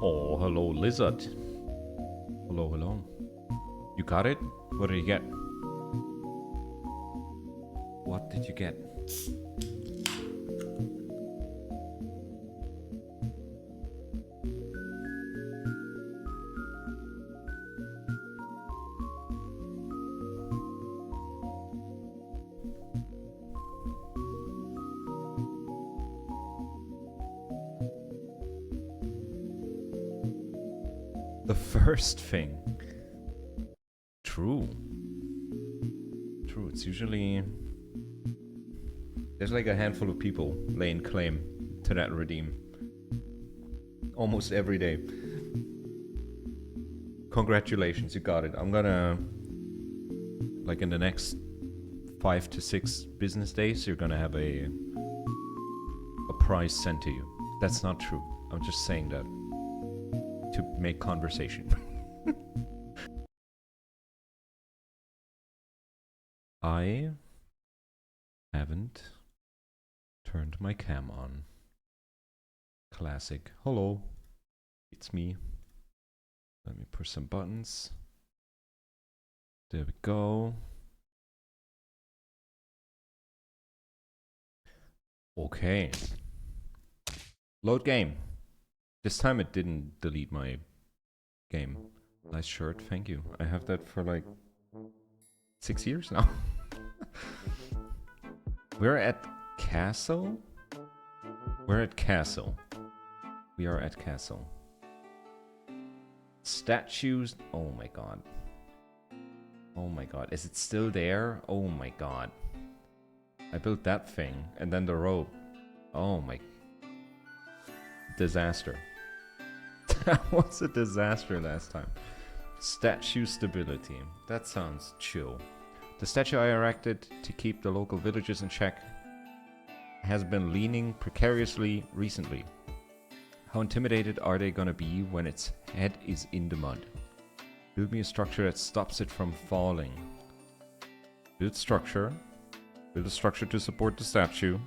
Oh, hello, lizard. Hello, hello. You got it? What did you get? What did you get? The first thing. True. True, it's usually... There's like a handful of people laying claim to that redeem. Almost every day. Congratulations, you got it. I'm gonna... Like in the next 5 to 6 business days, you're gonna have a prize sent to you. That's not true. I'm just saying that to make conversation. I haven't turned my cam on. Classic. Hello, it's me. Let me push some buttons. There we go. Okay. Load game. This time it didn't delete my game. Nice shirt, thank you. I have that for like 6 years now. We're at Castle? We're at Castle. We are at Castle. Statues. Oh my god. Oh my god. Is it still there? Oh my god. I built that thing and then the rope. Oh my. Disaster. That was a disaster last time. Statue stability. That sounds chill. The statue I erected to keep the local villagers in check has been leaning precariously recently. How intimidated are they gonna be when its head is in the mud? Build me a structure that stops it from falling. Build structure. Build a structure to support the statue.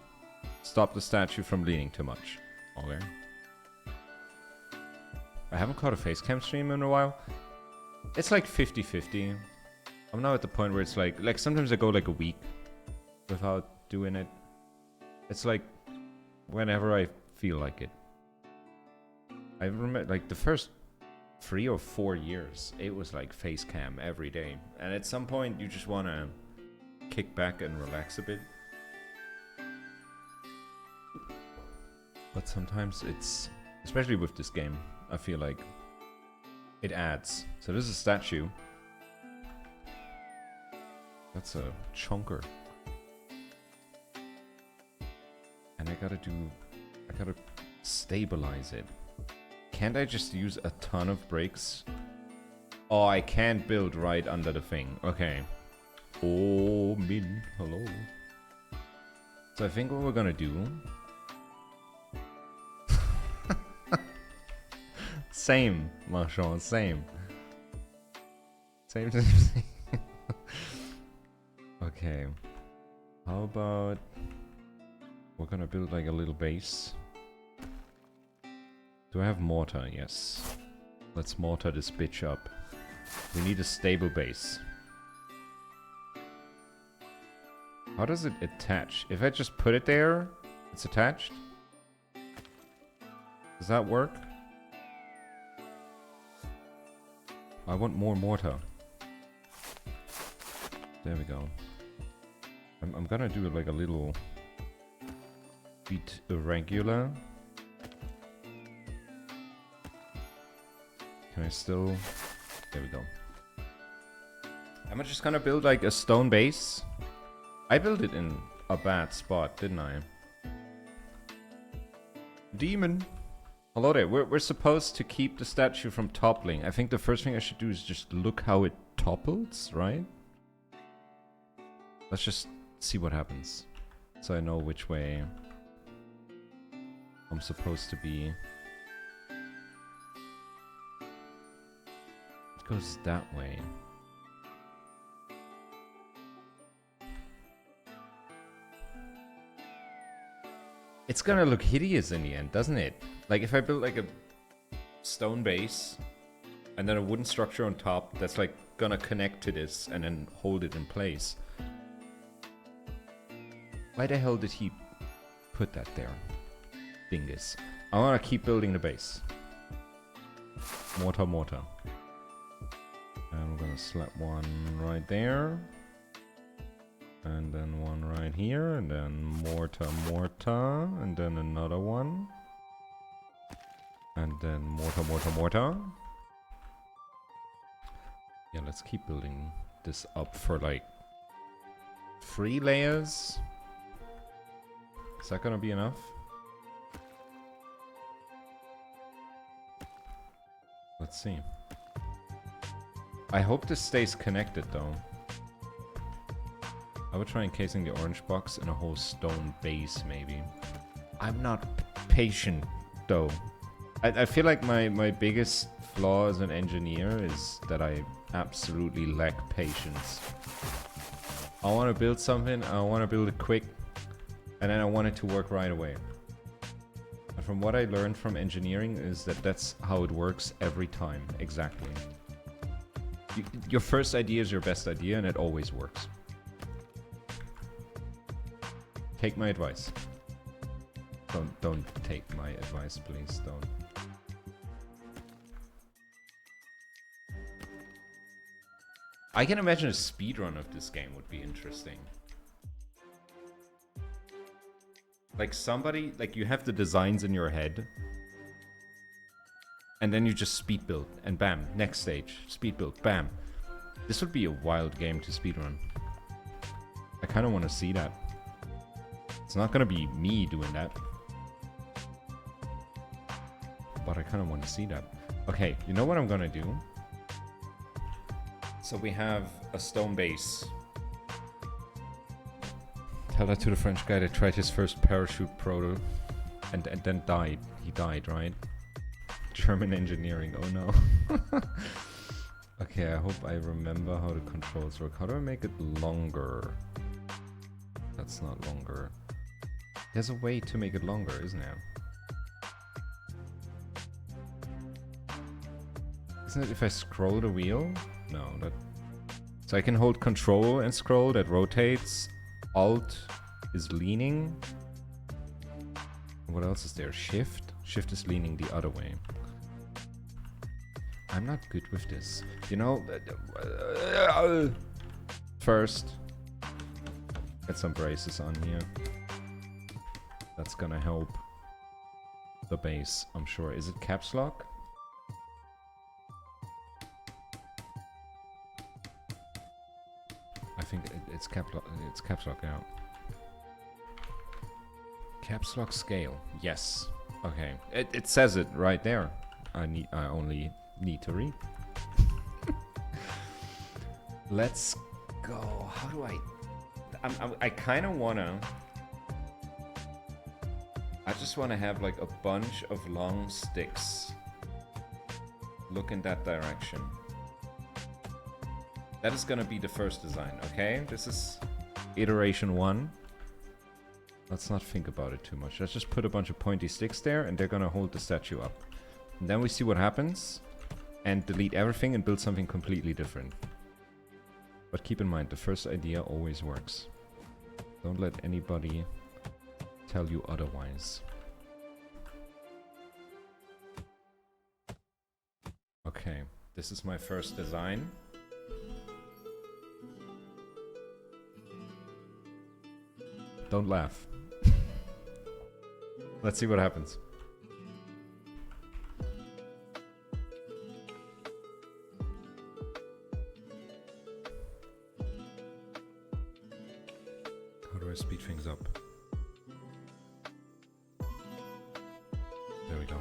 Stop the statue from leaning too much. Okay. I haven't caught a facecam stream in a while. It's like 50-50. I'm now at the point where it's like sometimes I go like a week without doing it. It's like whenever I feel like it. I remember like the first 3 or 4 years, it was like face cam every day. And at some point you just want to kick back and relax a bit. But sometimes it's, especially with this game, I feel like it adds. So this is a statue. That's a chunker. And I gotta stabilize it. Can't I just use a ton of bricks? Oh, I can't build right under the thing. Okay. Oh, min. Hello. So I think what we're gonna do... Same, Marchand, same. Same. Okay. How about... We're gonna build like a little base. Do I have mortar? Yes. Let's mortar this bitch up. We need a stable base. How does it attach? If I just put it there, it's attached? Does that work? I want more mortar. There we go. I'm gonna do it like a little bit irregular. Can I still... There we go. Am I just gonna build like a stone base? I built it in a bad spot, didn't I? Demon! Hello there. We're supposed to keep the statue from toppling. I think the first thing I should do is just look how it topples, right? Let's just see what happens. So I know which way I'm supposed to be. It goes that way. It's gonna look hideous in the end, doesn't it? Like if I build like a stone base, and then a wooden structure on top that's like gonna connect to this and then hold it in place. Why the hell did he put that there? Dingus. I wanna keep building the base. Mortar, mortar. And we're gonna slap one right there. And then one right here, and then mortar, mortar, and then another one. And then mortar, mortar, mortar. Yeah, let's keep building this up for like 3 layers. Is that gonna be enough? Let's see. I hope this stays connected though. I would try encasing the orange box in a whole stone base maybe. I'm not patient though. I feel like my biggest flaw as an engineer is that I absolutely lack patience. I want to build something, I want to build it quick, and then I want it to work right away. And from what I learned from engineering is that that's how it works every time, exactly. Your first idea is your best idea and it always works. Take my advice. Don't take my advice, please, don't. I can imagine a speedrun of this game would be interesting. Like somebody, like you have the designs in your head. And then you just speed build and bam, next stage, speed build, bam. This would be a wild game to speedrun. I kind of want to see that. It's not gonna be me doing that. But I kind of want to see that. Okay, you know what I'm gonna do? So we have a stone base. Tell that to the French guy that tried his first parachute proto and then died. He died, right? German engineering, oh no. Okay, I hope I remember how the controls work. How do I make it longer? That's not longer. There's a way to make it longer, isn't there? Isn't it if I scroll the wheel? No, that... So I can hold control and scroll, that rotates. Alt is leaning. What else is there? Shift? Shift is leaning the other way. I'm not good with this. You know... First, get some braces on here. That's gonna help the base, I'm sure. Is it caps lock? I think it's caps lock out. Caps lock scale. Yes. Okay. It says it right there. I only need to read. Let's go. How do I kind of wanna... I just want to have like a bunch of long sticks. Look in that direction. That is gonna be the first design, okay? This is iteration 1. Let's not think about it too much. Let's just put a bunch of pointy sticks there and they're gonna hold the statue up. And then we see what happens and delete everything and build something completely different. But keep in mind, the first idea always works. Don't let anybody tell you otherwise. Okay, this is my first design. Don't laugh. Let's see what happens. How do I speed things up? There we go.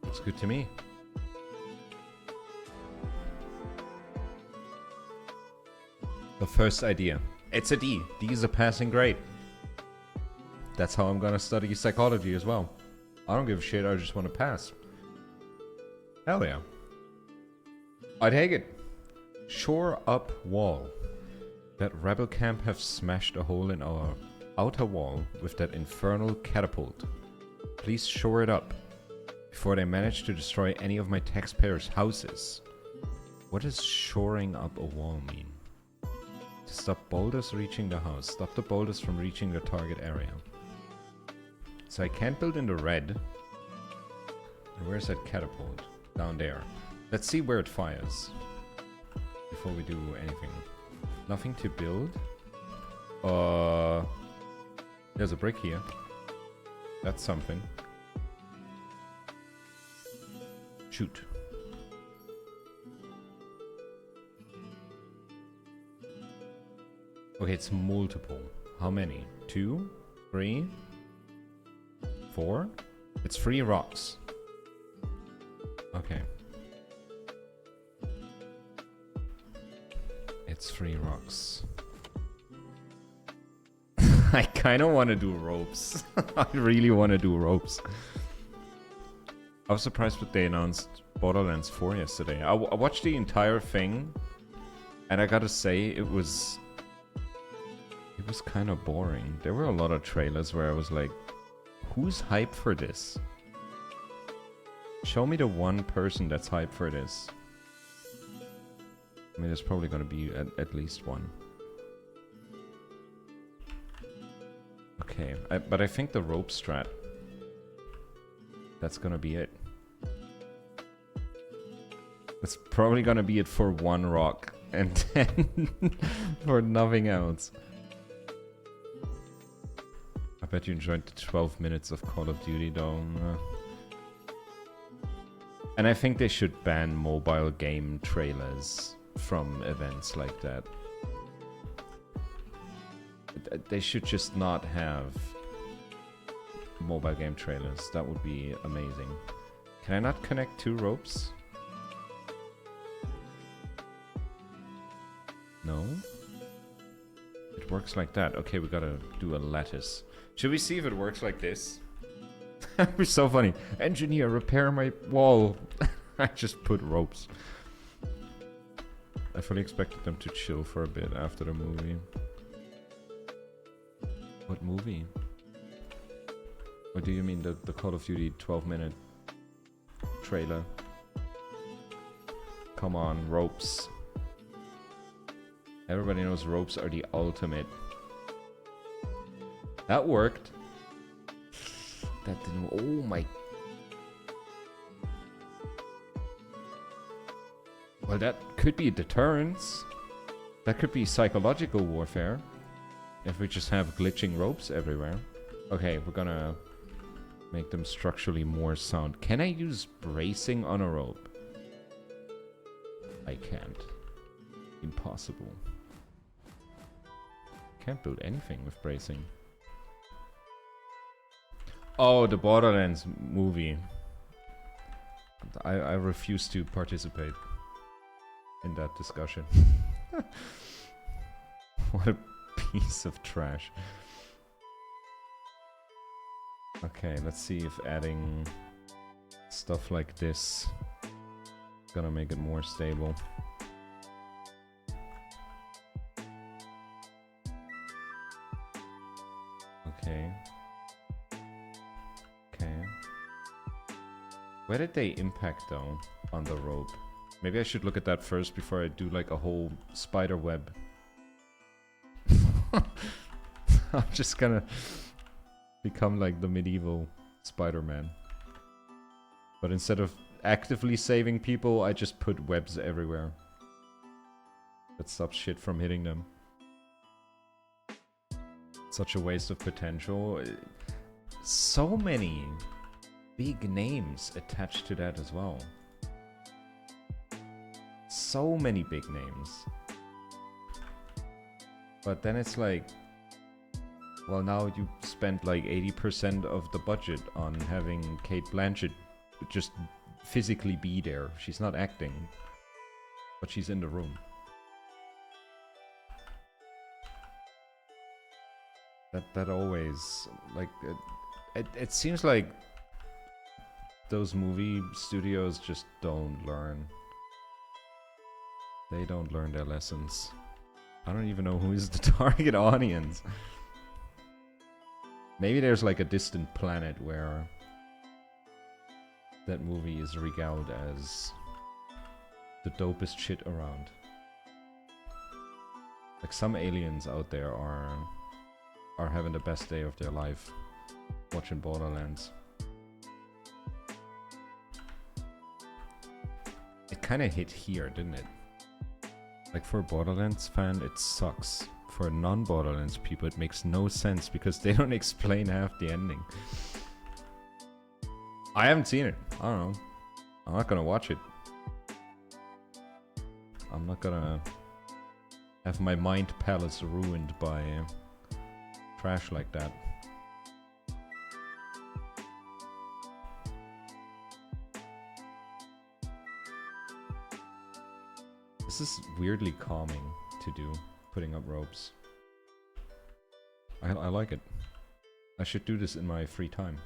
Looks good to me. The first idea. It's a D. D is a passing grade. That's how I'm gonna study psychology as well. I don't give a shit, I just want to pass. Hell yeah. I take it. Shore up wall. That rebel camp have smashed a hole in our outer wall with that infernal catapult. Please shore it up before they manage to destroy any of my taxpayers' houses. What does shoring up a wall mean? To stop boulders reaching the house. Stop the boulders from reaching the target area. So I can't build in the red. And where's that catapult? Down there. Let's see where it fires before we do anything. Nothing to build. There's a brick here. That's something. Shoot. Okay, it's multiple. How many? 2? 3? 4? It's 3 rocks. Okay. It's 3 rocks. I kind of want to do ropes. I really want to do ropes. I was surprised when they announced Borderlands 4 yesterday. I watched the entire thing, and I gotta say, it was kind of boring. There were a lot of trailers where I was like, who's hyped for this? Show me the one person that's hyped for this. I mean, there's probably gonna be at least one. Okay, but I think the rope strat, that's gonna be it. That's probably gonna be it for one rock, and then for nothing else. I bet you enjoyed the 12 minutes of Call of Duty though. And I think they should ban mobile game trailers from events like that. They should just not have mobile game trailers. That would be amazing. Can I not connect 2 ropes? No? It works like that. Okay, we gotta do a lattice. Should we see if it works like this? That would be so funny. Engineer, repair my wall. I just put ropes. I fully expected them to chill for a bit after the movie. What movie? Or do you mean the Call of Duty 12-minute trailer? Come on, ropes. Everybody knows ropes are the ultimate. That worked. That didn't... Oh my... Well, that could be a deterrence. That could be psychological warfare. If we just have glitching ropes everywhere. Okay, we're gonna make them structurally more sound. Can I use bracing on a rope? I can't. Impossible. Can't build anything with bracing. Oh, the Borderlands movie. I refuse to participate in that discussion. What a piece of trash. Okay, let's see if adding stuff like this is gonna make it more stable. Okay. Okay. Where did they impact though on the rope? Maybe I should look at that first before I do like a whole spider web. I'm just gonna become like the medieval Spider-Man. But instead of actively saving people, I just put webs everywhere. That stops shit from hitting them. Such a waste of potential. So many big names attached to that as well. So many big names. But then it's like, well, now you spent like 80% of the budget on having Kate Blanchett just physically be there. She's not acting, but she's in the room. That always, like, it seems like those movie studios just don't learn. They don't learn their lessons. I don't even know who is the target audience. Maybe there's like a distant planet where that movie is regaled as the dopest shit around. Like some aliens out there are having the best day of their life watching Borderlands. It kind of hit here, didn't it? Like for a Borderlands fan, it sucks. For non-Borderlands people, it makes no sense because they don't explain half the ending. I haven't seen it. I don't know. I'm not gonna watch it. I'm not gonna have my mind palace ruined by trash like that. This is weirdly calming to do, putting up ropes. I like it. I should do this in my free time.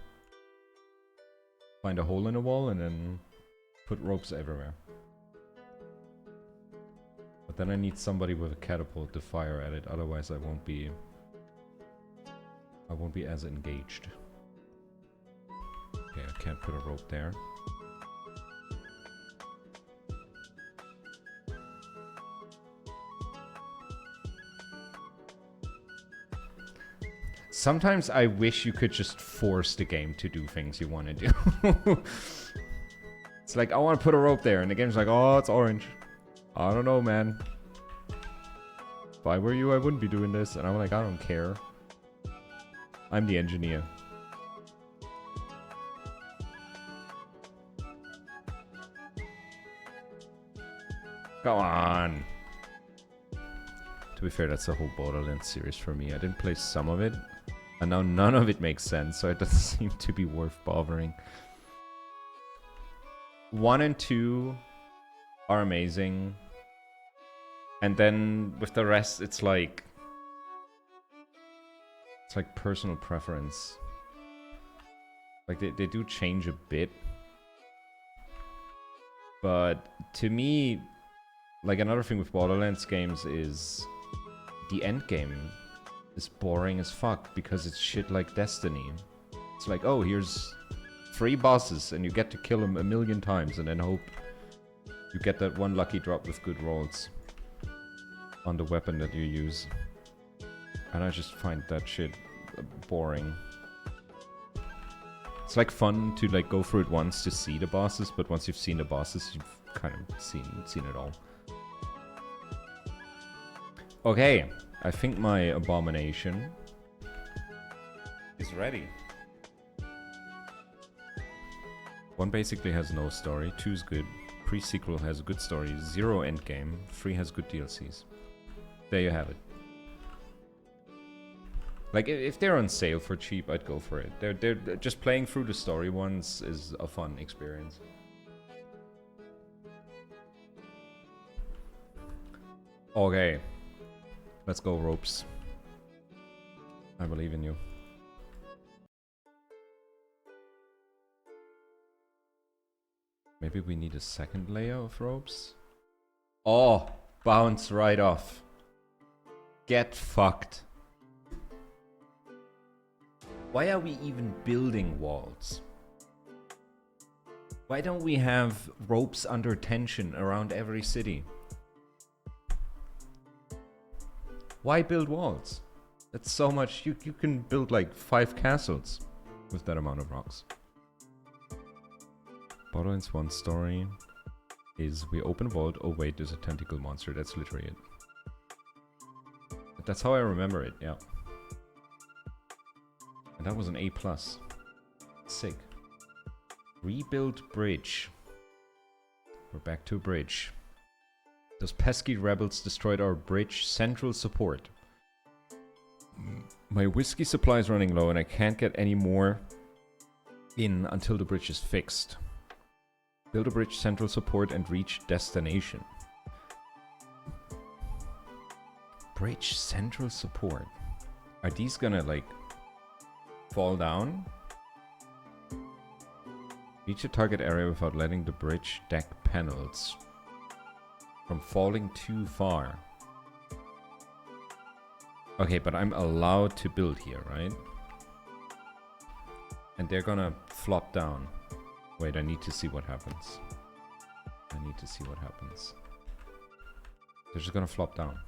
Find a hole in a wall and then put ropes everywhere. But then I need somebody with a catapult to fire at it, otherwise I won't be as engaged. Okay, I can't put a rope there. Sometimes I wish you could just force the game to do things you want to do. It's like, I want to put a rope there, and the game's like, oh, it's orange. I don't know, man. If I were you, I wouldn't be doing this. And I'm like, I don't care. I'm the engineer. Come on. To be fair, that's the whole Borderlands series for me. I didn't play some of it. And now none of it makes sense, so it doesn't seem to be worth bothering. 1 and 2 are amazing. And then with the rest, it's like personal preference. Like they do change a bit. But to me, like another thing with Borderlands games is the end game is boring as fuck because it's shit like Destiny. It's like, oh, here's 3 bosses and you get to kill them 1,000,000 times and then hope you get that one lucky drop with good rolls on the weapon that you use. And I just find that shit boring. It's like fun to like go through it once to see the bosses, but once you've seen the bosses, you've kind of seen it all. Okay, I think my abomination is ready. 1 basically has no story, 2 is good, pre-sequel has a good story, 0 endgame, 3 has good DLCs. There you have it. Like, if they're on sale for cheap, I'd go for it. They're just playing through the story ones is a fun experience. Okay. Let's go, ropes. I believe in you. Maybe we need a second layer of ropes? Oh, bounce right off. Get fucked. Why are we even building walls? Why don't we have ropes under tension around every city? Why build walls? That's so much. You can build like 5 castles with that amount of rocks. Borderlands 1 story is we open a vault. Oh wait, there's a tentacle monster. That's literally it. But that's how I remember it, yeah. And that was an A+. Sick. Rebuild bridge. We're back to a bridge. Those pesky rebels destroyed our bridge central support. My whiskey supply is running low and I can't get any more in until the bridge is fixed. Build a bridge central support and reach destination. Bridge central support. Are these gonna like fall down? Reach a target area without letting the bridge deck panels from falling too far. Okay, but I'm allowed to build here, right? And they're gonna flop down. Wait, I need to see what happens. I need to see what happens. They're just gonna flop down.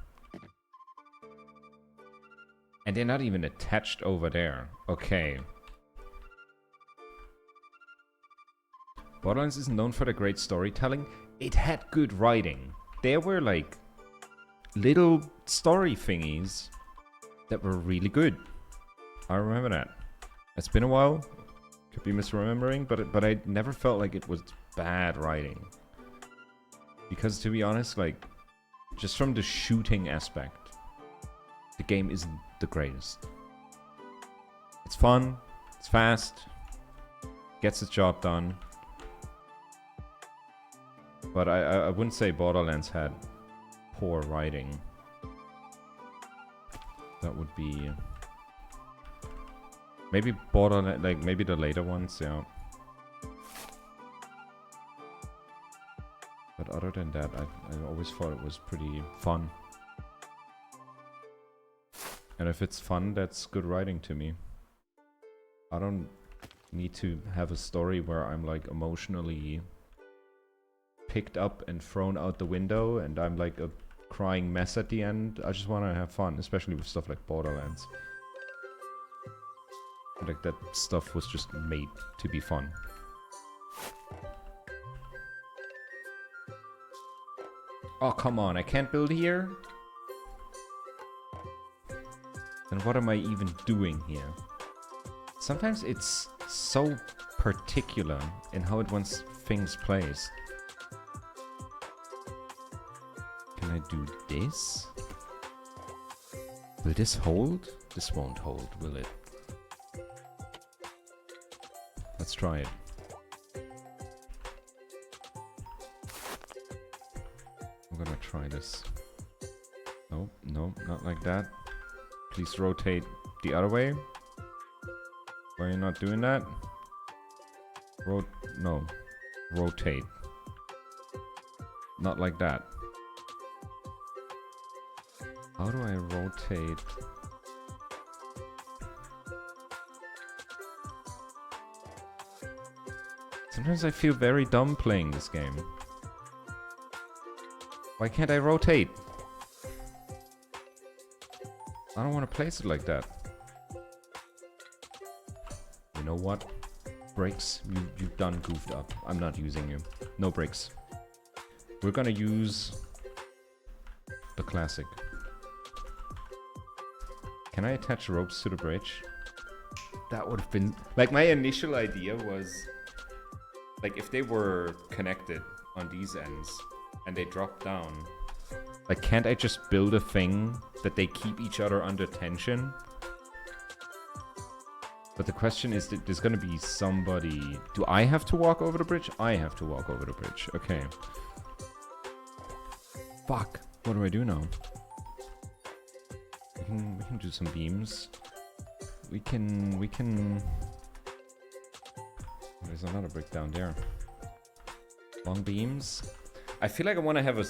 And they're not even attached over there. Okay. Borderlands isn't known for the great storytelling. It had good writing. There were like little story thingies that were really good. I remember that. It's been a while. Could be misremembering, but I never felt like it was bad writing. Because to be honest, like, just from the shooting aspect, the game isn't the greatest. It's fun, it's fast, gets the job done. But I wouldn't say Borderlands had poor writing. That would be... maybe Borderlands, like maybe the later ones, yeah. But other than that, I always thought it was pretty fun. And if it's fun, that's good writing to me. I don't need to have a story where I'm like emotionally picked up and thrown out the window and I'm like a crying mess at the end. I just want to have fun, especially with stuff like Borderlands. Like that stuff was just made to be fun. Oh, come on, I can't build here? Then what am I even doing here? Sometimes it's so particular in how it wants things placed. Can I do this? Will this hold? This won't hold, will it? Let's try it. I'm gonna try this. No, no, not like that. Please rotate the other way. Why are you not doing that? No. Rotate. Not like that. How do I rotate? Sometimes I feel very dumb playing this game. Why can't I rotate? I don't want to place it like that. You know what? Brakes, you've done goofed up. I'm not using you. No brakes. We're gonna use the classic. Can I attach ropes to the bridge? That would have been... like, my initial idea was... like, if they were connected on these ends and they drop down, like, can't I just build a thing that they keep each other under tension? But the question is, there's gonna be somebody... do I have to walk over the bridge? I have to walk over the bridge. Okay. Fuck. What do I do now? We can do some beams. We can... There's another brick down there. Long beams. I feel like I want to have a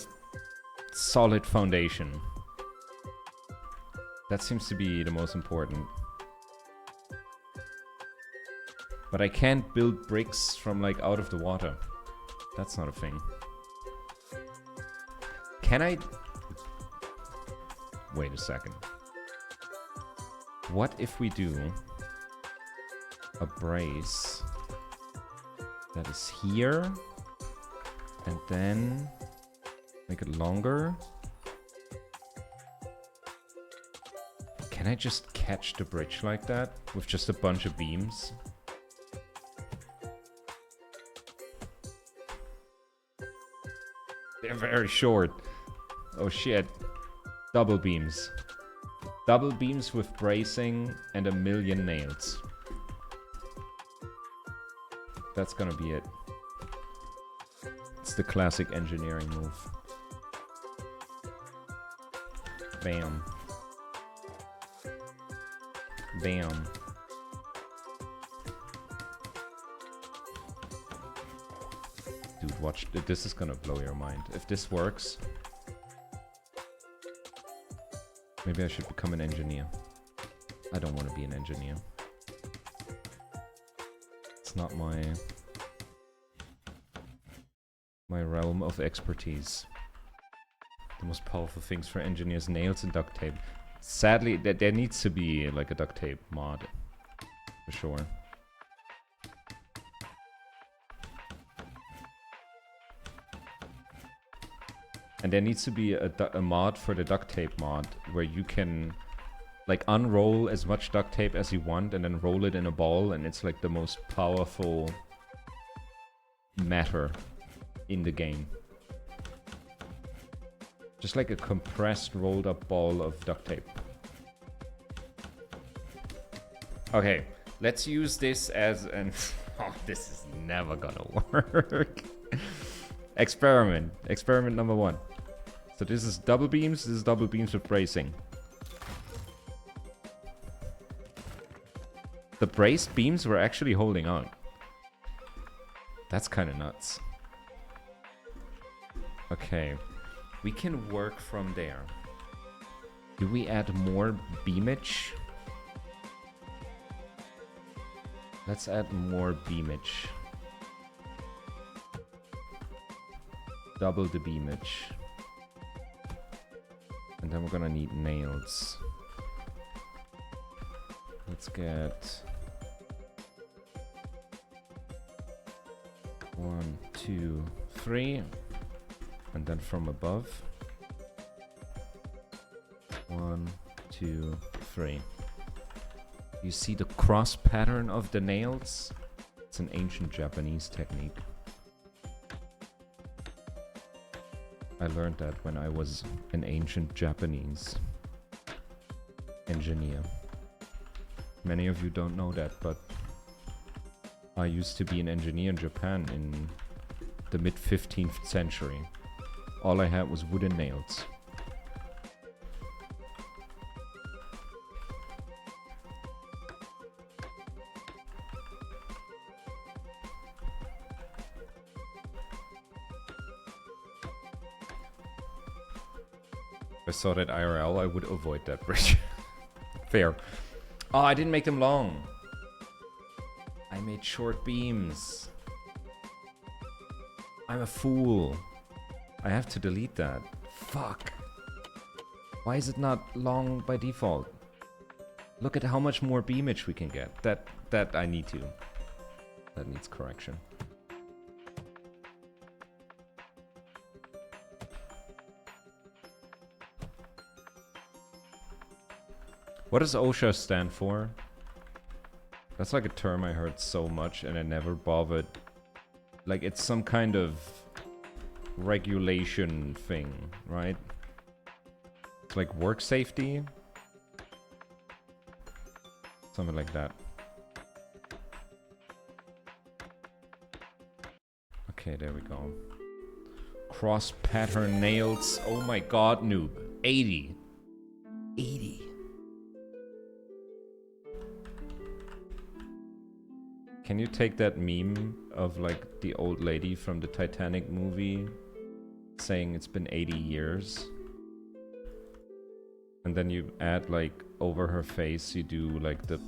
solid foundation. That seems to be the most important. But I can't build bricks from like out of the water. That's not a thing. Can I... wait a second. What if we do a brace that is here and then make it longer? Can I just catch the bridge like that with just a bunch of beams? They're very short. Oh shit. Double beams. Double beams with bracing and a million nails. That's gonna be it. It's the classic engineering move. Bam. Bam. Dude, watch. This is gonna blow your mind. If this works... Maybe I should become an engineer. I don't want to be an engineer. It's not my realm of expertise. The most powerful things for engineers: nails and duct tape. Sadly, there needs to be like a duct tape mod. For sure. And there needs to be a mod for the duct tape mod where you can like unroll as much duct tape as you want and then roll it in a ball, and it's like the most powerful matter in the game. Just like a compressed rolled up ball of duct tape. Okay, let's use this as an... Oh, this is never gonna work. Experiment. Experiment number 1. So this is double beams. This is double beams with bracing. The braced beams were actually holding on. That's kind of nuts. Okay. We can work from there. Do we add more beamage? Let's add more beamage. Double the beamage. And then we're gonna need nails. Let's get 1, 2, 3. And then from above. 1, 2, 3. You see the cross pattern of the nails? It's an ancient Japanese technique. I learned that when I was an ancient Japanese engineer. Many of you don't know that, but I used to be an engineer in Japan in the mid-15th century. All I had was wooden nails. If I saw that IRL, I would avoid that bridge. Fair. Oh, I didn't make them long. I made short beams. I'm a fool. I have to delete that. Fuck. Why is it not long by default? Look at how much more beamage we can get. That I need to. That needs correction. What does OSHA stand for? That's like a term I heard so much and I never bothered. Like, it's some kind of regulation thing, right? It's like work safety? Something like that. Okay, there we go. Cross pattern nails. Oh my god, noob. 80. 80. Can you take that meme of like the old lady from the Titanic movie saying it's been 80 years? And then you add like over her face, you do like the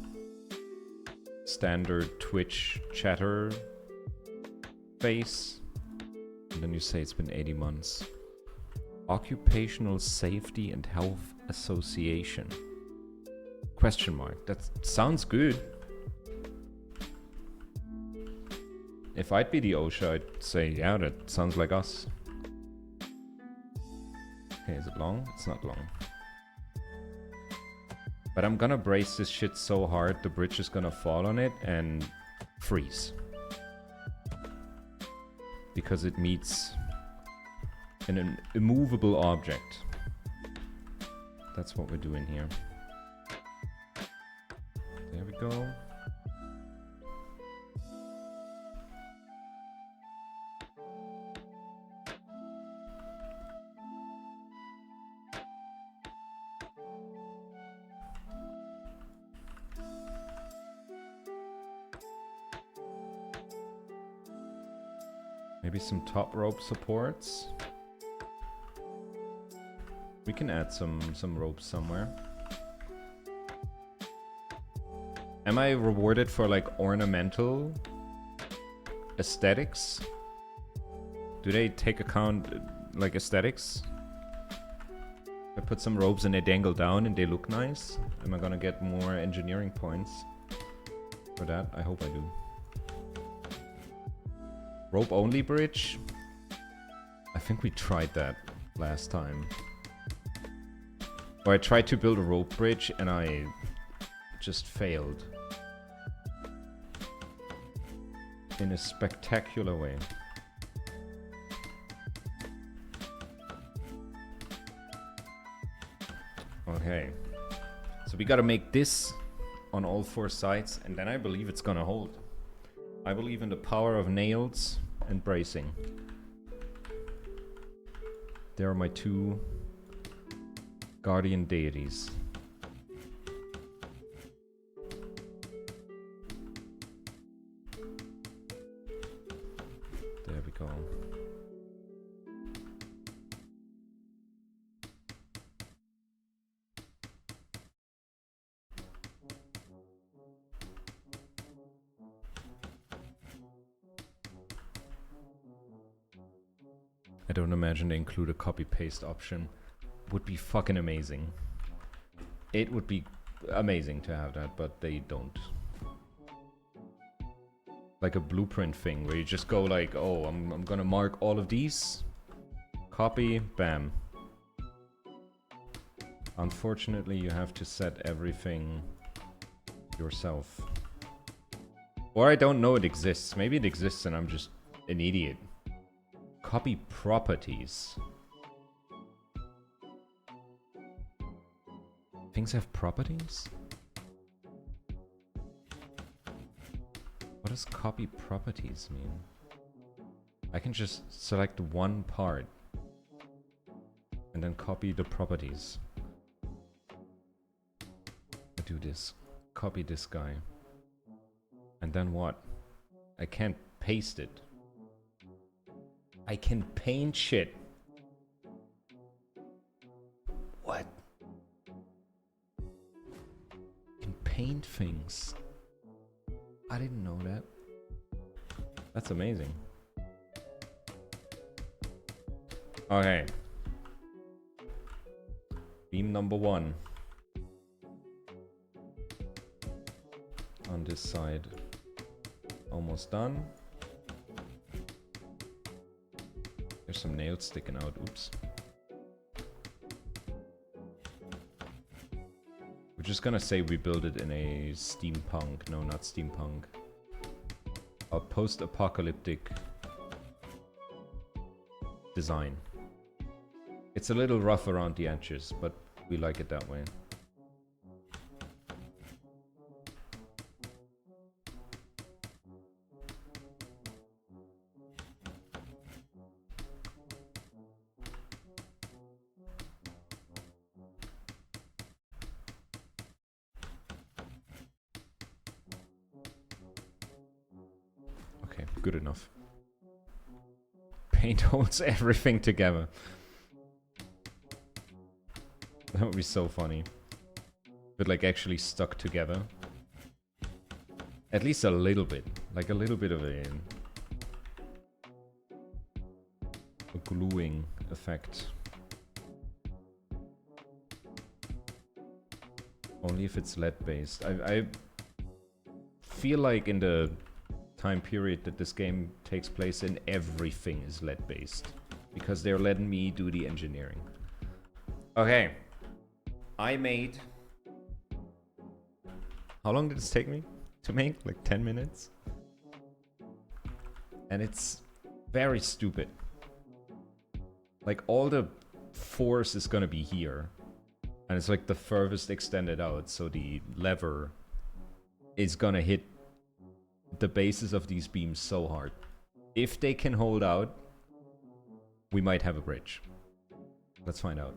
standard Twitch chatter face. And then you say it's been 80 months. Occupational Safety and Health Association. Question mark. That sounds good. If I'd be the OSHA, I'd say, yeah, that sounds like us. Okay, is it long? It's not long. But I'm gonna brace this shit so hard, the bridge is gonna fall on it and freeze. Because it meets an immovable object. That's what we're doing here. There we go. Maybe some top rope supports. We can add some ropes somewhere. Am I rewarded for like ornamental aesthetics? Do they take account like aesthetics? I put some ropes and they dangle down and they look nice. Am I gonna get more engineering points for that? I hope I do. Rope only bridge? I think we tried that last time. Or I tried to build a rope bridge and I just failed. In a spectacular way. Okay. So we gotta make this on all 4 sides and then I believe it's gonna hold. I believe in the power of nails and bracing. There are my 2 guardian deities. There we go. I don't imagine they include a copy-paste option. Would be fucking amazing. It would be amazing to have that, but they don't. Like a blueprint thing where you just go like, oh, I'm gonna mark all of these. Copy, bam. Unfortunately, you have to set everything yourself. Or I don't know it exists. Maybe it exists and I'm just an idiot. Copy properties. Things have properties? What does copy properties mean? I can just select one part and then copy the properties. I do this. Copy this guy. And then what? I can't paste it. I can paint shit. What? I can paint things. I didn't know that. That's amazing. Okay. Beam number 1. On this side. Almost done. There's some nails sticking out. Oops. We're just gonna say we build it in a steampunk. No, not steampunk. A post-apocalyptic design. It's a little rough around the edges, but we like it that way. Okay, good enough. Paint holds everything together. That would be so funny. But like actually stuck together. At least a little bit. Like a little bit of a gluing effect. Only if it's lead based. I feel like in the time period that this game takes place in, everything is lead based. Because they're letting me do the engineering. Okay. I made... How long did this take me to make? Like 10 minutes? And it's very stupid. Like all the force is gonna be here. And it's like the furthest extended out, so the lever is gonna hit the bases of these beams so hard. If they can hold out, we might have a bridge. Let's find out.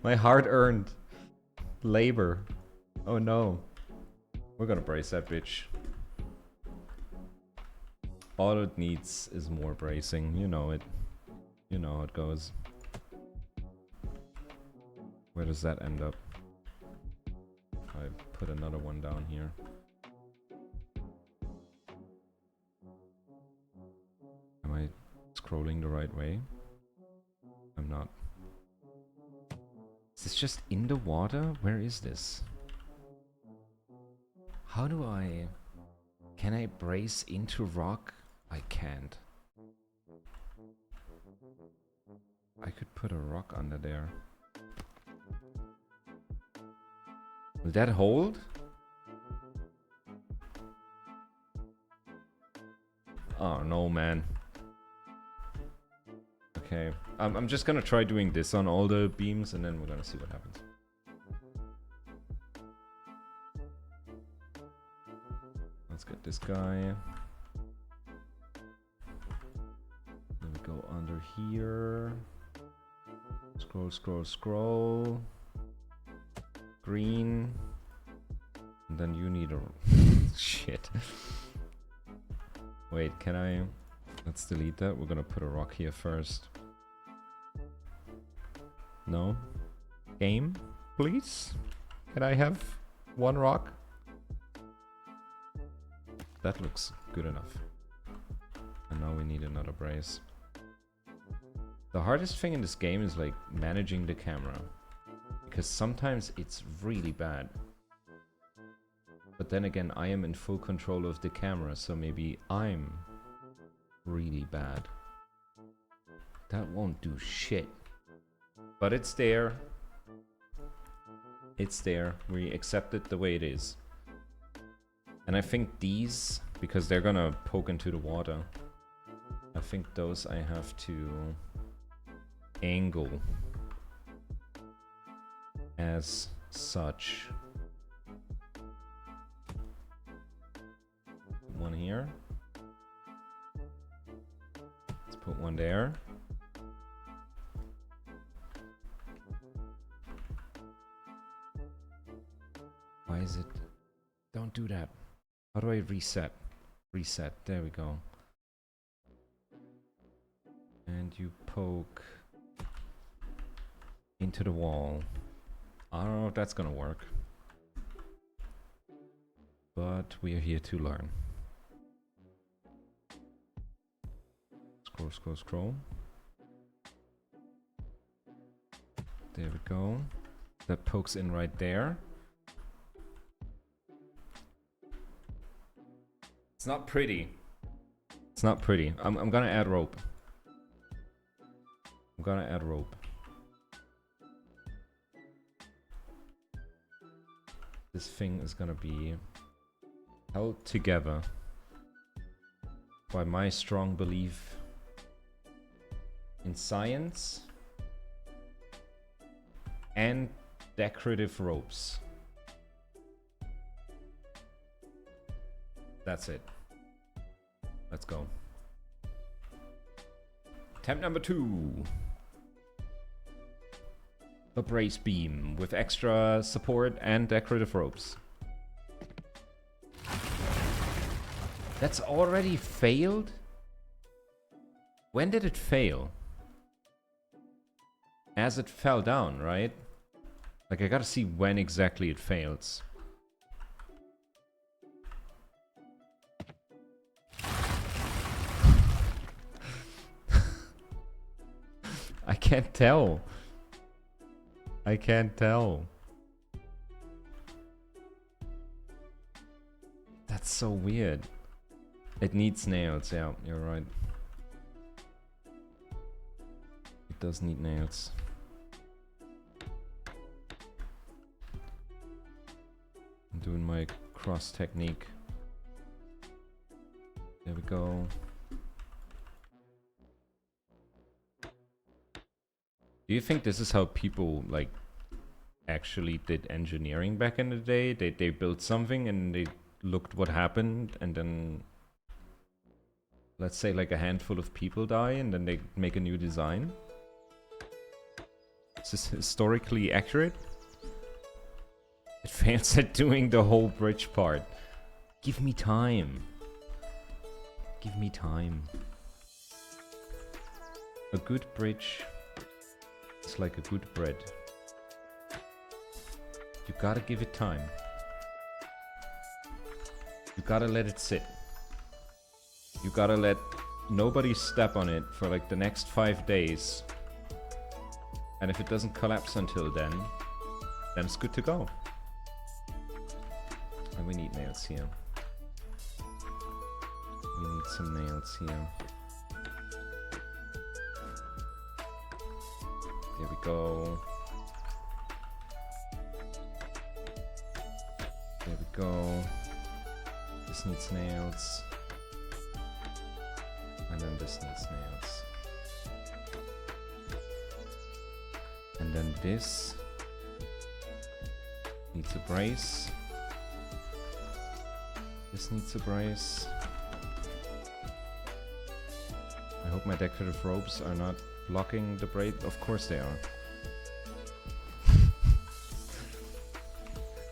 My hard-earned labor. Oh no. We're gonna brace that bitch. All it needs is more bracing. You know it. You know how it goes. Where does that end up? I put another one down here. Am I scrolling the right way? I'm not. Is this just in the water? Where is this? How do I... Can I brace into rock? I can't. I could put a rock under there. Will that hold? Oh no, man. Okay, I'm just gonna try doing this on all the beams and then we're gonna see what happens. Let's get this guy. Then we go under here. Scroll, scroll, scroll. Green. And then you need a... Shit. Wait, can I... Let's delete that. We're gonna put a rock here first. No? Game, please? Can I have one rock? That looks good enough. And now we need another brace. The hardest thing in this game is like managing the camera. Because sometimes it's really bad. But then again, I am in full control of the camera, so maybe I'm really bad. That won't do shit. But it's there. It's there. We accept it the way it is. And I think these, because they're gonna poke into the water, I think those I have to angle as such. One here. Let's put one there. Why is it? Don't do that. How do I reset? Reset. There we go. And you poke into the wall. I don't know if that's gonna work. But we are here to learn. Scroll, scroll, scroll. There we go. That pokes in right there. It's not pretty. It's not pretty. I'm gonna add rope. I'm gonna add rope. This thing is gonna be held together by my strong belief in science and decorative ropes. That's it. Let's go. Attempt number 2. The brace beam with extra support and decorative ropes. That's already failed? When did it fail? As it fell down, right? Like, I gotta see when exactly it fails. I can't tell. I can't tell. That's so weird. It needs nails, yeah, you're right. It does need nails. I'm doing my cross technique. There we go. Do you think this is how people, like, actually did engineering back in the day? They built something and they looked what happened, and then, let's say, like, a handful of people die and then they make a new design? Is this historically accurate? It fails at doing the whole bridge part. Give me time. Give me time. A good bridge is like a good bread. You gotta give it time. You gotta let it sit. You gotta let nobody step on it for like the next 5 days. And if it doesn't collapse until then it's good to go. And we need nails here. We need some nails here. There we go. There we go. This needs nails. And then this needs nails. And then this needs a brace. This needs a brace. I hope my decorative ropes are not blocking the braid. Of course they are.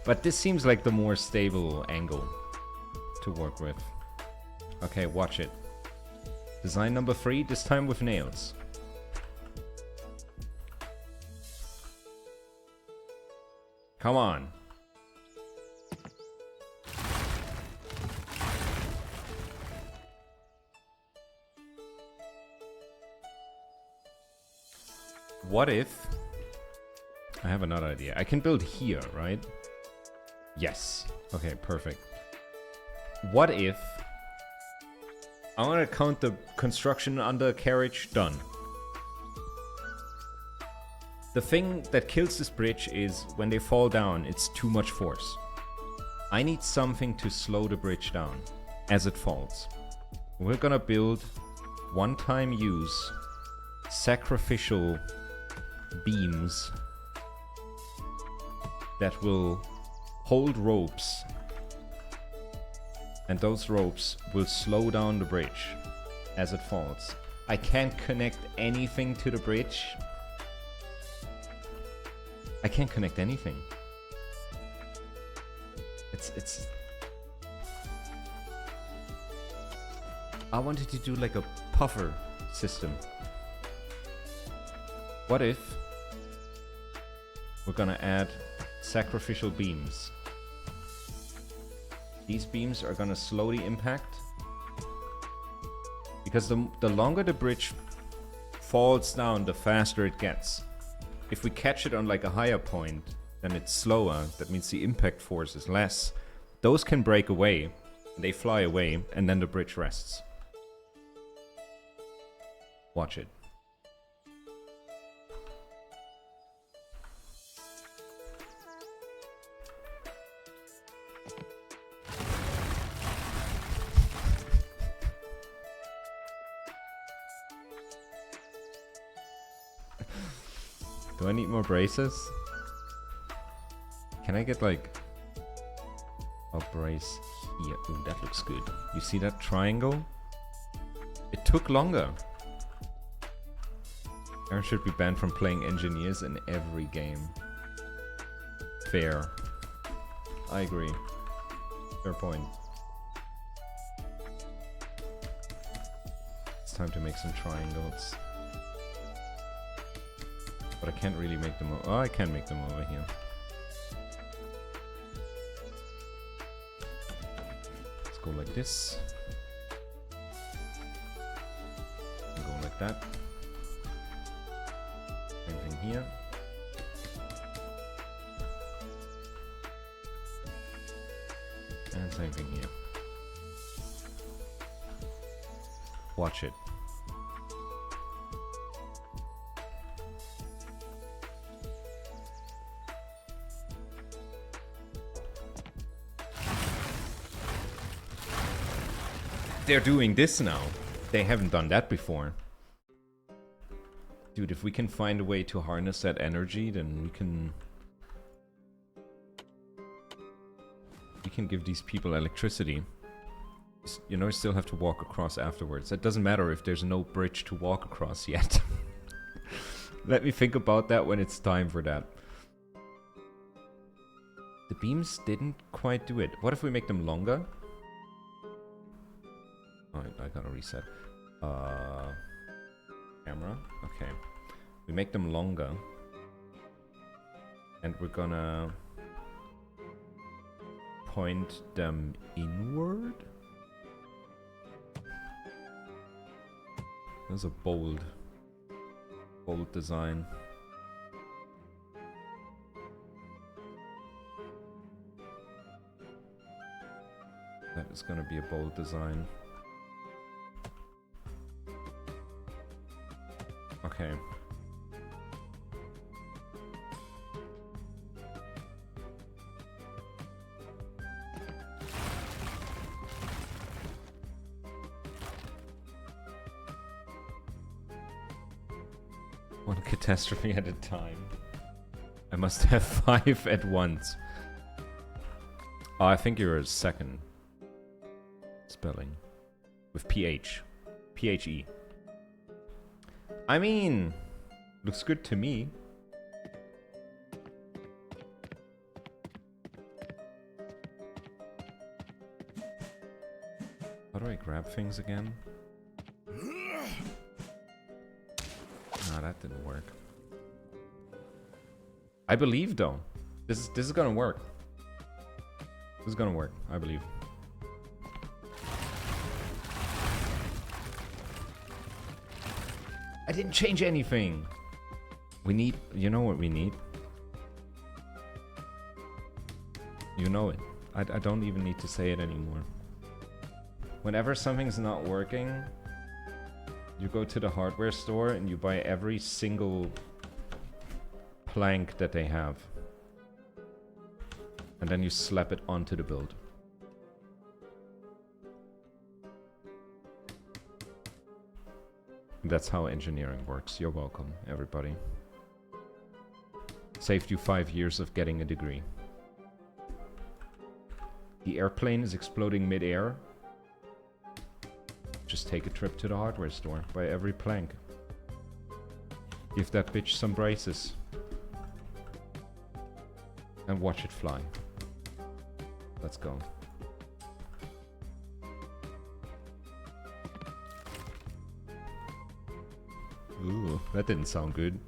But this seems like the more stable angle to work with. Okay, watch it. Design number 3, this time with nails. Come on. What if... I have another idea. I can build here, right? Yes. Okay, perfect. What if... I want to count the construction undercarriage done. The thing that kills this bridge is when they fall down, it's too much force. I need something to slow the bridge down as it falls. We're gonna build one-time use sacrificial beams that will hold ropes, and those ropes will slow down the bridge as it falls. I can't connect anything to the bridge. I can't connect anything. It's... I wanted to do like a puffer system. What if we're gonna add sacrificial beams? These beams are gonna slow the impact. Because the longer the bridge falls down, the faster it gets. If we catch it on like a higher point, then it's slower. That means the impact force is less. Those can break away. They fly away, and then the bridge rests. Watch it. Do I need more braces? Can I get like a brace here? Ooh, that looks good. You see that triangle? It took longer. Aaron should be banned from playing Enjenirs in every game. Fair. I agree. Fair point. It's time to make some triangles. But I can't really make them over. Oh, I can make them over here. Let's go like this. And go like that. Same thing here. And same thing here. Watch it. They're doing this now. They haven't done that before. Dude, if we can find a way to harness that energy, then we can give these people electricity. You know, you still have to walk across afterwards. That doesn't matter if there's no bridge to walk across yet. Let me think about that when it's time for that. The beams didn't quite do it. What if we make them longer? Oh, I gotta reset. Camera. Okay. We make them longer. And we're gonna point them inward. There's a bold design. That is gonna be a bold design. Okay. One catastrophe at a time. I must have 5 at once. Oh, I think you're a second spelling. With PH. PHE. I mean, looks good to me. How do I grab things again? Ah, that didn't work. I believe though. This is gonna work. This is gonna work, I believe. I didn't change anything. We need, you know what we need? You know it. I don't even need to say it anymore. Whenever something's not working, you go to the hardware store and you buy every single plank that they have. And then you slap it onto the build. That's how engineering works. You're welcome, everybody. Saved you 5 years of getting a degree. The airplane is exploding mid-air. Just take a trip to the hardware store. Buy every plank. Give that bitch some braces. And watch it fly. Let's go. Ooh, that didn't sound good.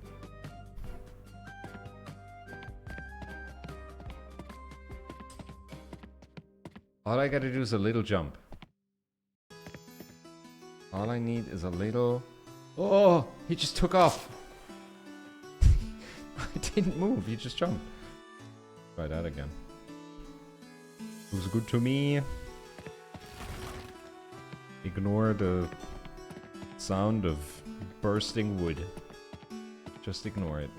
All I gotta do is a little jump. All I need is a little... Oh! He just took off! I didn't move, he just jumped. Try that again. It was good to me. Ignore the sound of bursting wood. Just ignore it.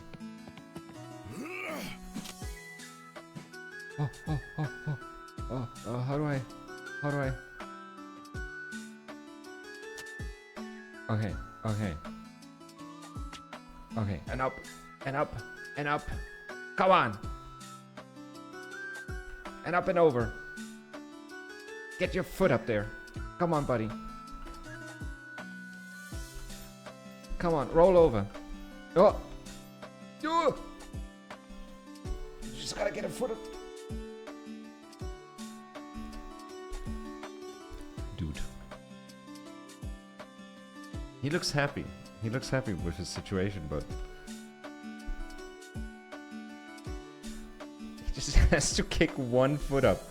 Oh, how do I... Okay. Okay, and up, and up, and up. Come on! And up and over. Get your foot up there. Come on, buddy. Come on, roll over. Oh! You just gotta get a foot up. Dude. He looks happy. He looks happy with his situation, but... he just has to kick 1 foot up.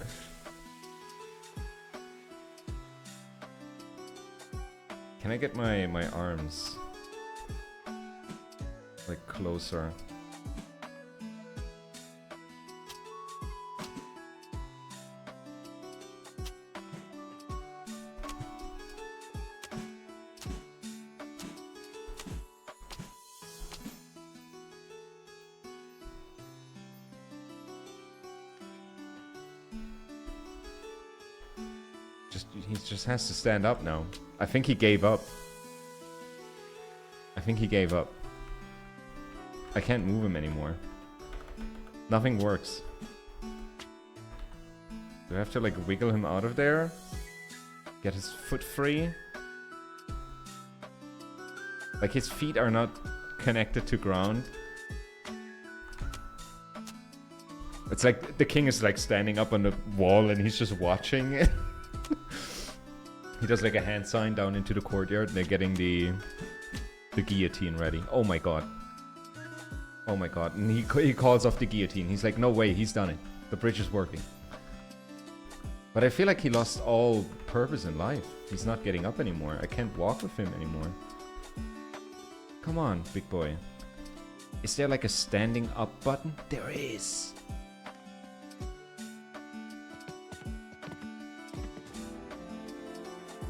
Can I get my arms... like closer? He just has to stand up now. I think he gave up. I can't move him anymore. Nothing works. Do I have to like wiggle him out of there? Get his foot free? Like his feet are not connected to ground. It's like the king is like standing up on the wall and he's just watching it. He does like a hand sign down into the courtyard and they're getting the guillotine ready. Oh my god. Oh my god. And he calls off the guillotine. He's like, no way, he's done it. The bridge is working. But I feel like he lost all purpose in life. He's not getting up anymore. I can't walk with him anymore. Come on, big boy. Is there like a standing up button? There is.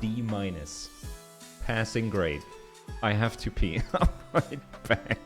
D-. Passing grade. I have to pee. I'll be right back.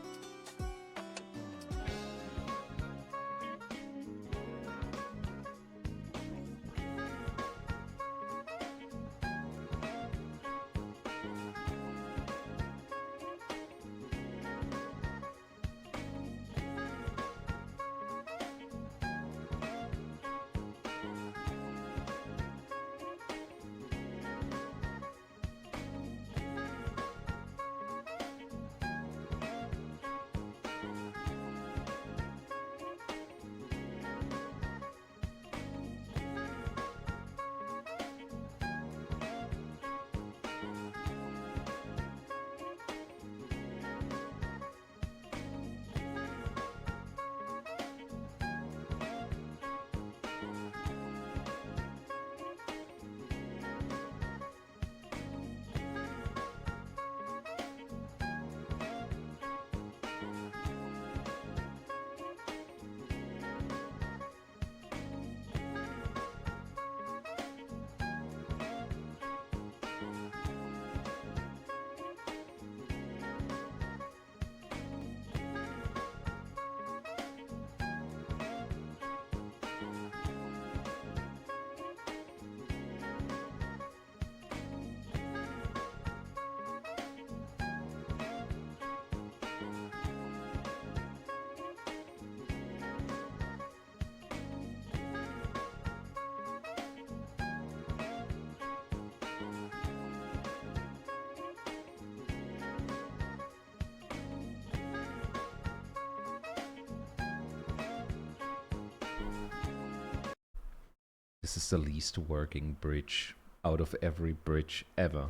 This is the least working bridge out of every bridge ever.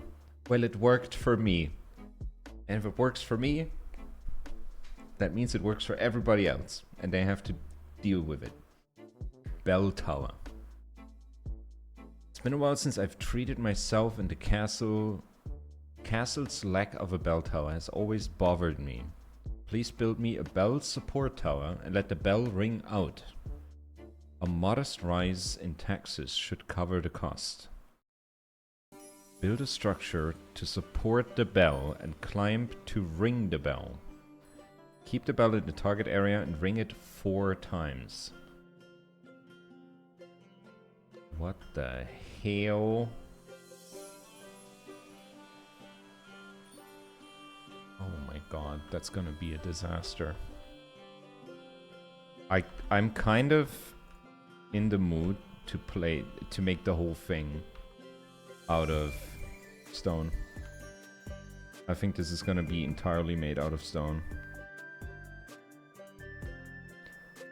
Well, it worked for me. And if it works for me, that means it works for everybody else. And they have to deal with it. Bell tower. It's been a while since I've treated myself, and the castle's lack of a bell tower has always bothered me. Please build me a bell support tower and let the bell ring out. A modest rise in taxes should cover the cost. Build a structure to support the bell and climb to ring the bell. Keep the bell in the target area and ring it 4 times. What the hell? Oh my god, that's gonna be a disaster. I'm kind of in the mood to make the whole thing out of stone. I think this is gonna be entirely made out of stone.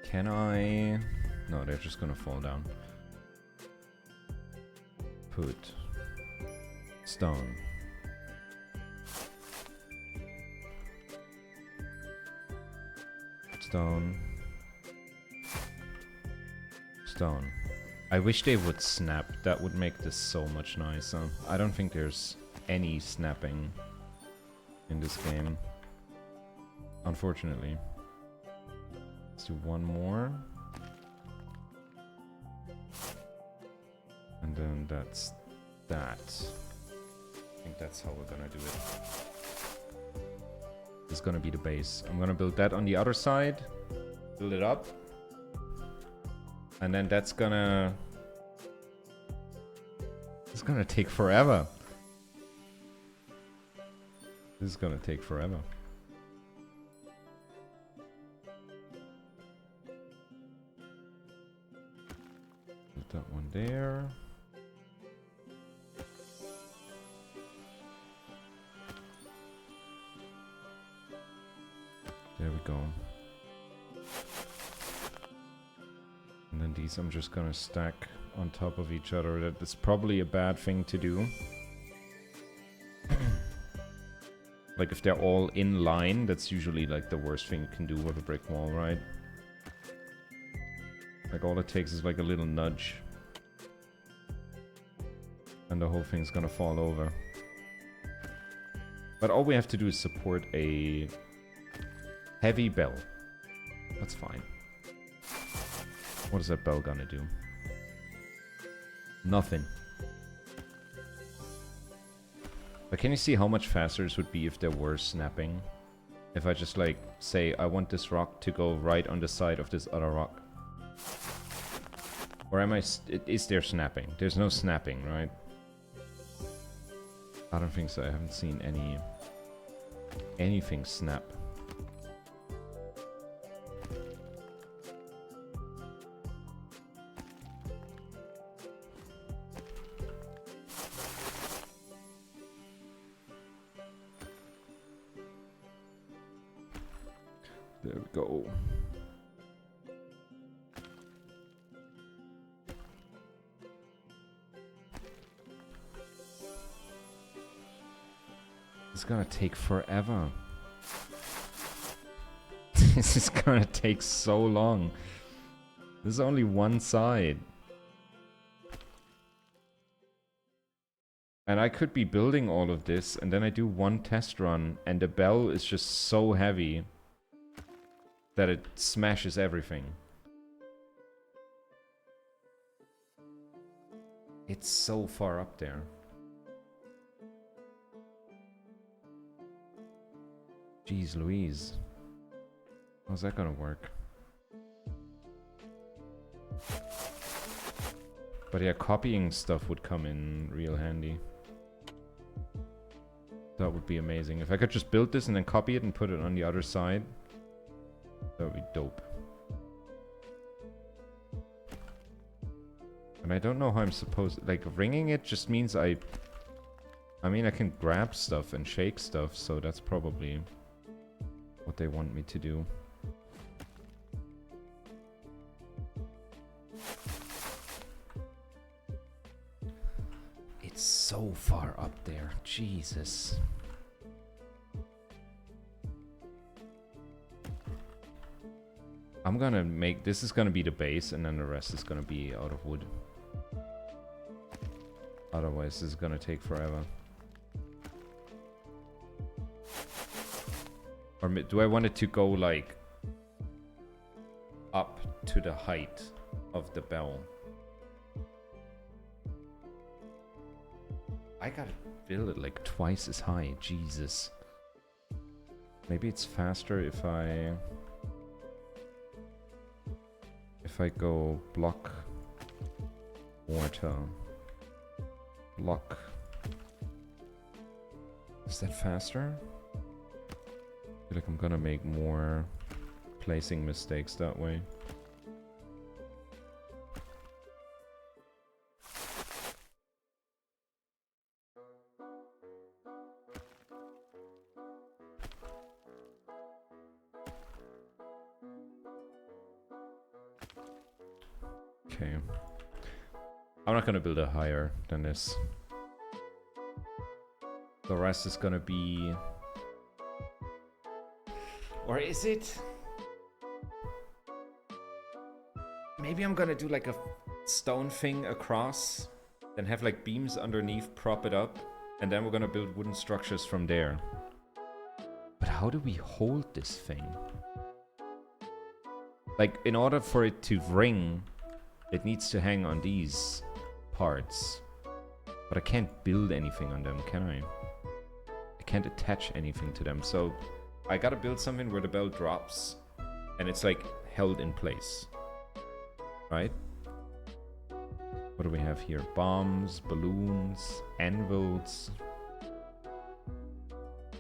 Can I? No, they're just gonna fall down. Put stone. Stone. Stone. I wish they would snap. That would make this so much nicer. I don't think there's any snapping in this game, unfortunately. Let's do one more. And then that's that. I think that's how we're gonna do it. This is gonna be the base. I'm gonna build that on the other side. Build it up. And then that's gonna... It's gonna take forever. This is gonna take forever. Put that one there. go. And then these I'm just gonna stack on top of each other. That is probably a bad thing to do. Like if they're all in line, that's usually like the worst thing you can do with a brick wall, right? Like all it takes is like a little nudge. And the whole thing's gonna fall over. But all we have to do is support a heavy bell. That's fine. What is that bell gonna do? Nothing. But can you see how much faster this would be if there were snapping? If I just like say I want this rock to go right on the side of this other rock. Or am I... is there snapping? There's no snapping, right? I don't think so. I haven't seen anything snap. There we go. It's gonna take forever. This is gonna take so long. There's only one side. And I could be building all of this, and then I do one test run, and the bell is just so heavy that it smashes everything. It's so far up there. Jeez Louise. How's that gonna work? But yeah, copying stuff would come in real handy. That would be amazing. If I could just build this and then copy it and put it on the other side, that would be dope. And I don't know how I'm supposed... like, ringing it just means I mean, I can grab stuff and shake stuff, so that's probably what they want me to do. It's so far up there. Jesus. I'm gonna make... this is gonna be the base, and then the rest is gonna be out of wood. Otherwise, this is gonna take forever. Or do I want it to go, like, up to the height of the bell? I gotta build it, like, twice as high. Jesus. Maybe it's faster if I go block, mortar, block. Is that faster? I feel like I'm gonna make more placing mistakes that way. Okay. I'm not gonna build it higher than this. The rest is gonna be... or is it? Maybe I'm gonna do like a stone thing across, then have like beams underneath, prop it up, and then we're gonna build wooden structures from there. But how do we hold this thing? Like, in order for it to ring, it needs to hang on these parts. But I can't build anything on them, can I? I can't attach anything to them, so I gotta build something where the bell drops and it's like held in place. Right? What do we have here? Bombs, balloons, anvils.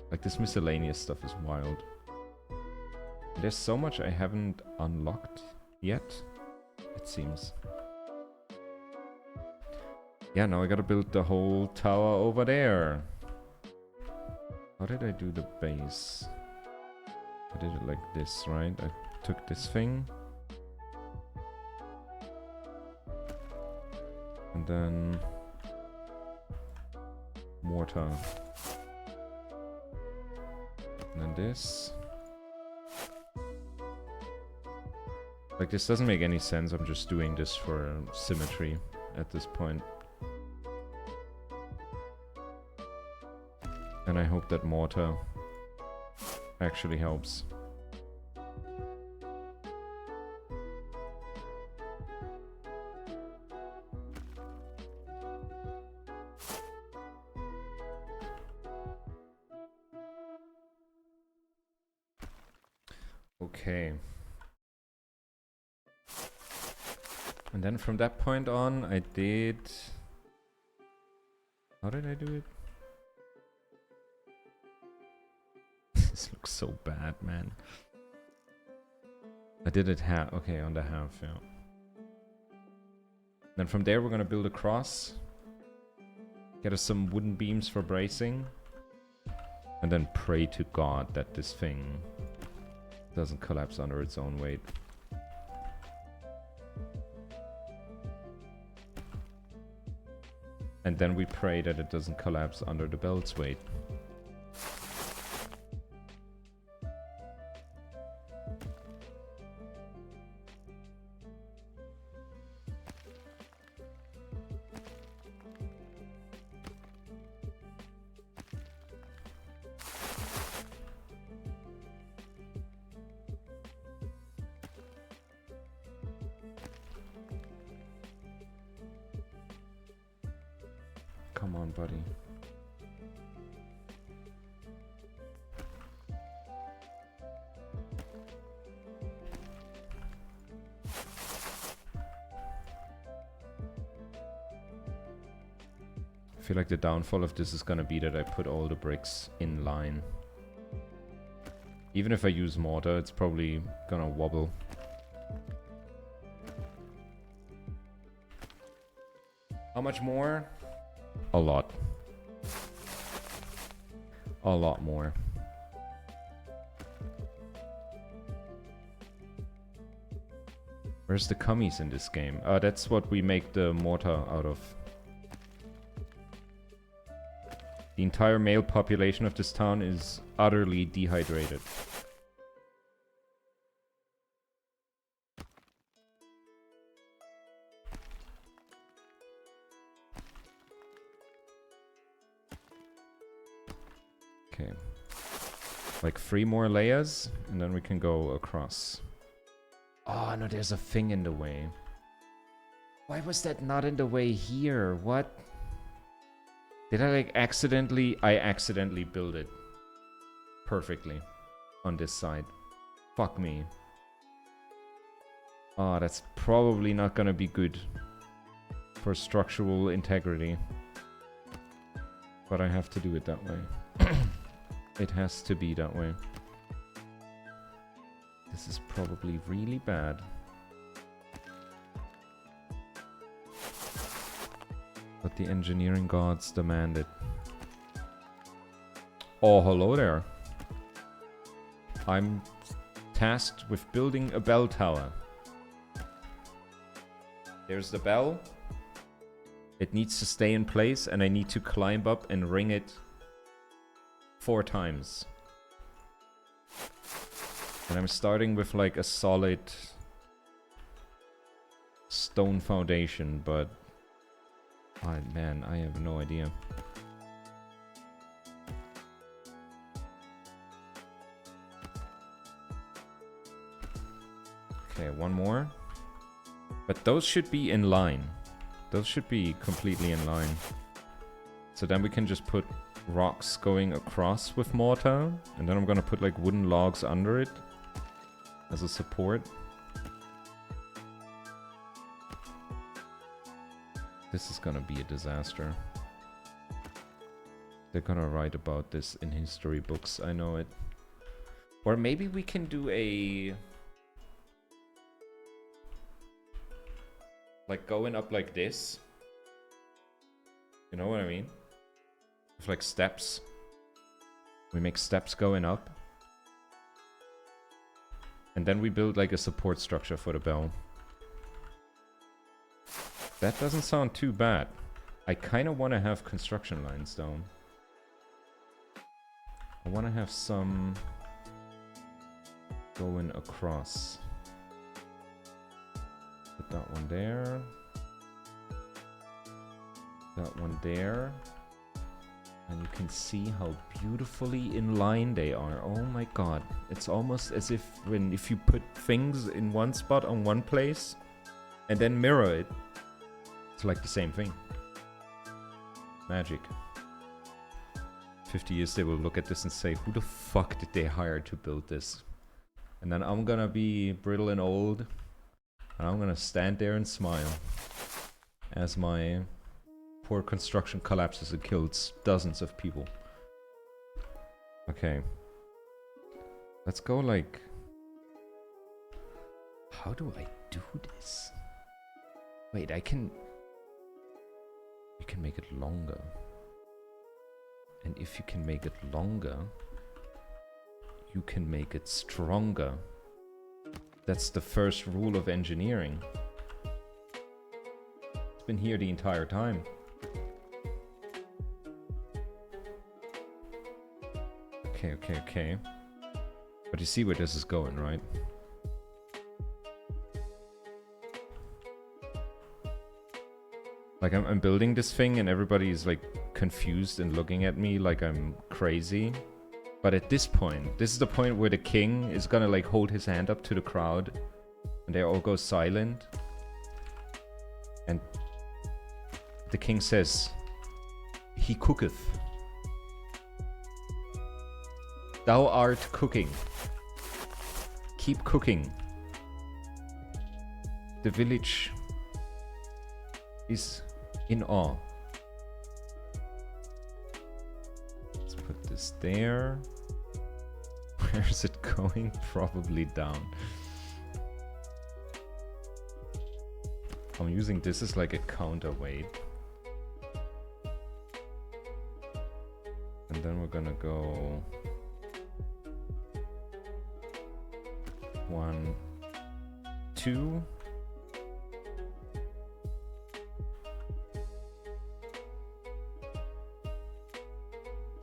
Like, this miscellaneous stuff is wild. There's so much I haven't unlocked yet, it seems. Yeah, now I gotta build the whole tower over there. How did I do the base? I did it like this, right? I took this thing. And then mortar. And then this. Like, this doesn't make any sense. I'm just doing this for symmetry at this point. And I hope that mortar actually helps. Okay. And then from that point on, I did... How did I do it? This looks so bad, man. I did it half. Okay, on the half, yeah. Then from there, we're gonna build a cross. Get us some wooden beams for bracing. And then pray to God that this thing doesn't collapse under its own weight. And then we pray that it doesn't collapse under the belt's weight. Come on, buddy. I feel like the downfall of this is gonna be that I put all the bricks in line. Even if I use mortar, it's probably gonna wobble. How much more? A lot. A lot more. Where's the cummies in this game? That's what we make the mortar out of. The entire male population of this town is utterly dehydrated. Okay. Like 3 more layers, and then we can go across. Oh, no, there's a thing in the way. Why was that not in the way here? What? Did I like accidentally... I accidentally built it perfectly on this side. Fuck me. Oh, that's probably not gonna be good for structural integrity. But I have to do it that way. It has to be that way. This is probably really bad. But the engineering gods demand it. Oh, hello there. I'm tasked with building a bell tower. There's the bell. It needs to stay in place, and I need to climb up and ring it 4 times. And I'm starting with like a solid stone foundation, but oh, man, I have no idea. Okay, 1 more. But those should be in line. Those should be completely in line. So then we can just put rocks going across with mortar, and then I'm gonna put like wooden logs under it as a support. This is gonna be a disaster. They're gonna write about this in history books, I know it. Or maybe we can do a... like going up like this. You know what I mean? With like steps. We make steps going up. And then we build like a support structure for the bell. That doesn't sound too bad. I kind of want to have construction lines down. I want to have some going across. Put that one there. That one there. And you can see how beautifully in line they are. Oh my god. It's almost as if if you put things in one spot on one place and then mirror it, it's like the same thing. Magic. 50 years they will look at this and say, who the fuck did they hire to build this? And then I'm gonna be brittle and old. And I'm gonna stand there and smile as my poor construction collapses and kills dozens of people. Okay. Let's go like... How do I do this? Wait, I can... You can make it longer. And if you can make it longer, you can make it stronger. That's the first rule of engineering. It's been here the entire time. Okay. But you see where this is going, right? Like I'm building this thing and everybody is like confused and looking at me like I'm crazy. But at this point, this is the point where the king is gonna like hold his hand up to the crowd and they all go silent. And the king says, "He cooketh. Thou art cooking. Keep cooking. The village is in awe." Let's put this there. Where is it going? Probably down. I'm using this as like a counterweight. And then we're gonna go 1, 2.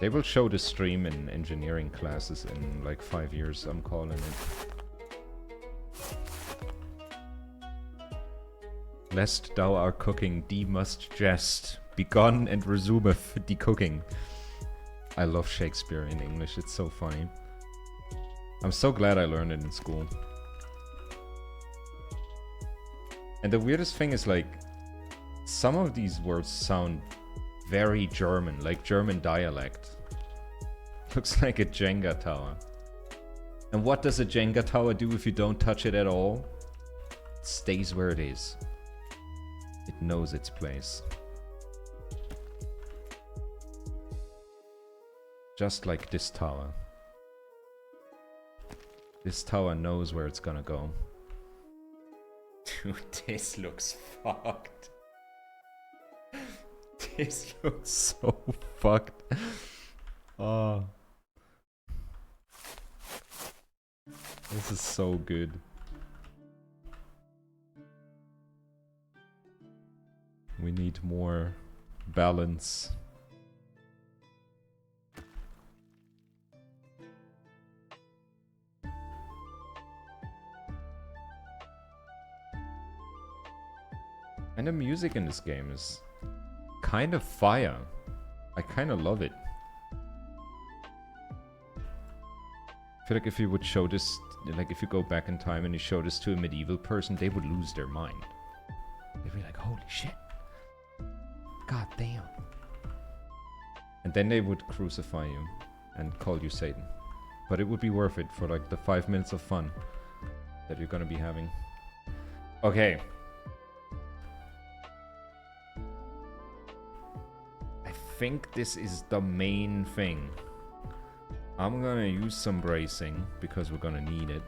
They will show the stream in engineering classes in like 5 years, I'm calling it. Lest thou art cooking, thee must jest. Begone and resumeth the cooking. I love Shakespeare in English, it's so funny. I'm so glad I learned it in school. And the weirdest thing is like, some of these words sound very German, like German dialect. Looks like a Jenga tower. And what does a Jenga tower do if you don't touch it at all? It stays where it is. It knows its place. Just like this tower. This tower knows where it's gonna go. Dude, this looks fucked. This looks so fucked. Oh. This is so good. We need more balance. And the music in this game is kind of fire. I kind of love it. I feel like if you would show this, like if you go back in time and you show this to a medieval person, they would lose their mind. They'd be like, holy shit. God damn. And then they would crucify you and call you Satan. But it would be worth it for like the 5 minutes of fun that you're gonna be having. Okay. I think this is the main thing. I'm gonna use some bracing because we're gonna need it.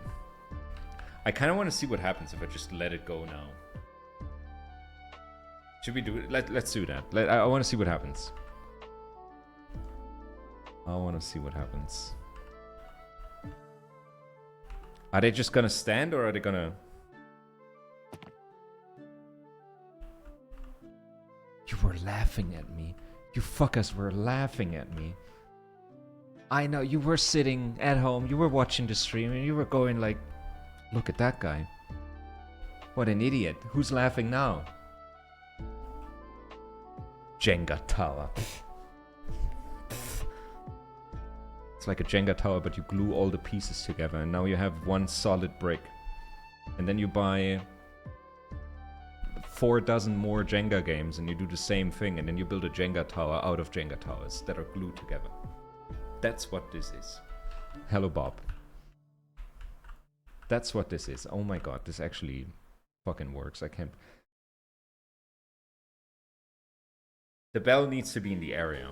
I kind of want to see what happens if I just let it go now. Should we do it? Let's do that. I want to see what happens. I want to see what happens. Are they just gonna stand or are they gonna... You were laughing at me. You fuckers were laughing at me. I know, you were sitting at home, you were watching the stream, and you were going like, look at that guy. What an idiot. Who's laughing now? Jenga tower. It's like a Jenga tower, but you glue all the pieces together, and now you have one solid brick. And then you buy 4 dozen more Jenga games, and you do the same thing, and then you build a Jenga tower out of Jenga towers that are glued together. That's what this is. Hello, Bob. That's what this is. Oh my god, this actually fucking works. I can't... The bell needs to be in the area.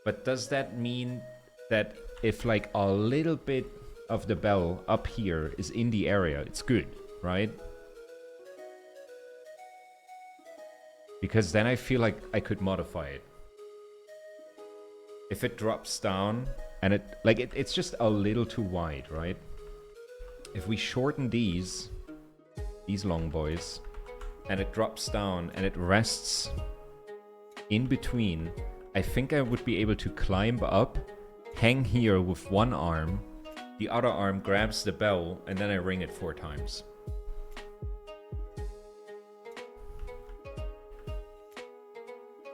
But does that mean that if like a little bit of the bell up here is in the area, it's good, right? Because then I feel like I could modify it. If it drops down and it's just a little too wide, right? If we shorten these long boys, and it drops down and it rests in between, I think I would be able to climb up, hang here with one arm, the other arm grabs the bell, and then I ring it 4 times.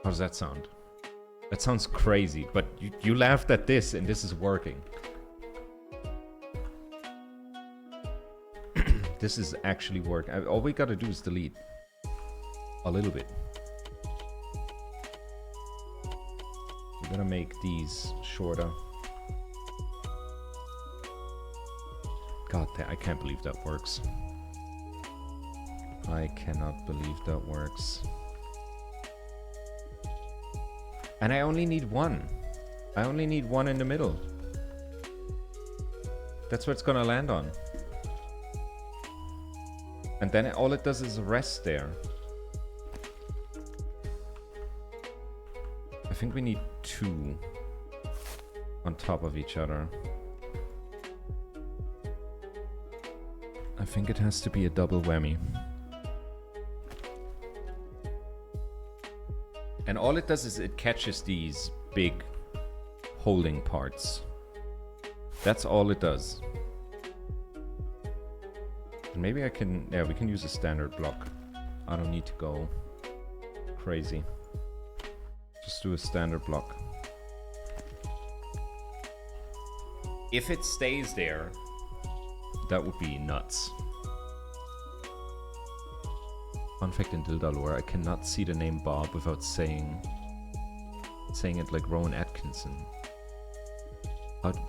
How does that sound? That sounds crazy, but you laughed at this and this is working. This is actually working. All we gotta do is delete a little bit. We're gonna make these shorter. God damn, I can't believe that works. I cannot believe that works. And I only need one. I only need one in the middle. That's what it's gonna land on. And then all it does is rest there. I think we need 2 on top of each other. I think it has to be a double whammy. And all it does is it catches these big holding parts. That's all it does. And maybe I can... Yeah, we can use a standard block. I don't need to go crazy. Just do a standard block. If it stays there, that would be nuts. Fun fact in Dilda lore, I cannot see the name Bob without saying it like Rowan Atkinson.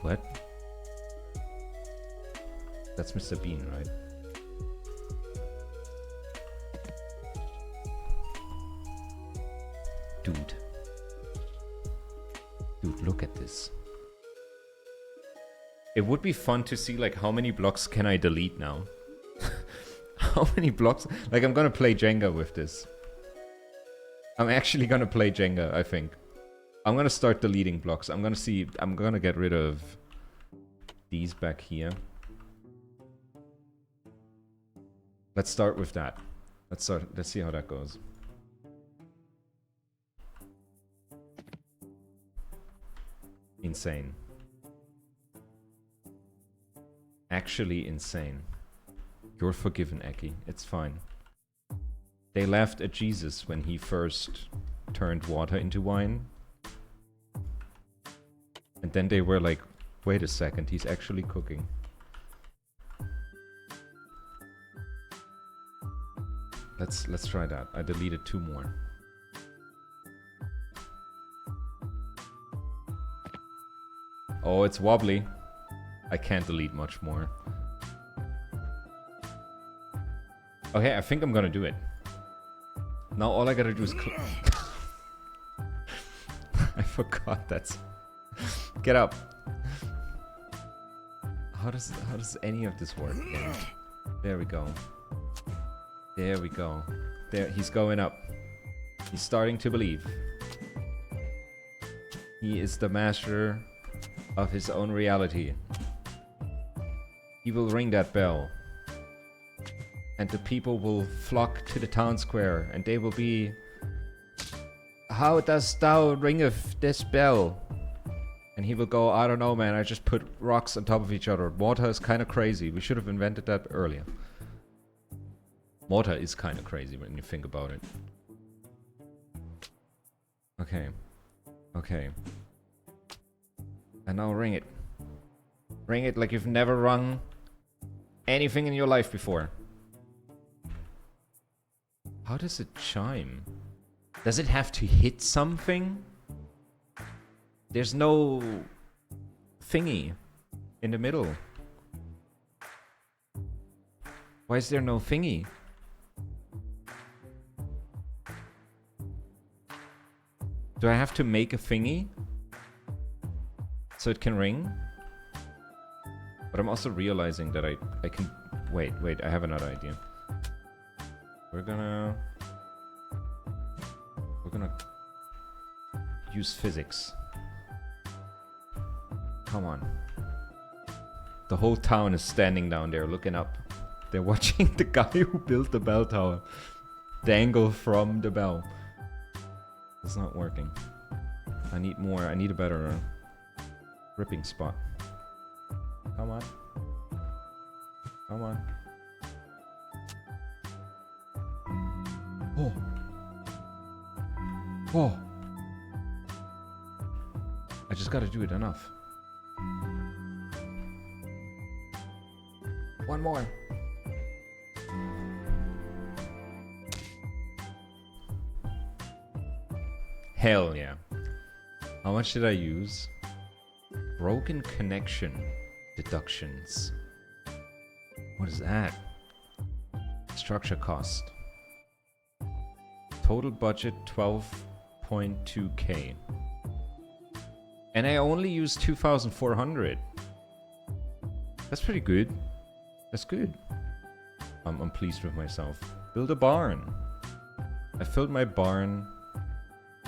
What? That's Mr. Bean, right? Dude, look at this. It would be fun to see like how many blocks can I delete now? How many blocks? Like I'm gonna play Jenga with this. I'm actually gonna play Jenga, I think. I'm gonna start deleting blocks. I'm gonna get rid of these back here. Let's start with that. Let's see how that goes. Insane. Actually insane. You're forgiven, Eki. It's fine. They laughed at Jesus when he first turned water into wine. And then they were like, wait a second, he's actually cooking. Let's try that. I deleted 2 more. Oh, it's wobbly. I can't delete much more. Okay, I think I'm gonna do it. Now all I gotta do is I forgot that's... Get up. How does any of this work? Yeah. There we go. There we go. There, he's going up. He's starting to believe. He is the master of his own reality. he will ring that bell. And the people will flock to the town square, and they will be... How dost thou ringeth this bell? And he will go, I don't know, man, I just put rocks on top of each other. Mortar is kind of crazy. We should have invented that earlier. Mortar is kind of crazy when you think about it. Okay. Okay. And now ring it. Ring it like you've never rung anything in your life before. How does it chime? Does it have to hit something? There's no thingy in the middle. Why is there no thingy? Do I have to make a thingy so it can ring? But I'm also realizing that I can... Wait, I have another idea. We're gonna use physics. Come on. The whole town is standing down there looking up. They're watching the guy who built the bell tower dangle from the bell. It's not working. I need more. I need a better gripping spot. Come on. Come on. Oh. Oh. I just gotta do it enough. One more. Hell yeah. How much did I use? Broken connection deductions. What is that? Structure cost. Total budget 12.2k. And I only used 2,400. That's pretty good. That's good. I'm pleased with myself. Build a barn. I filled my barn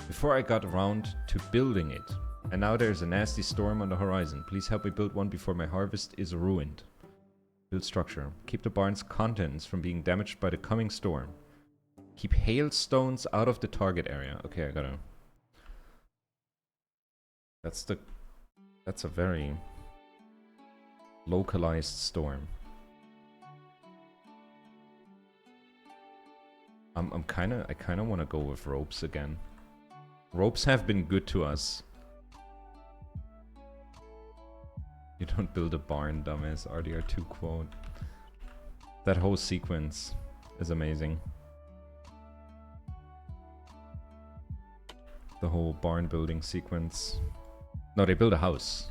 before I got around to building it. And now there's a nasty storm on the horizon. Please help me build one before my harvest is ruined. Build structure. Keep the barn's contents from being damaged by the coming storm. Keep hailstones out of the target area. Okay, I gotta... That's a very localized storm. I kinda wanna go with ropes again. Ropes have been good to us. You don't build a barn, dumbass. RDR2 quote. That whole sequence is amazing. The whole barn building sequence. No, they build a house.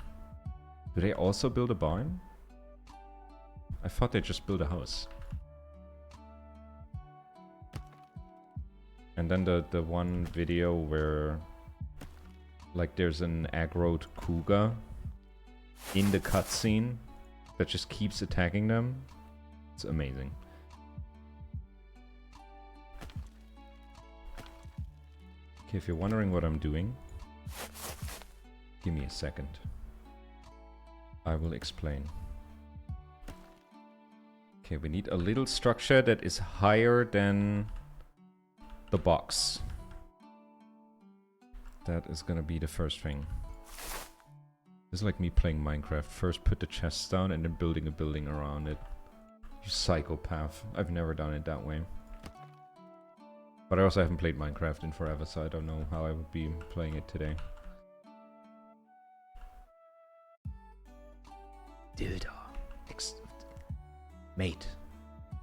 Do they also build a barn? I thought they just built a house. And then the one video where like there's an aggroed cougar in the cutscene that just keeps attacking them. It's amazing. Okay, if you're wondering what I'm doing, give me a second. I will explain. Okay, we need a little structure that is higher than the box. That is gonna be the first thing. This is like me playing Minecraft. First put the chests down and then building a building around it. You psychopath. I've never done it that way. But I also haven't played Minecraft in forever, so I don't know how I would be playing it today. Dude, mate,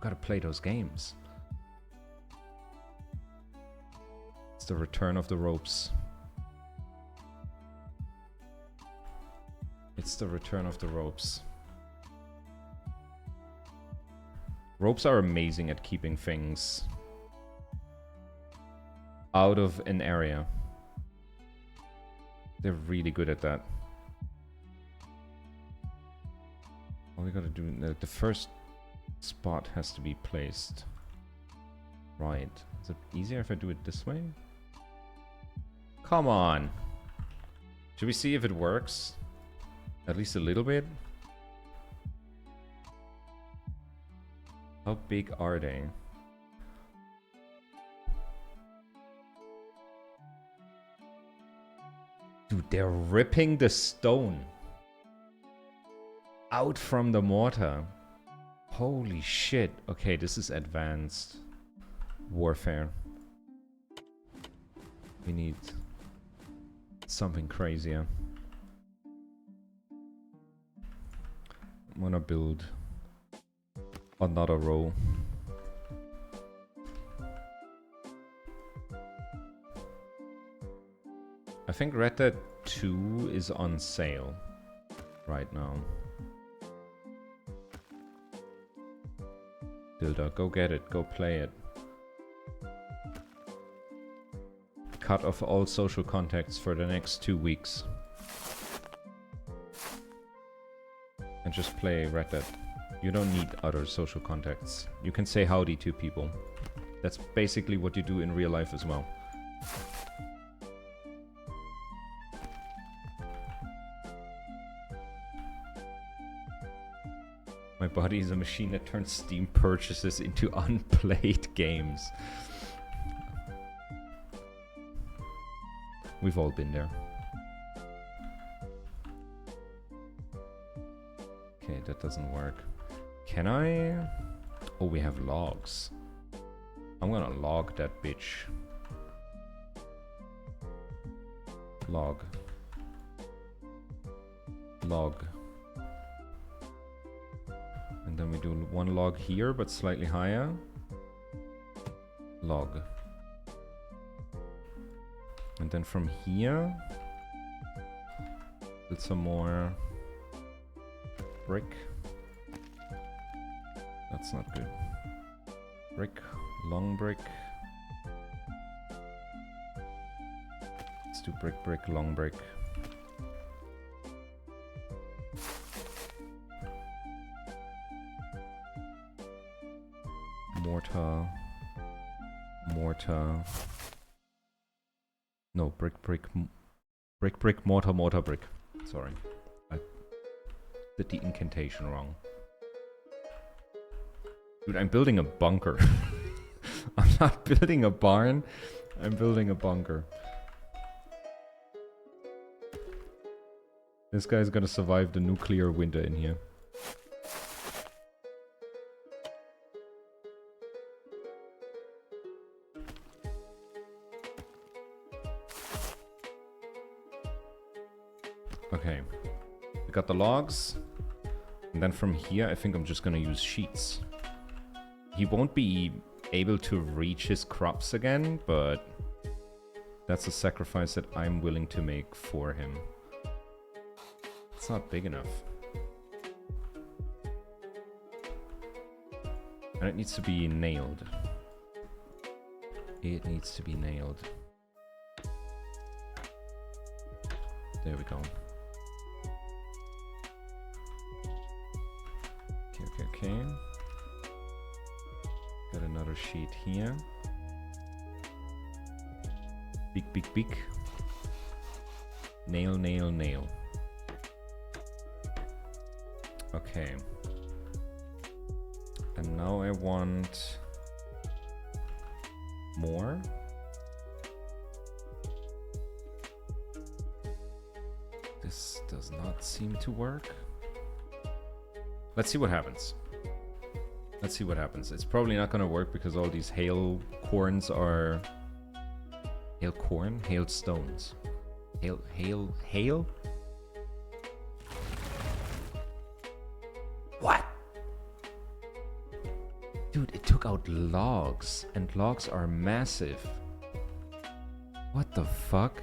gotta play those games. It's the return of the ropes. It's the return of the ropes. Ropes are amazing at keeping things out of an area. They're really good at that. All we gotta do, the first spot has to be placed. Right. Is it easier if I do it this way? Come on. Should we see if it works? At least a little bit? How big are they? Dude, they're ripping the stone out from the mortar. Holy shit. Okay, this is advanced warfare. We need something crazier. I'm gonna build another row. I think Red Dead 2 is on sale right now. Dilda, go get it, go play it. Cut off all social contacts for the next 2 weeks. And just play Red Dead. You don't need other social contacts. You can say howdy to people. That's basically what you do in real life as well. My body is a machine that turns Steam purchases into unplayed games. We've all been there. Okay, that doesn't work. Can I? Oh, we have logs. I'm gonna log that bitch. Log. Log. And then we do one log here, but slightly higher. Log. And then from here, build some more brick. That's not good. Brick, long brick. Let's do brick, brick, long brick. Mortar. Mortar. No, brick, brick, brick, brick, mortar, mortar, brick. Sorry. I did the incantation wrong. Dude, I'm building a bunker. I'm not building a barn. I'm building a bunker. This guy's gonna survive the nuclear winter in here. Okay, we got the logs, and then from here I think I'm just gonna use sheets. He won't be able to reach his crops again, but that's a sacrifice that I'm willing to make for him. It's not big enough. And it needs to be nailed. It needs to be nailed. There we go. Okay. Got another sheet here. Big, big, big. Nail, nail, nail. Okay. And now I want more. This does not seem to work. Let's see what happens. Let's see what happens. It's probably not gonna work because all these hail corns are... Hail corn? Hail stones. Hail? What? Dude, it took out logs. And logs are massive. What the fuck?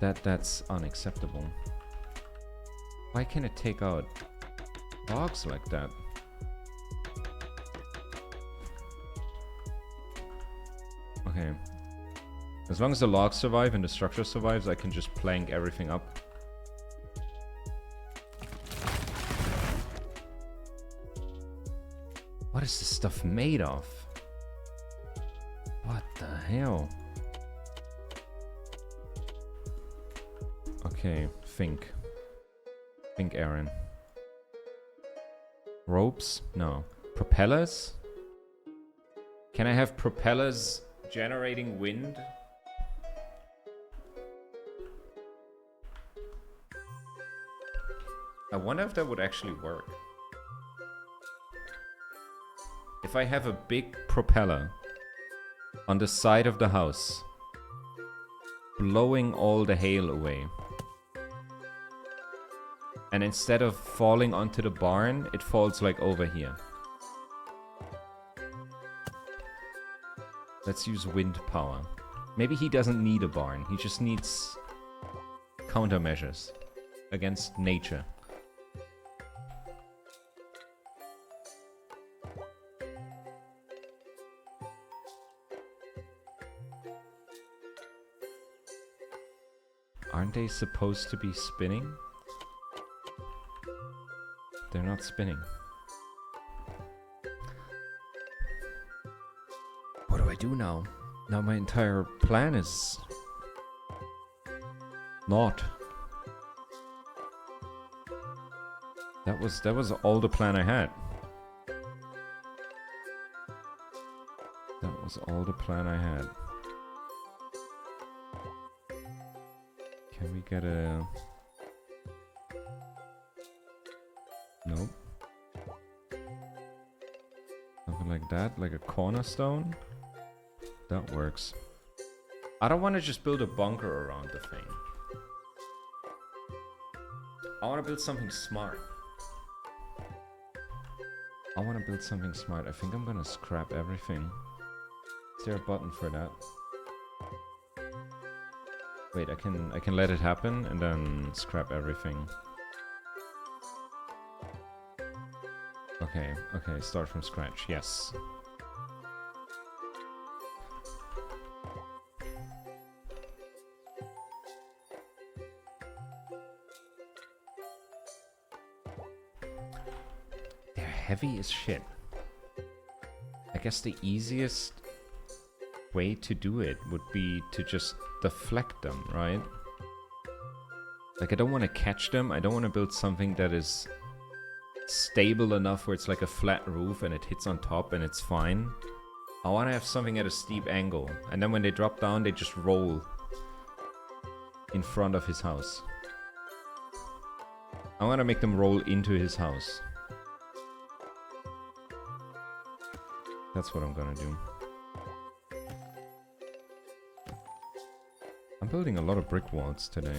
That's unacceptable. Why can't it take out logs like that? Okay. As long as the logs survive and the structure survives, I can just plank everything up. What is this stuff made of? What the hell? Okay, think, Aaron. Ropes? No. Propellers? Can I have propellers generating wind? I wonder if that would actually work. If I have a big propeller on the side of the house, blowing all the hail away. And instead of falling onto the barn, it falls like over here. Let's use wind power. Maybe he doesn't need a barn. He just needs countermeasures against nature. Aren't they supposed to be spinning? They're not spinning. What do I do now? Now my entire plan is not. That was all the plan I had. That was all the plan I had. Can we get a... Nope. Something like that, like a cornerstone. That works. I don't want to just build a bunker around the thing. I want to build something smart. I want to build something smart. I think I'm gonna scrap everything. Is there a button for that? Wait, I can let it happen and then scrap everything. Okay, okay, start from scratch, yes. They're heavy as shit. I guess the easiest way to do it would be to just deflect them, right? Like, I don't want to catch them. I don't want to build something that is stable enough where it's like a flat roof and it hits on top and it's fine. I want to have something at a steep angle, and then when they drop down, they just roll in front of his house. I want to make them roll into his house. That's what I'm gonna do. I'm building a lot of brick walls today.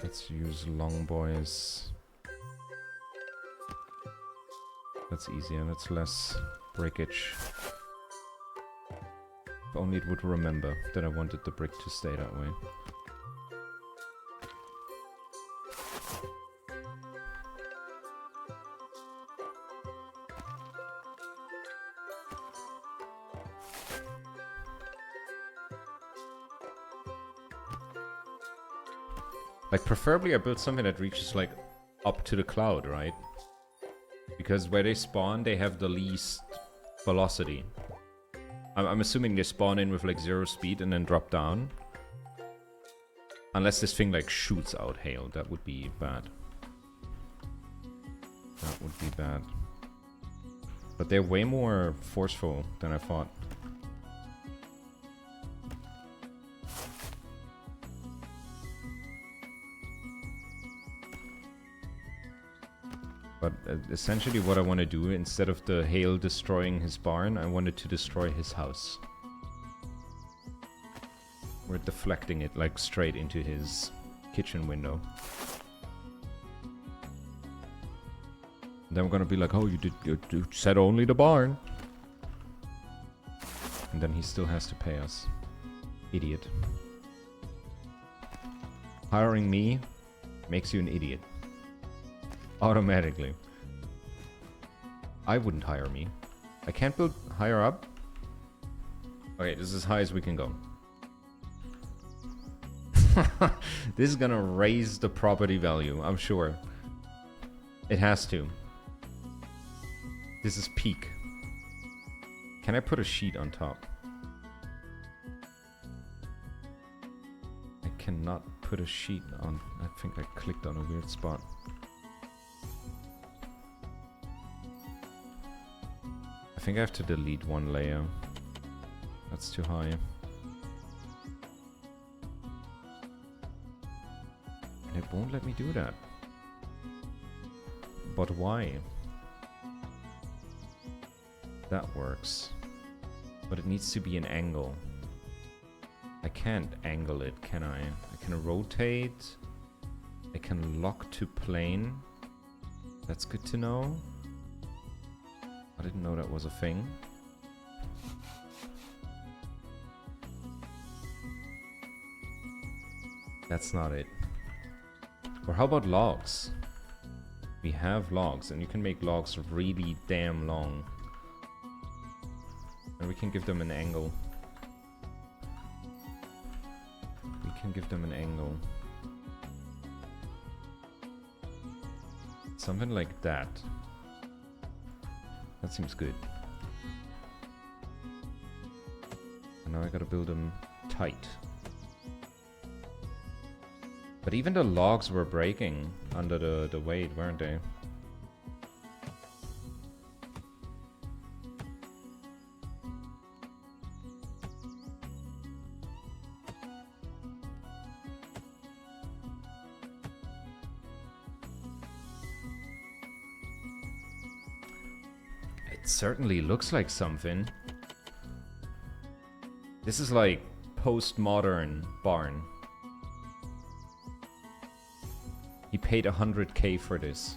Let's use long boys. That's easier, that's less breakage. If only it would remember that I wanted the brick to stay that way. Like, preferably I build something that reaches, like, up to the cloud, right? Because where they spawn, they have the least velocity. I'm assuming they spawn in with, like, 0 speed and then drop down. Unless this thing, like, shoots out hail. That would be bad. That would be bad. But they're way more forceful than I thought. But essentially what I want to do, instead of the hail destroying his barn, I wanted to destroy his house. We're deflecting it, like, straight into his kitchen window. Then we're gonna be like, oh, you said only the barn. And then he still has to pay us. Idiot. Hiring me makes you an idiot. Automatically. I wouldn't hire me. I can't build higher up. Okay, this is as high as we can go. This is gonna raise the property value, I'm sure. It has to. This is peak. Can I put a sheet on top? I cannot put a sheet on. I think I clicked on a weird spot. I think I have to delete one layer. That's too high. And it won't let me do that. But why? That works. But it needs to be an angle. I can't angle it, can I? I can rotate. I can lock to plane. That's good to know. I didn't know that was a thing. That's not it. Or how about logs? We have logs, and you can make logs really damn long. And we can give them an angle. We can give them an angle. Something like that. That seems good. And now I gotta build them tight. But even the logs were breaking under the weight, weren't they? It certainly looks like something. This is like postmodern barn. He paid 100K for this.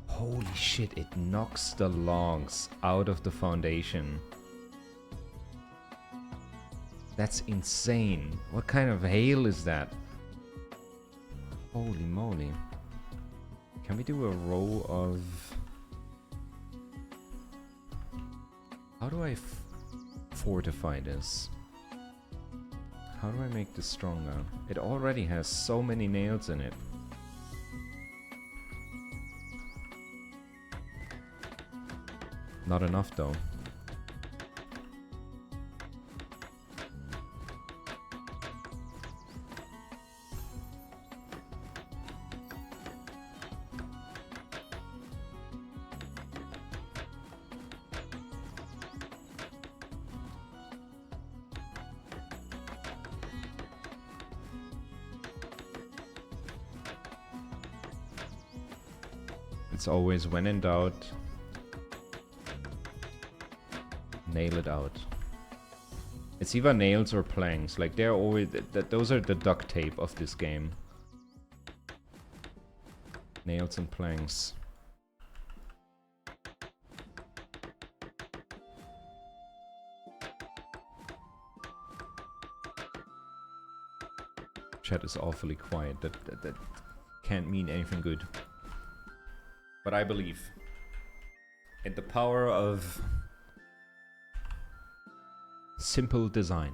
Holy shit, it knocks the logs out of the foundation. That's insane. What kind of hail is that? Holy moly. Can we do a row of... How do I fortify this? How do I make this stronger? It already has so many nails in it. Not enough though. It's always when in doubt, nail it out. It's either nails or planks. Like they're always those are the duct tape of this game. Nails and planks. Chat is awfully quiet. That can't mean anything good. But I believe in the power of simple design.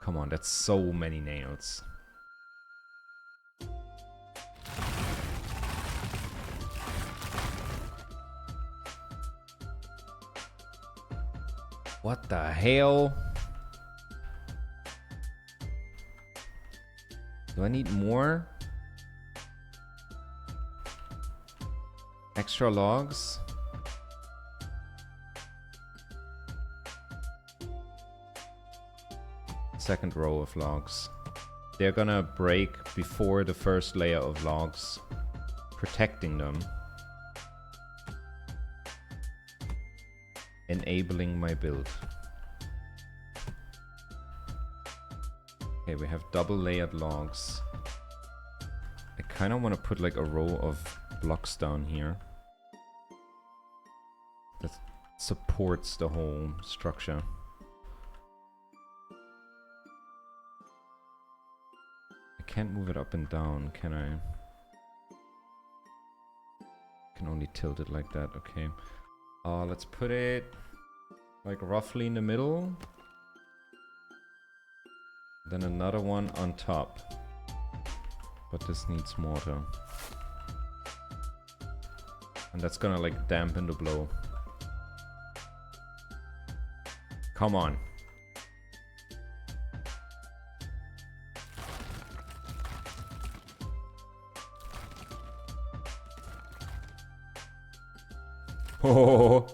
Come on, that's so many nails. What the hell? Do I need more? Extra logs? Second row of logs. They're gonna break before the first layer of logs, protecting them. Enabling my build. Okay, we have double layered logs. I kinda wanna put like a row of blocks down here that supports the whole structure. I can't move it up and down, can I? Can only tilt it like that, okay. Let's put it like roughly in the middle. Then another one on top. But this needs mortar. And that's gonna like dampen the blow. Come on. Oh.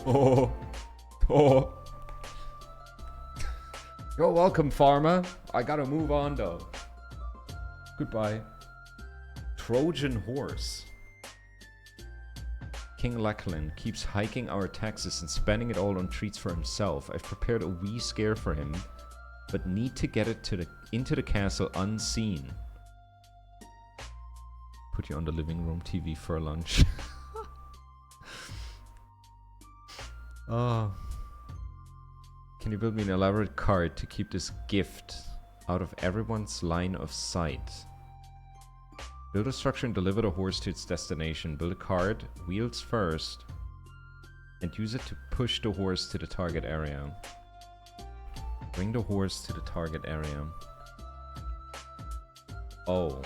Oh. Oh. You're welcome, farmer. I gotta move on though. Goodbye. Trojan horse. King Lachlan keeps hiking our taxes and spending it all on treats for himself. I've prepared a wee scare for him, but need to get it into the castle unseen. Put you on the living room TV for lunch. Oh. Can you build me an elaborate cart to keep this gift out of everyone's line of sight? Build a structure and deliver the horse to its destination. Build a cart, wheels first, and use it to push the horse to the target area. Bring the horse to the target area. Oh.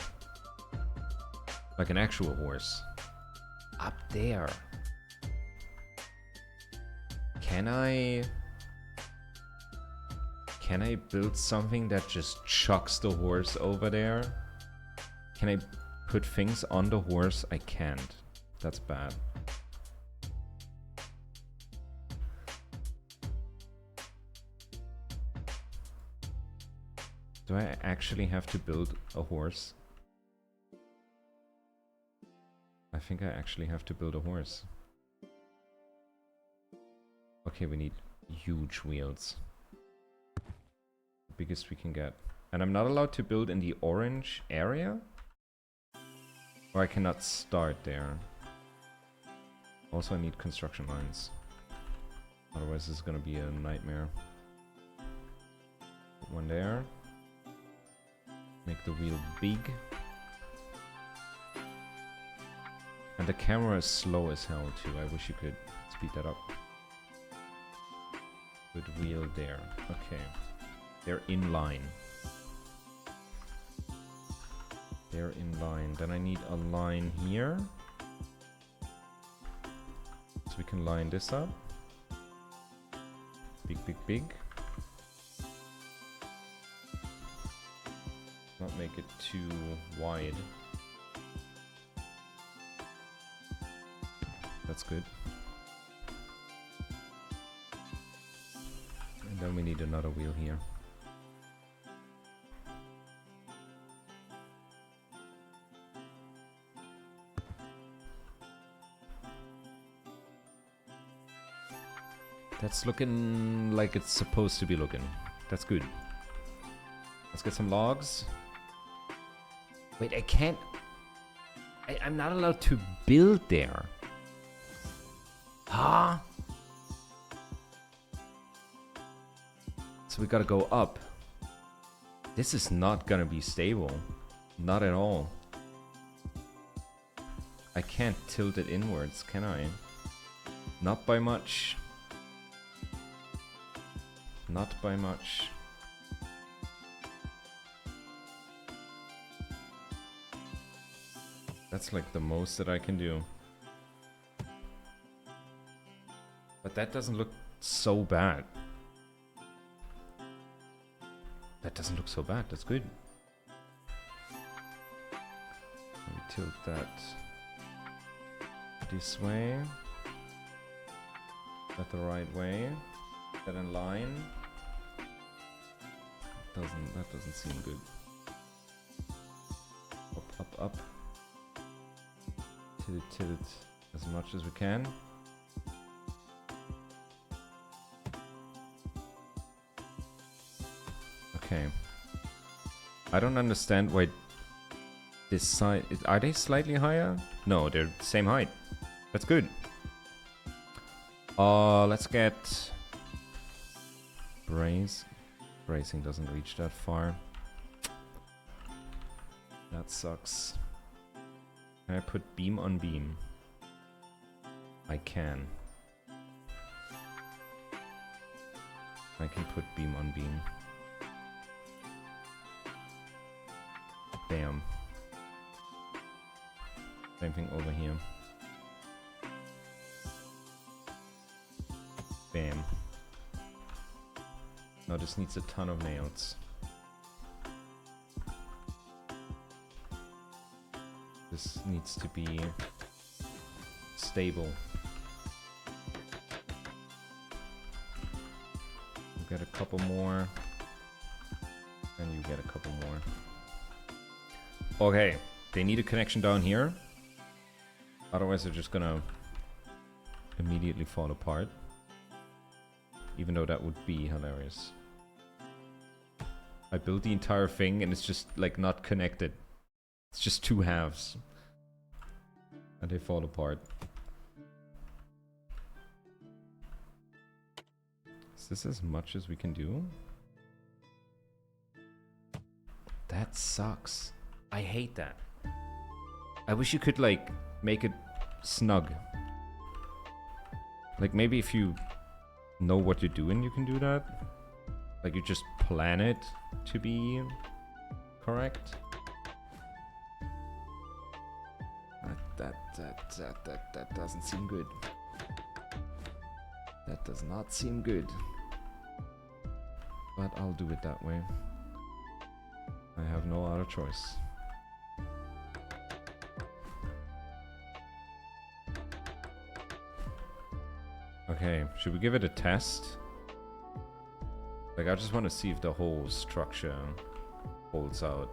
Like an actual horse. Up there. Can I build something that just chucks the horse over there? Can I put things on the horse? I can't. That's bad. Do I actually have to build a horse? I think I actually have to build a horse. Okay, we need huge wheels. The biggest we can get. And I'm not allowed to build in the orange area? Or I cannot start there. Also, I need construction lines. Otherwise, this is gonna be a nightmare. Put one there. Make the wheel big. And the camera is slow as hell too. I wish you could speed that up. Good wheel there. Okay. They're in line. They're in line. Then I need a line here. So we can line this up. Big, big, big. Not make it too wide. That's good. And then we need another wheel here. That's looking like it's supposed to be looking. That's good. Let's get some logs. Wait, I can't... I'm not allowed to build there. Huh? So we gotta go up. This is not gonna be stable. Not at all. I can't tilt it inwards, can I? Not by much. Not by much. That's like the most that I can do. But that doesn't look so bad. That doesn't look so bad. That's good. Let me tilt that this way. That the right way. That in line. That doesn't seem good. Up, up, up. Tilt it as much as we can. Okay. I don't understand why this side... Are they slightly higher? No, they're the same height. That's good. Let's get... Brace. Bracing doesn't reach that far. That sucks. Can I put beam on beam? I can. I can put beam on beam. Bam. Same thing over here. Bam. Now this needs a ton of nails. This needs to be stable. You get a couple more. And you get a couple more. Okay, they need a connection down here. Otherwise they're just gonna immediately fall apart. Even though that would be hilarious. I built the entire thing and it's just like not connected. It's just two halves. And they fall apart. Is this as much as we can do? That sucks. I hate that. I wish you could like make it snug. Like maybe if you know what you're doing, you can do that. Like you just plan it to be correct. That doesn't seem good. That does not seem good. But I'll do it that way. I have no other choice. Okay, should we give it a test? Like, I just want to see if the whole structure holds out.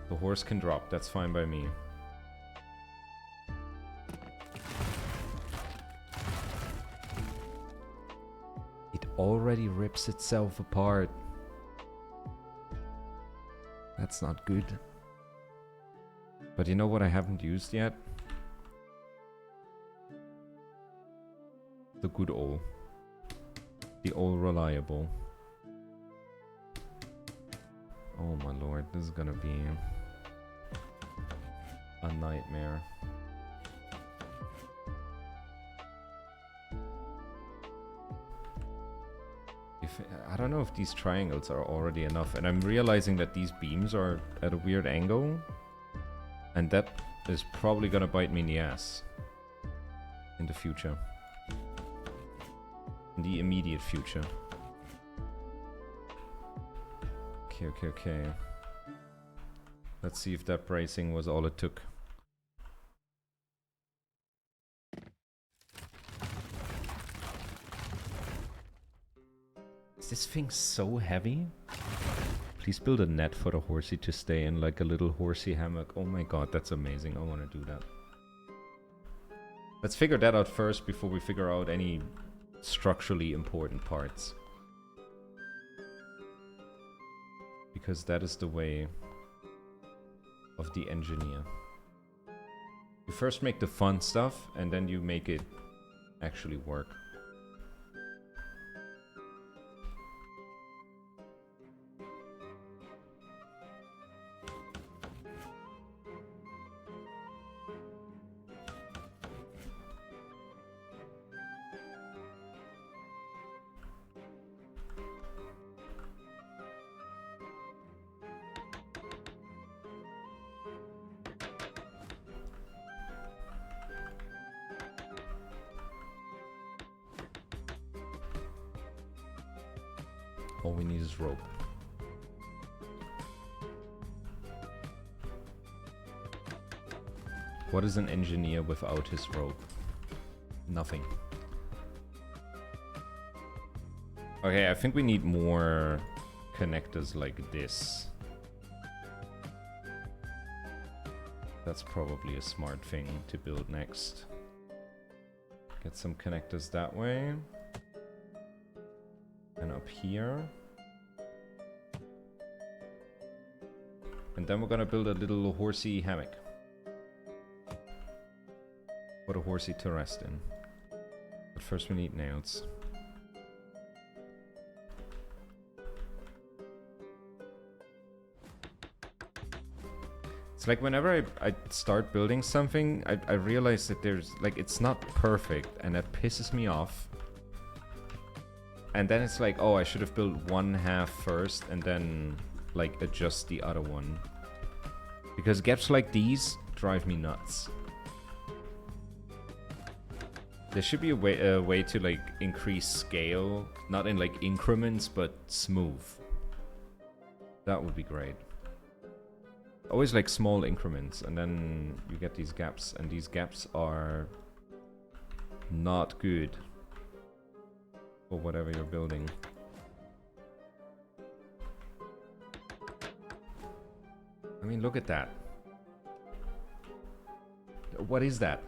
The horse can drop, that's fine by me. It already rips itself apart. That's not good. But you know what I haven't used yet? The good old. The old reliable. Oh my lord, this is gonna be a nightmare. I don't know if these triangles are already enough, and I'm realizing that these beams are at a weird angle, and that is probably gonna bite me in the ass in the future. In the immediate future. Okay. Let's see if that bracing was all it took. Is this thing so heavy? Please build a net for the horsey to stay in, like a little horsey hammock. Oh my god, that's amazing. I want to do that. Let's figure that out first before we figure out any structurally important parts. Because that is the way of the engineer. You first make the fun stuff, and then you make it actually work. All we need is rope. What is an engineer without his rope? Nothing. Okay, I think we need more connectors like this. That's probably a smart thing to build next. Get some connectors that way. And up here. And then we're gonna build a little horsey hammock. For the horsey to rest in. But first we need nails. It's like whenever I start building something, I realize that there's like it's not perfect, and that pisses me off. And then it's like, oh, I should have built one half first and then like adjust the other one. Because gaps like these drive me nuts. There should be a way to like increase scale, not in like increments, but smooth. That would be great. Always like small increments, and then you get these gaps, and these gaps are not good for whatever you're building. I mean, look at that. What is that?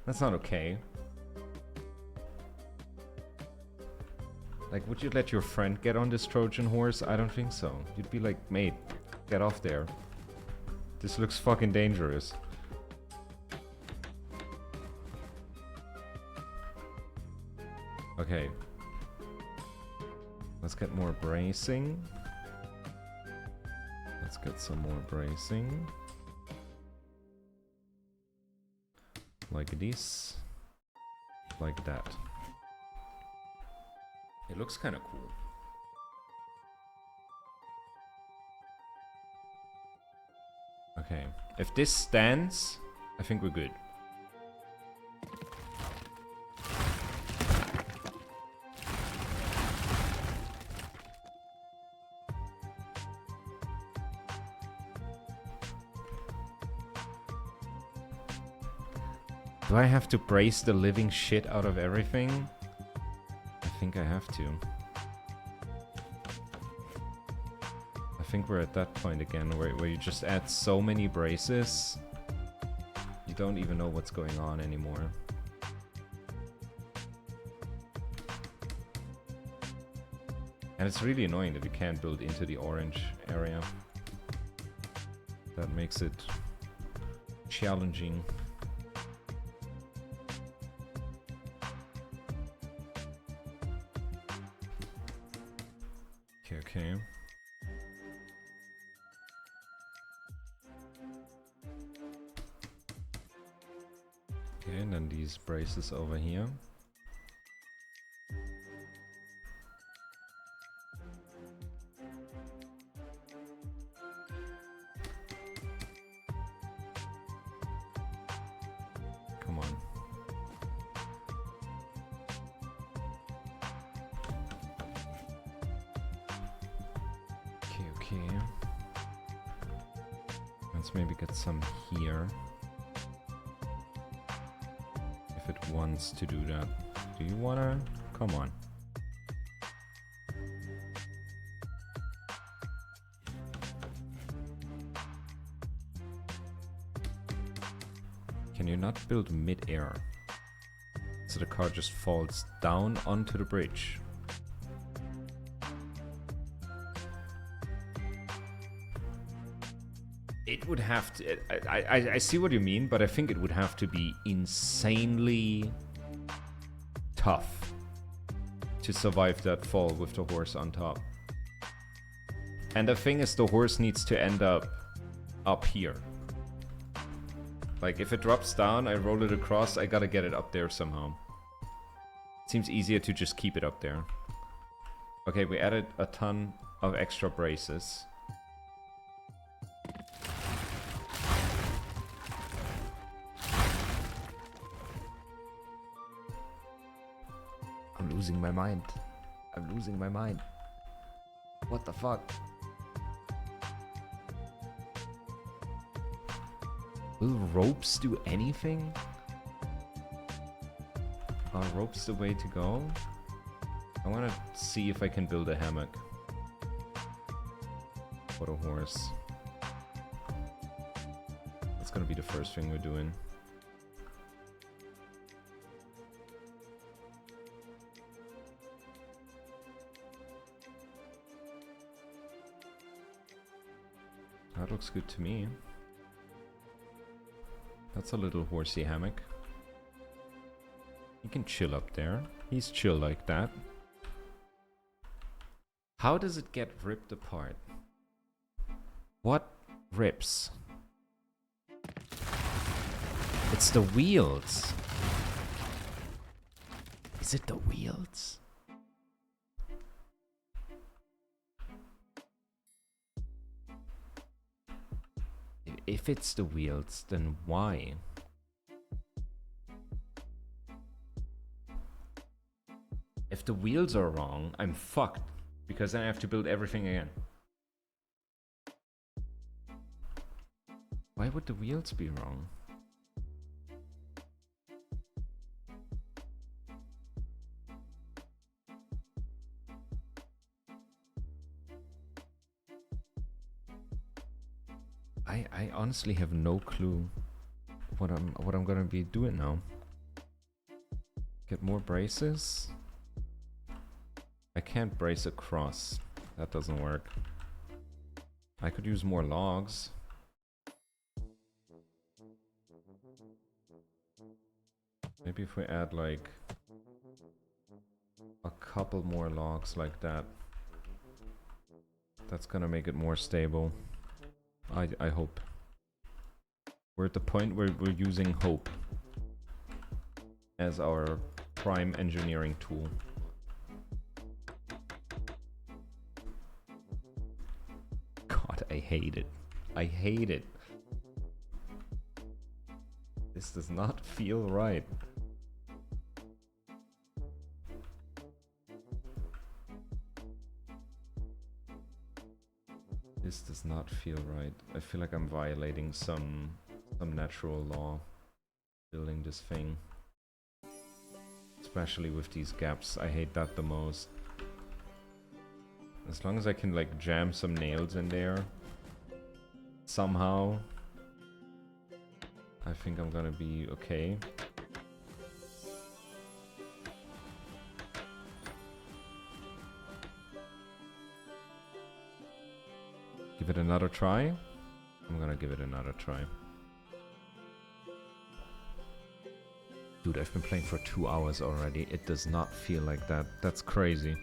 That's not okay. Like, would you let your friend get on this Trojan horse? I don't think so. You'd be like, mate, get off there. This looks fucking dangerous. Okay. Let's get more bracing. Let's get some more bracing. Like this. Like that. It looks kind of cool. Okay. If this stands, I think we're good. Do I have to brace the living shit out of everything? I think I have to. I think we're at that point again where you just add so many braces, you don't even know what's going on anymore. And it's really annoying that you can't build into the orange area. That makes it challenging. Okay. Okay, and then these braces over here. Come on. Okay. Let's maybe get some here. If it wants to do that. Do you wanna? Come on. Can you not build mid-air? So the car just falls down onto the bridge. It would have to... I see what you mean, but I think it would have to be insanely tough to survive that fall with the horse on top. And the thing is, the horse needs to end up here. Like, if it drops down, I roll it across, I gotta get it up there somehow. It seems easier to just keep it up there. Okay, we added a ton of extra braces. I'm losing my mind. I'm losing my mind. What the fuck? Will ropes do anything? Are ropes the way to go? I want to see if I can build a hammock for the horse. That's gonna be the first thing we're doing. That looks good to me. That's a little horsey hammock. He can chill up there. He's chill like that. How does it get ripped apart? What rips? It's the wheels. Is it the wheels? If it's the wheels, then why? If the wheels are wrong, I'm fucked. Because then I have to build everything again. Why would the wheels be wrong? I honestly have no clue what I'm gonna be doing now. Get more braces? I can't brace across. That doesn't work. I could use more logs. Maybe if we add like a couple more logs like that. That's gonna make it more stable. I hope. We're at the point where we're using hope as our prime engineering tool. God, I hate it. I hate it. This does not feel right. This does not feel right. I feel like I'm violating some natural law building this thing. Especially with these gaps. I hate that the most. As long as I can like jam some nails in there somehow, I think I'm gonna be okay. Give it another try. I'm gonna give it another try. Dude, I've been playing for 2 hours already. It does not feel like that. That's crazy.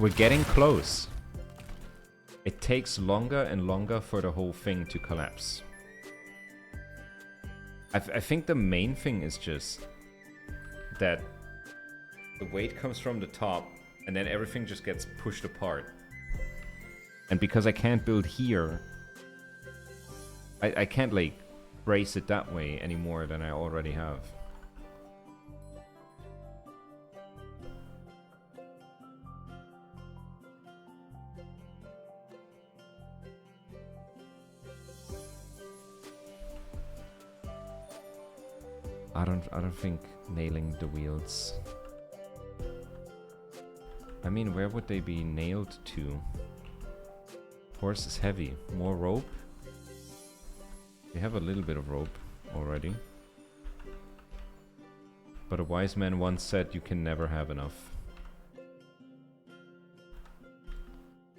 We're getting close. It takes longer and longer for the whole thing to collapse. I think the main thing is just that the weight comes from the top and then everything just gets pushed apart. And because I can't build here, I can't like brace it that way any more than I already have. I don't think nailing the wheels. I mean, where would they be nailed to? Horse is heavy. More rope? We have a little bit of rope already. But a wise man once said you can never have enough.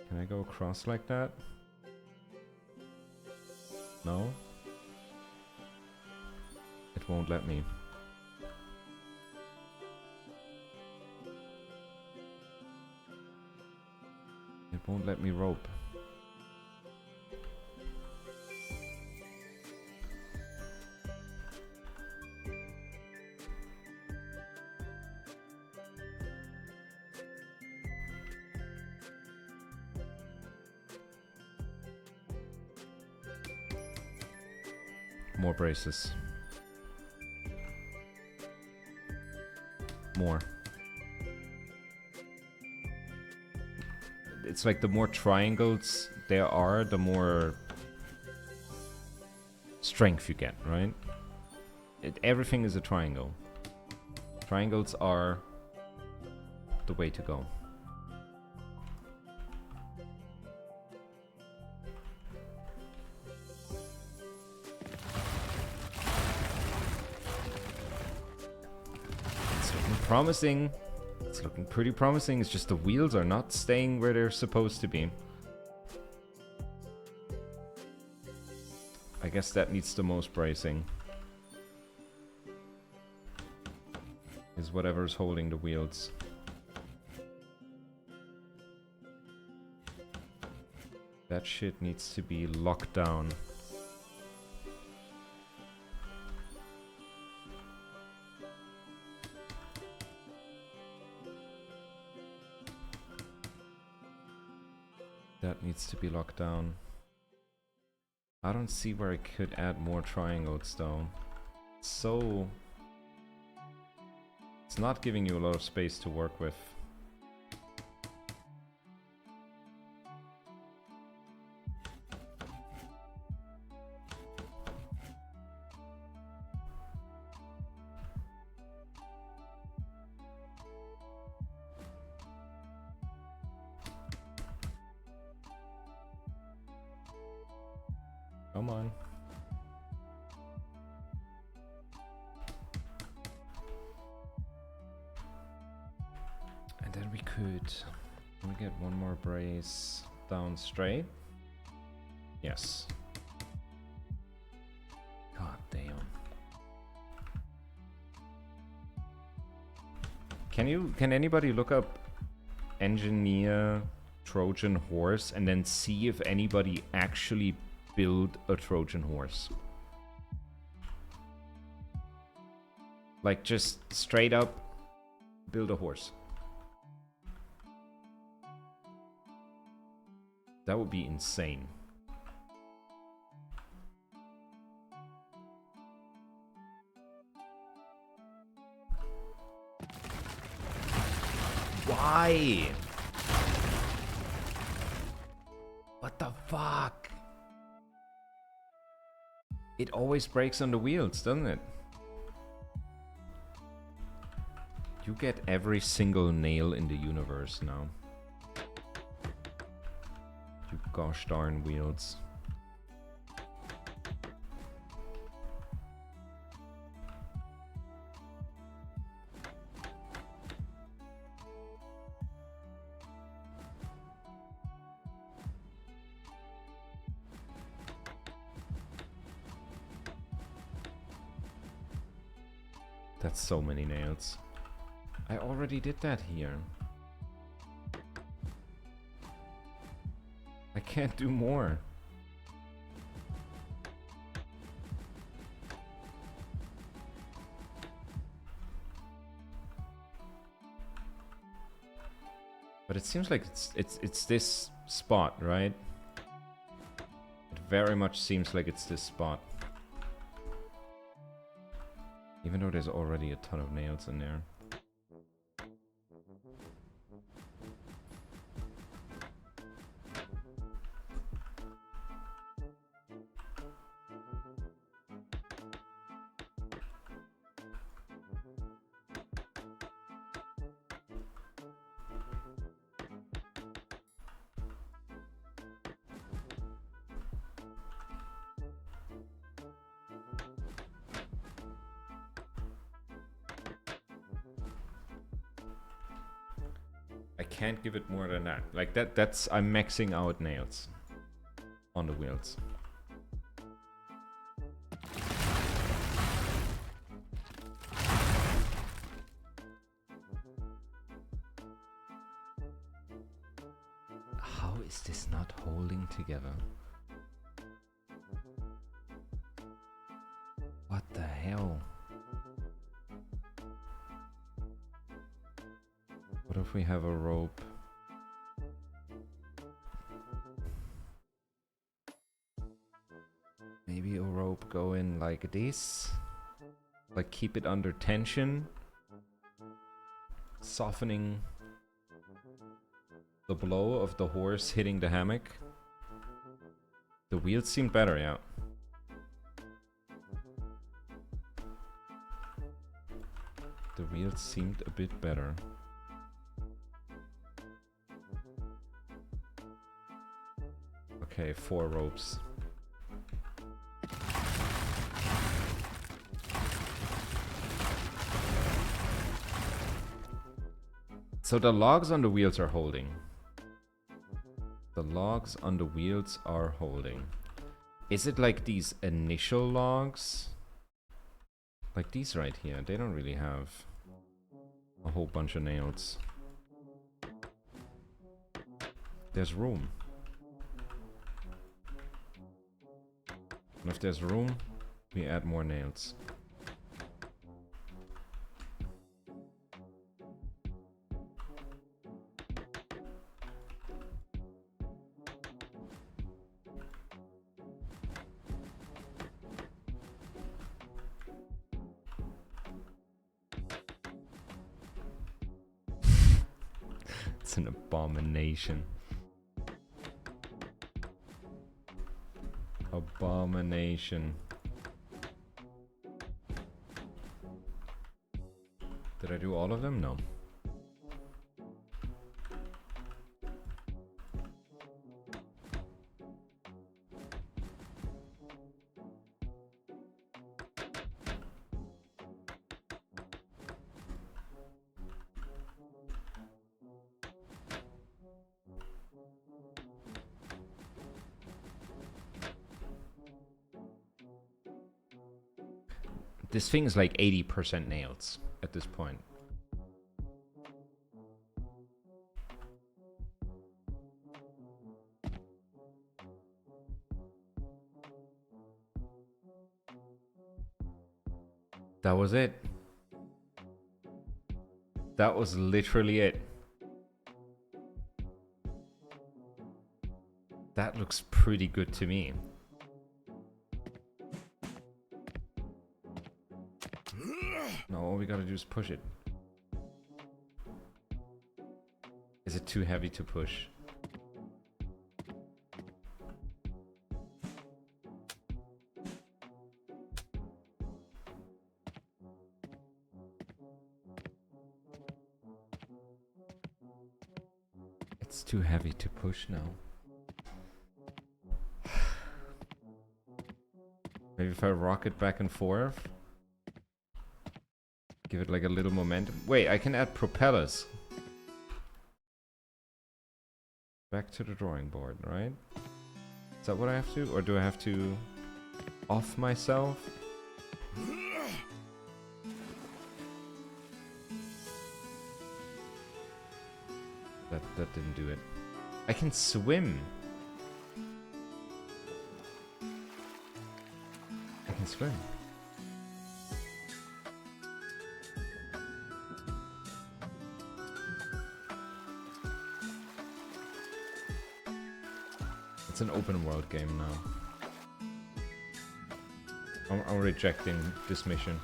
Can I go across like that? No? It won't let me. It won't let me rope. More braces. More. It's like the more triangles there are, the more strength you get, right? Everything is a triangle. Triangles are the way to go. It's looking promising. It's looking pretty promising. It's just the wheels are not staying where they're supposed to be. I guess that needs the most bracing. Is whatever's holding the wheels. That shit needs to be locked down. that needs to be locked down. I don't see where I could add more triangles though. So it's not giving you a lot of space to work with. Come on. And then we could get one more brace down straight. Yes. God damn. Can anybody look up Enjeniring Trojan horse and then see if anybody actually build a Trojan horse? Like just straight up build a horse. That would be insane. Why? What the fuck? It always breaks on the wheels, doesn't it? You get every single nail in the universe now. You gosh darn wheels. That's so many nails. I already did that here. I can't do more. But it seems like it's this spot, right? It very much seems like it's this spot. Even though there's already a ton of nails in there. I can't give it more than that. Like that's I'm maxing out nails on the wheels. How is this not holding together? What the hell? What if we have a rope? Maybe a rope going like this? Like keep it under tension? Softening the blow of the horse hitting the hammock? The wheels seem better, yeah. The wheels seemed a bit better. Okay, 4 ropes. So the logs on the wheels are holding. The logs on the wheels are holding. Is it like these initial logs? Like these right here, they don't really have a whole bunch of nails. There's room. And if there's room, we add more nails. It's an abomination. Abomination. Did I do all of them? No. This thing is like 80% nails at this point. That was it. That was literally it. That looks pretty good to me. No, all we gotta do is push it. Is it too heavy to push? It's too heavy to push now. Maybe if I rock it back and forth. Give it like a little momentum. Wait, I can add propellers. Back to the drawing board, right? Is that what I have to? Or do I have to off myself? That didn't do it. I can swim. I can swim. It's an open world game now. I'm rejecting this mission.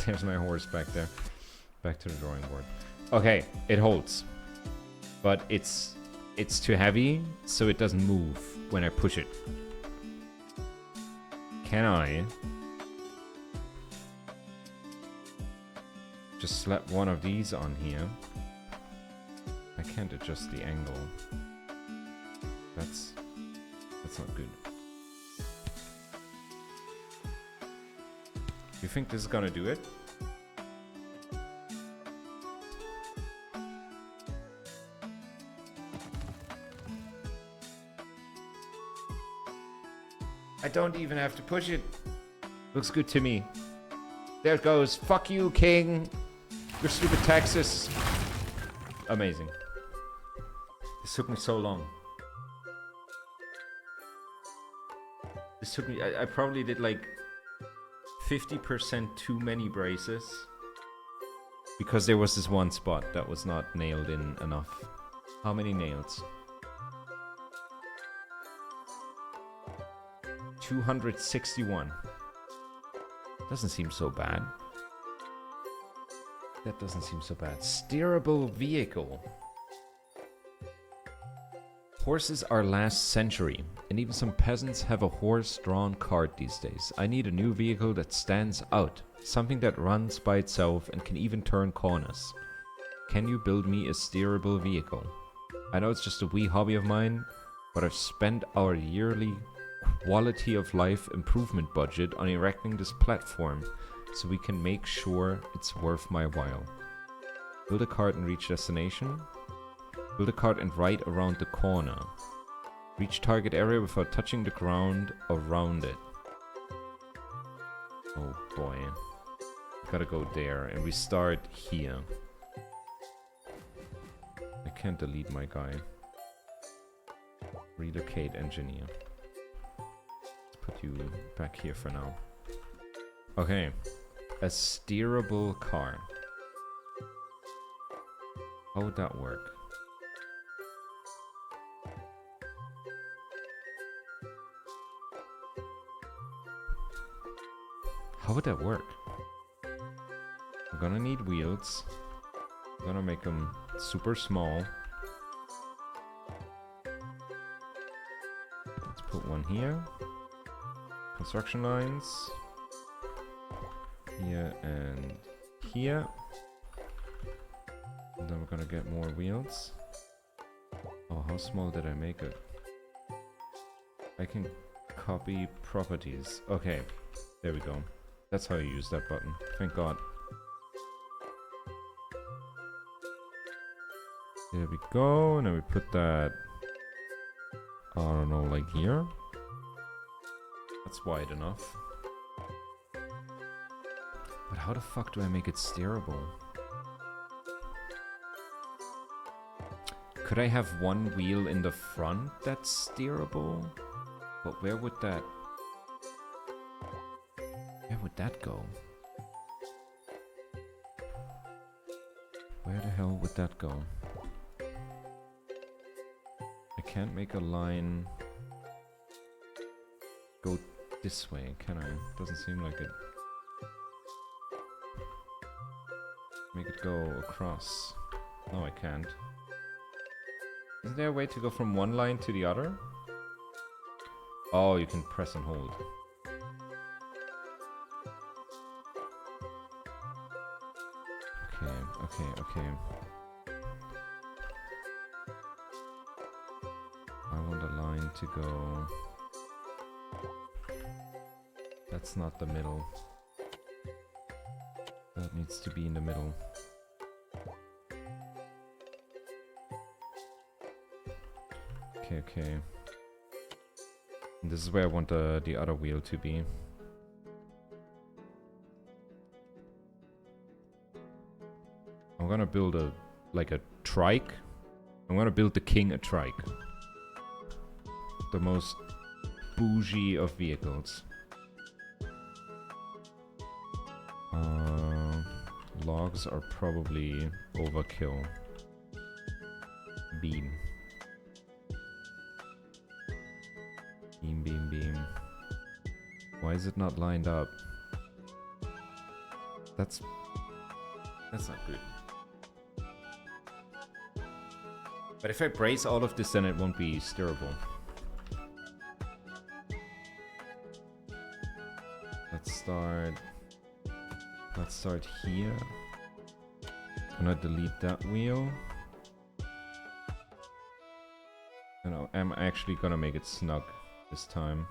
There's my horse back there. Back to the drawing board. Okay, it holds. But it's too heavy, so it doesn't move when I push it. Can I just slap one of these on here? I can't adjust the angle. That's not good. You think this is gonna do it? I don't even have to push it. Looks good to me. There it goes. Fuck you, King. Your stupid taxes. Amazing. This took me so long. This took me... I probably did like 50% too many braces. Because there was this one spot that was not nailed in enough. How many nails? 261. Doesn't seem so bad. That doesn't seem so bad. Steerable vehicle. Horses are last century, and even some peasants have a horse-drawn cart these days. I need a new vehicle that stands out. Something that runs by itself and can even turn corners. Can you build me a steerable vehicle? I know it's just a wee hobby of mine, but I've spent our yearly quality of life improvement budget on erecting this platform so we can make sure it's worth my while. Build a cart and reach destination. Build a cart and ride around the corner. Reach target area without touching the ground around it. Oh boy. Gotta go there and we start here. I can't delete my guy. Relocate engineer. Put you back here for now. Okay. A steerable car. How would that work? How would that work? We're gonna need wheels. We're gonna make them super small. Let's put one here. Construction lines. Here and here. And then we're gonna get more wheels. Oh, how small did I make it? I can copy properties. Okay, there we go. That's how you use that button. Thank God. There we go. And then we put that, I don't know, like here. That's wide enough. But how the fuck do I make it steerable? Could I have one wheel in the front that's steerable? But where would that go? Where the hell would that go? I can't make a line go this way, can I? Doesn't seem like it. Make it go across. No, I can't. Isn't there a way to go from one line to the other? Oh, you can press and hold. Okay. I want a line to go... That's not the middle. That needs to be in the middle. Okay. And this is where I want the other wheel to be. I'm gonna build a trike. I'm gonna build the king a trike. The most bougie of vehicles. Logs are probably overkill. Beam. Beam. Why is it not lined up? That's not good. But if I brace all of this, then it won't be steerable. Let's start here. Gonna delete that wheel. And I'm actually gonna make it snug this time.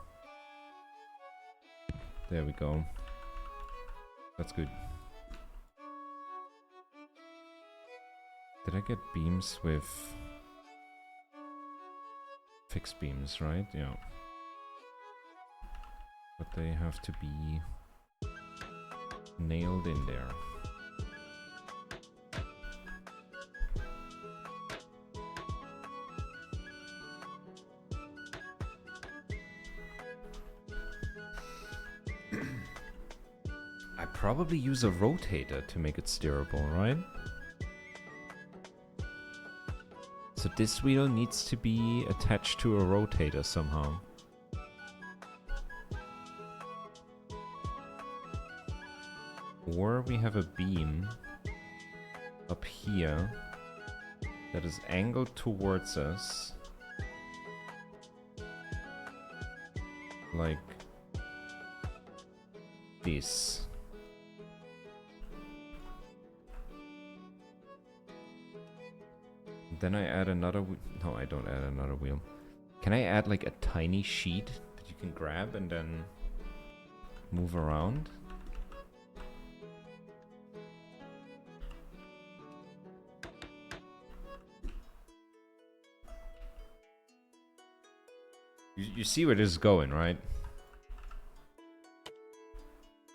There we go. That's good. Did I get beams with fixed beams, right? Yeah. But they have to be nailed in there. I probably use a rotator to make it steerable, right? So this wheel needs to be attached to a rotator somehow. Or we have a beam up here that is angled towards us. Like this. Then I add another no, I don't add another wheel. Can I add like a tiny sheet that you can grab and then move around? You see where this is going, right?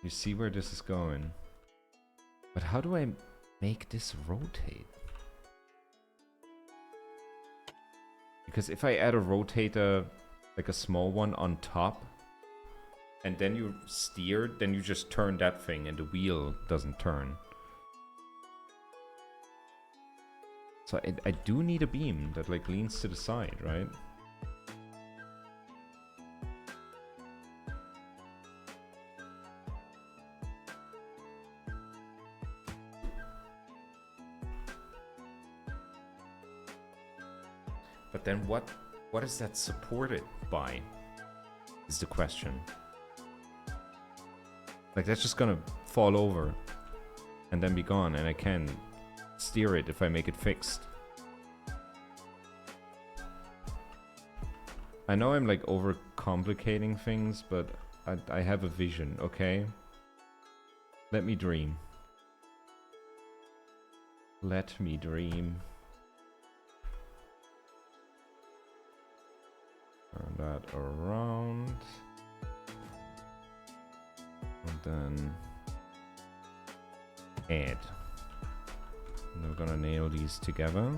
You see where this is going. But how do I make this rotate? Because if I add a rotator, like a small one on top, and then you steer, then you just turn that thing and the wheel doesn't turn. So I do need a beam that like leans to the side, right? But then what is that supported by? Is the question. Like, that's just gonna fall over and then be gone, and I can steer it if I make it fixed. I know I'm like overcomplicating things, but I have a vision, okay? Let me dream. Let me dream. Turn that around. And then add. And we're gonna nail these together.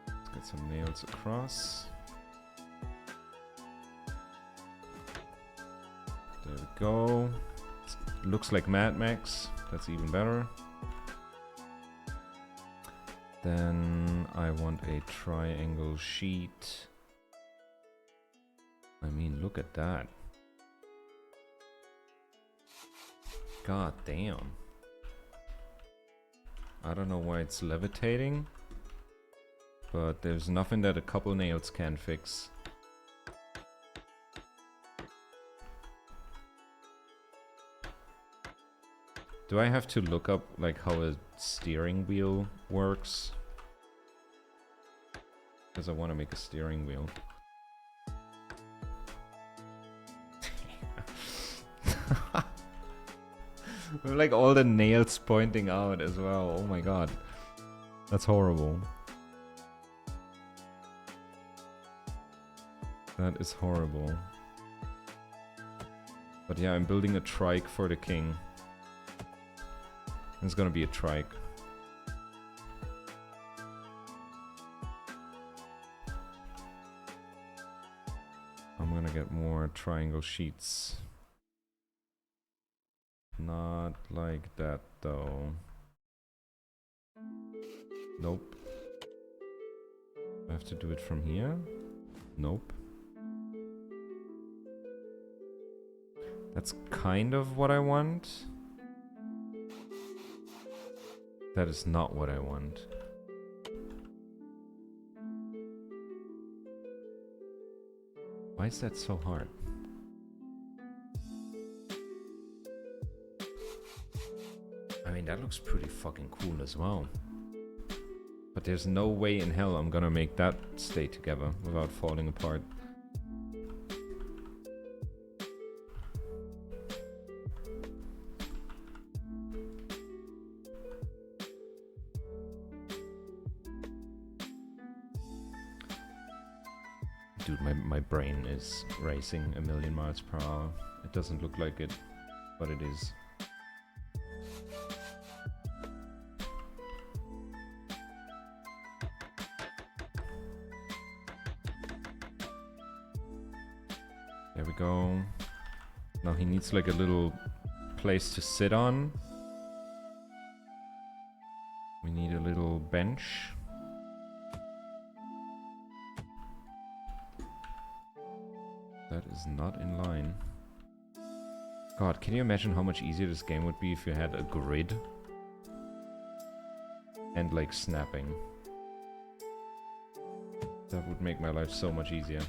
Let's get some nails across. There we go. Looks like Mad Max. That's even better. Then I want a triangle sheet. I mean, look at that. God damn. I don't know why it's levitating, but there's nothing that a couple nails can fix. Do I have to look up like how a steering wheel works? Because I want to make a steering wheel. Like all the nails pointing out as well. Oh my god. That's horrible. That is horrible. But yeah, I'm building a trike for the king. It's gonna be a trike. I'm gonna get more triangle sheets. Not like that though. Nope. I have to do it from here? Nope. That's kind of what I want. That is not what I want. Why is that so hard? I mean, that looks pretty fucking cool as well. But there's no way in hell I'm gonna make that stay together without falling apart. Dude, my brain is racing a million miles per hour. It doesn't look like it, but it is. There we go. Now he needs like a little place to sit on. We need a little bench. That is not in line. God, can you imagine how much easier this game would be if you had a grid? And like snapping. That would make my life so much easier.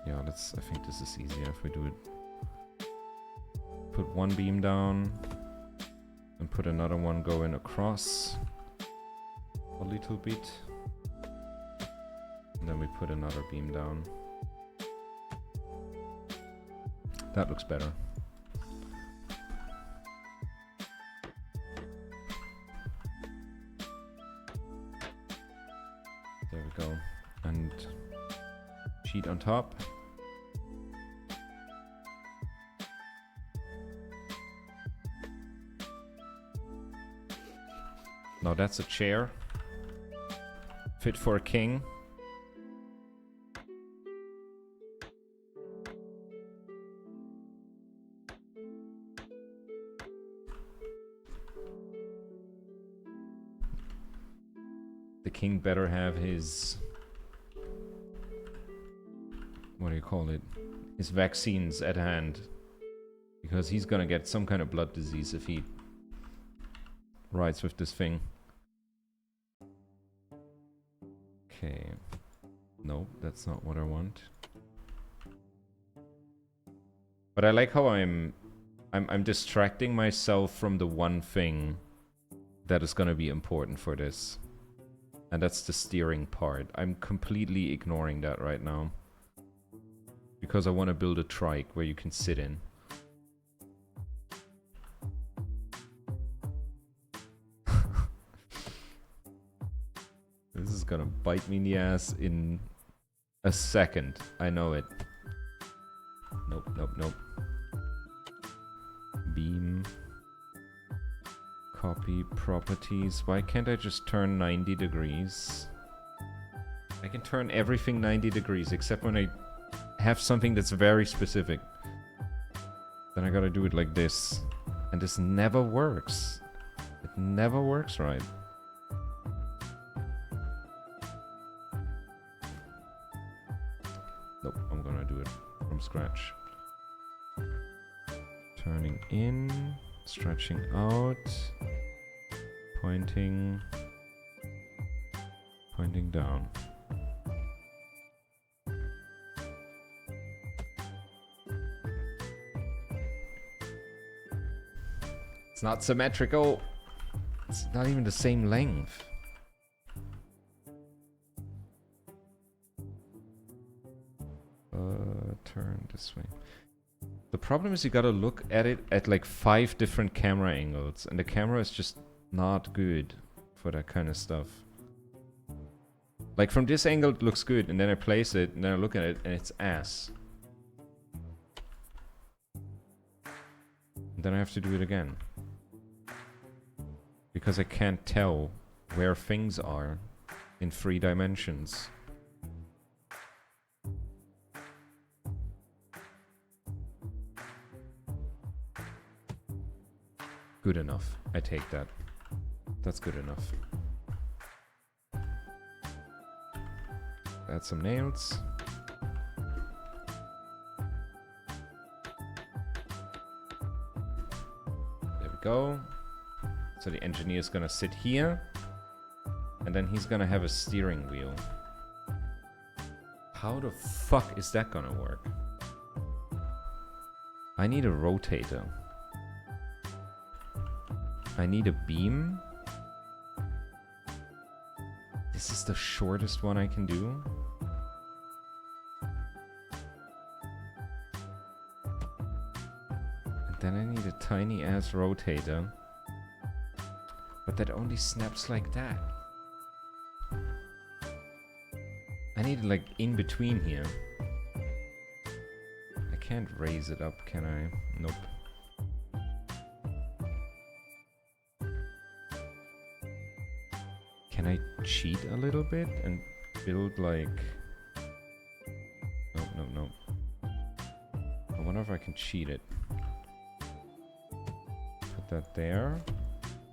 Yeah, I think this is easier if we do it. Put one beam down. And put another one going across. A little bit. And then we put another beam down. That looks better. There we go. And sheet on top. Now that's a chair. Fit for a king. The king better have his... what do you call it? his vaccines at hand. Because he's gonna get some kind of blood disease if he rides with this thing. Okay. Nope, that's not what I want. But I like how I'm distracting myself from the one thing that is gonna be important for this. And that's the steering part. I'm completely ignoring that right now. Because I want to build a trike where you can sit in. This is gonna bite me in the ass in a second. I know it. Nope, nope, nope. Beam. Copy properties. Why can't I just turn 90 degrees? I can turn everything 90 degrees except when I have something that's very specific. Then I gotta do it like this. And this never works. It never works right. Nope, I'm gonna do it from scratch. Turning in, stretching out, pointing down. It's not symmetrical. It's not even the same length. Turn this way. The problem is you gotta look at it at like 5 different camera angles, and the camera is just not good for that kind of stuff. Like from this angle it looks good, and then I place it, and then I look at it, and it's ass. And then I have to do it again. Because I can't tell where things are in 3 dimensions. Good enough. I take that. That's good enough. Add some nails. There we go. So the engineer is gonna sit here. And then he's gonna have a steering wheel. How the fuck is that gonna work? I need a rotator. I need a beam. This is the shortest one I can do. And then I need a tiny ass rotator. But that only snaps like that. I need it like in between here. I can't raise it up, can I? Nope. Can I cheat a little bit and build like... No, no, no. I wonder if I can cheat it. Put that there.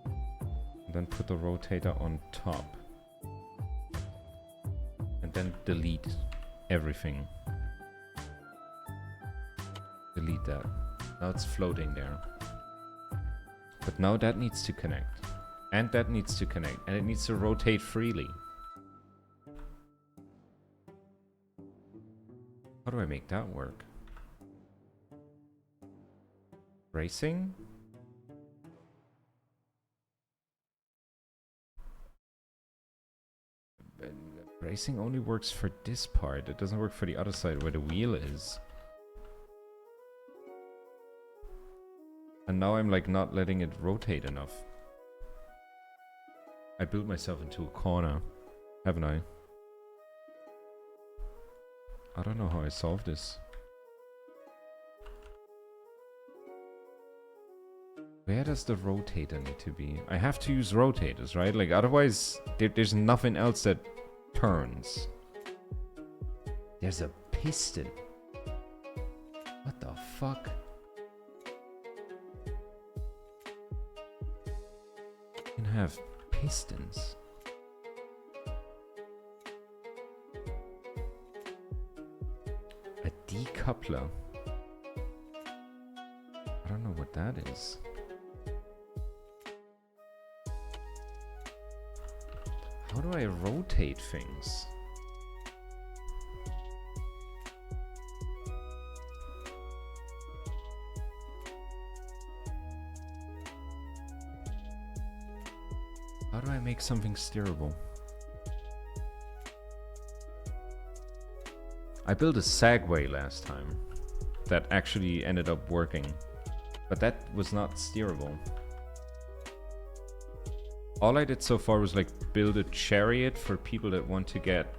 And then put the rotator on top. And then delete everything. Delete that. Now it's floating there. But now that needs to connect. And that needs to connect. And it needs to rotate freely. How do I make that work? Racing? Racing only works for this part. It doesn't work for the other side where the wheel is. And now I'm like not letting it rotate enough. I built myself into a corner, haven't I? I don't know how I solve this. Where does the rotator need to be? I have to use rotators, right? Like otherwise there's nothing else that turns. There's a piston. What the fuck? You can have pistons. A decoder. coupler. I don't know what that is. How do I rotate things? How do I make something steerable? I built a Segway last time that actually ended up working, but that was not steerable. All I did so far was like build a chariot for people that want to get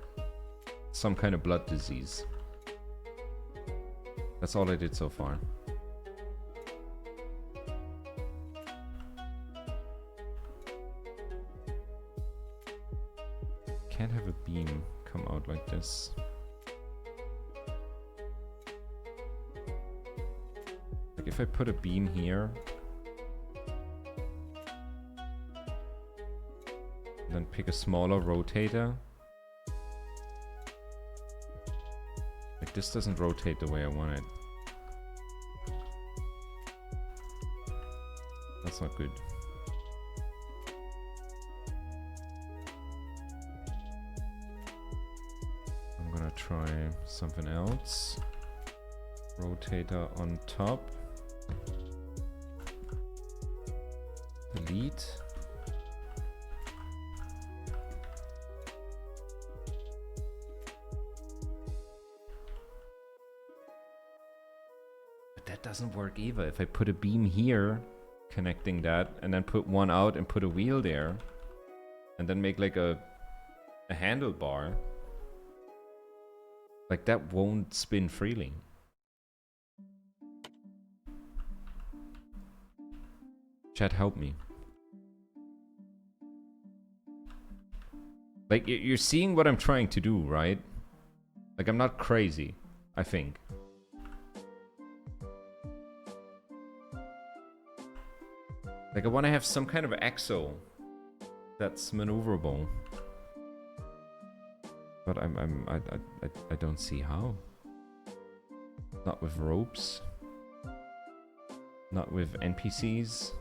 some kind of blood disease. That's all I did so far. Can't have a beam come out like this. Like if I put a beam here, then pick a smaller rotator. Like this doesn't rotate the way I want it. That's not good. I'm gonna try something else. Rotator on top. Delete. But that doesn't work either. If I put a beam here, connecting that, and then put one out and put a wheel there, and then make like a handlebar, like that won't spin freely. Chat, help me. Like, you're seeing what I'm trying to do, right? Like, I'm not crazy, I think. Like, I want to have some kind of exo that's maneuverable. But I don't see how. Not with ropes. Not with NPCs.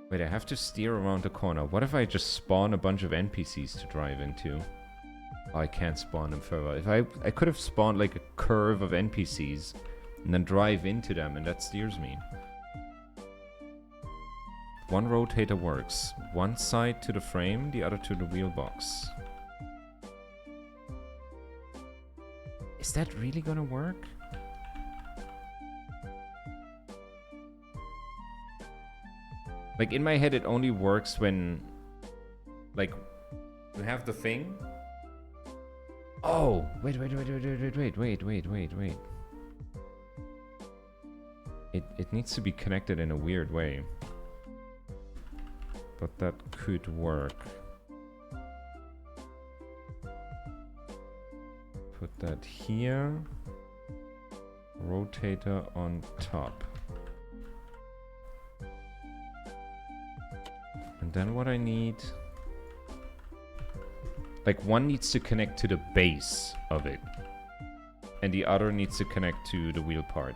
Wait, I have to steer around the corner. What if I just spawn a bunch of NPCs to drive into? Oh, I can't spawn them further. If I could have spawned like a curve of NPCs and then drive into them, and that steers me. One rotator works. One side to the frame, the other to the wheel box. Is that really gonna work? Like, in my head, it only works when, like, you have the thing. Oh, wait. It needs to be connected in a weird way. But that could work. Put that here. Rotator on top. And then what I need... Like, one needs to connect to the base of it. And the other needs to connect to the wheel part.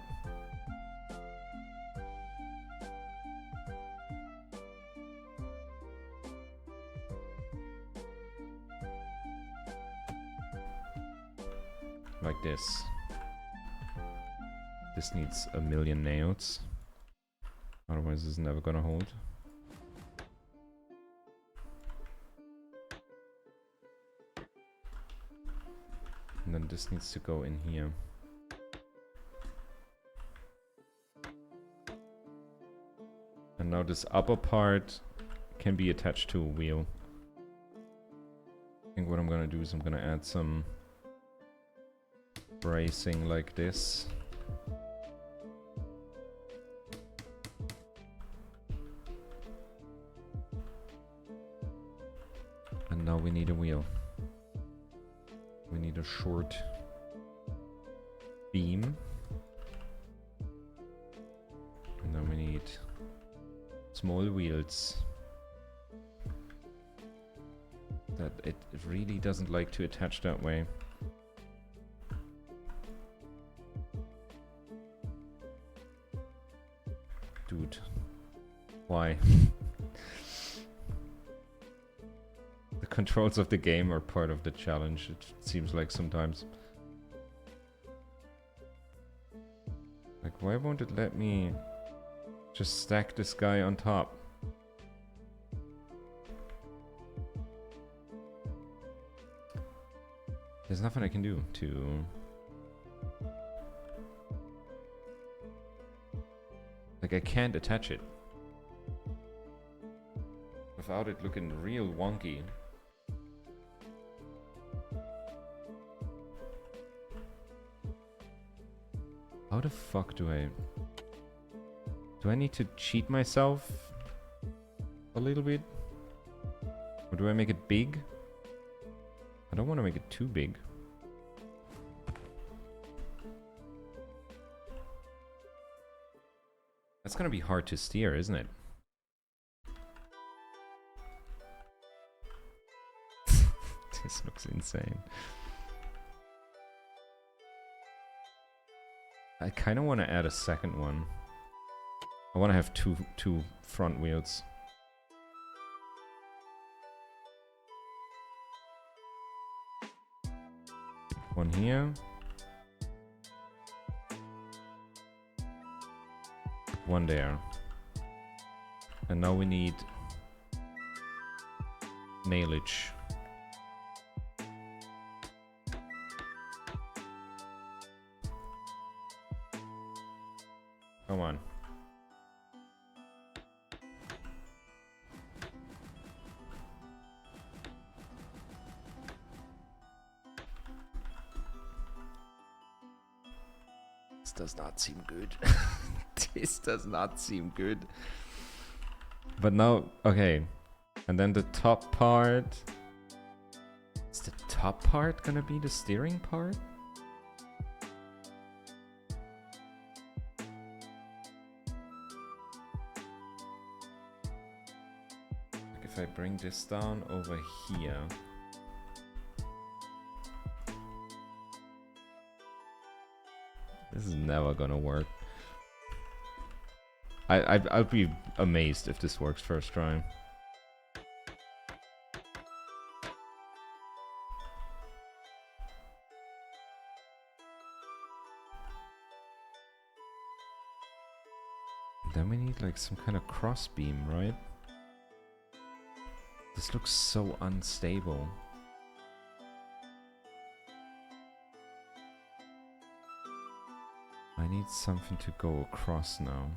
Like this. This needs a million nails. Otherwise it's never gonna hold. And then this needs to go in here. And now this upper part can be attached to a wheel. I think what I'm gonna do is I'm gonna add some bracing like this. And now we need a wheel. We need a short beam. And then we need small wheels. That it really doesn't like to attach that way. Dude. Why? The controls of the game are part of the challenge, it seems like sometimes. Like, why won't it let me just stack this guy on top? There's nothing I can do to... Like, I can't attach it. Without it looking real wonky. How the fuck do I... Do I need to cheat myself a little bit? Or do I make it big? I don't want to make it too big. That's gonna be hard to steer, isn't it? This looks insane. I kind of want to add a second one. I want to have two front wheels. One here. One there. And now we need nailage. Come on. This does not seem good. This does not seem good. But now, okay. And then the top part. Is the top part gonna be the steering part? Like if I bring this down over here. This is never gonna work. I'd be amazed if this works first try. Then we need like some kind of cross beam, right? This looks so unstable. I need something to go across now.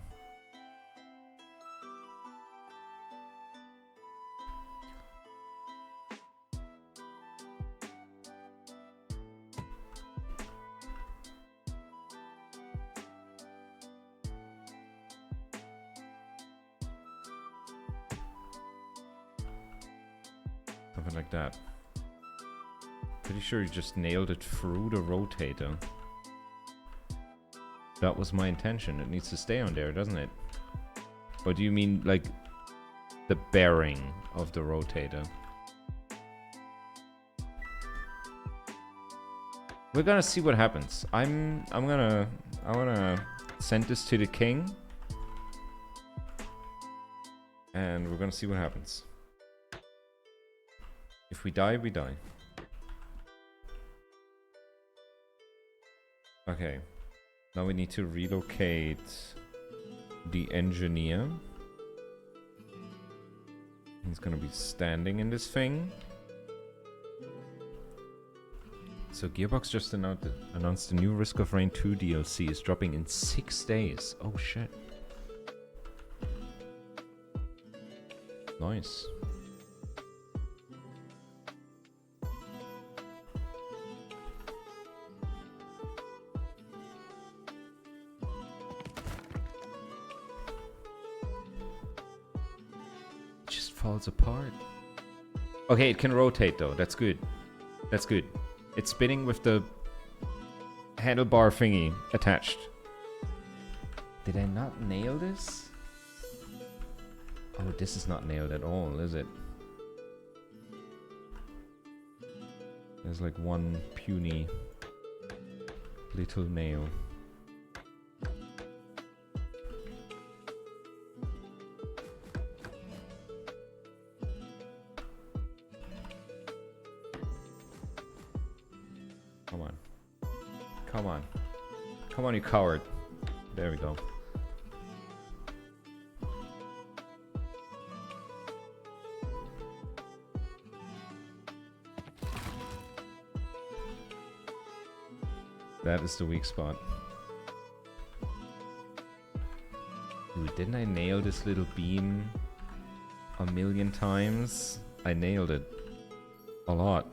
Something like that. Pretty sure you just nailed it through the rotator. That was my intention. It needs to stay on there, doesn't it? Or do you mean like the bearing of the rotator? We're gonna see what happens. I wanna send this to the king. And we're gonna see what happens. If we die, we die. Okay. Now we need to relocate the Enjeniir. He's gonna be standing in this thing. So Gearbox just announced the new Risk of Rain 2 DLC is dropping in 6 days. Oh shit. Nice. Falls apart. Okay, it can rotate though. That's good. That's good. It's spinning with the handlebar thingy attached. Did I not nail this? Oh, this is not nailed at all, is it? There's like one puny little nail. Come on. Come on, you coward. There we go. That is the weak spot. Dude, didn't I nail this little beam a million times? I nailed it. A lot.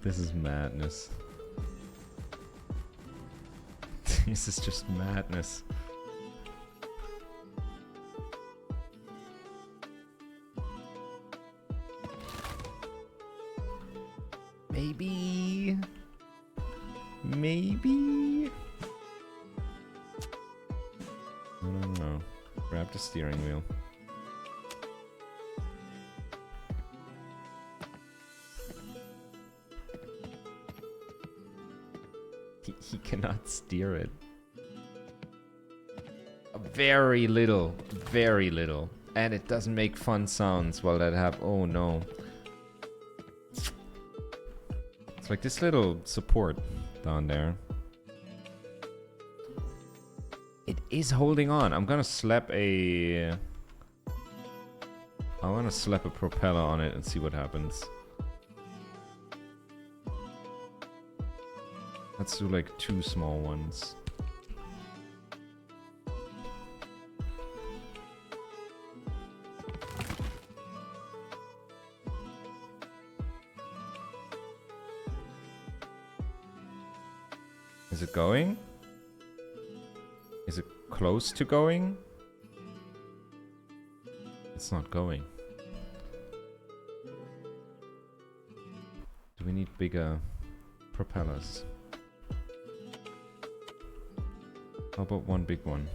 This is madness. This is just madness. Maybe. Maybe. I don't know. Grab the steering wheel. He cannot steer it. Very little. Very little. And it doesn't make fun sounds while that happens. Oh no. It's like this little support down there. It is holding on. I'm gonna slap a... I wanna slap a propeller on it and see what happens. Let's do like 2 small ones. Is it going? Is it close to going? It's not going. Do we need bigger propellers? How about one big one?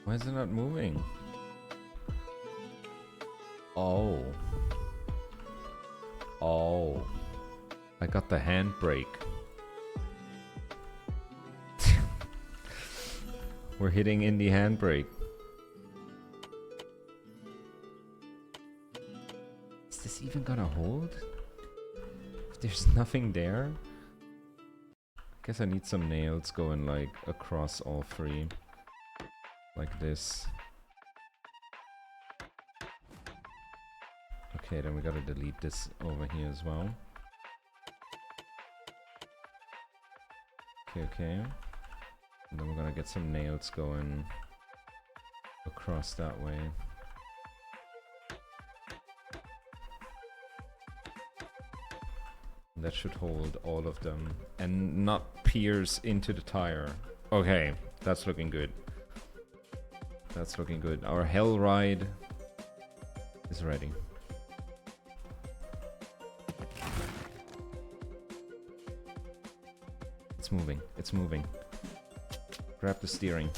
Why is it not moving? Oh. Oh. I got the handbrake. We're hitting in the handbrake. Is this even gonna hold? If there's nothing there? I guess I need some nails going like across all 3. Like this. Okay, then we gotta delete this over here as well. Okay, okay. And then we're gonna get some nails going across that way. That should hold all of them and not pierce into the tire. Okay, that's looking good. That's looking good. Our hell ride is ready. It's moving. It's moving. Grab the steering.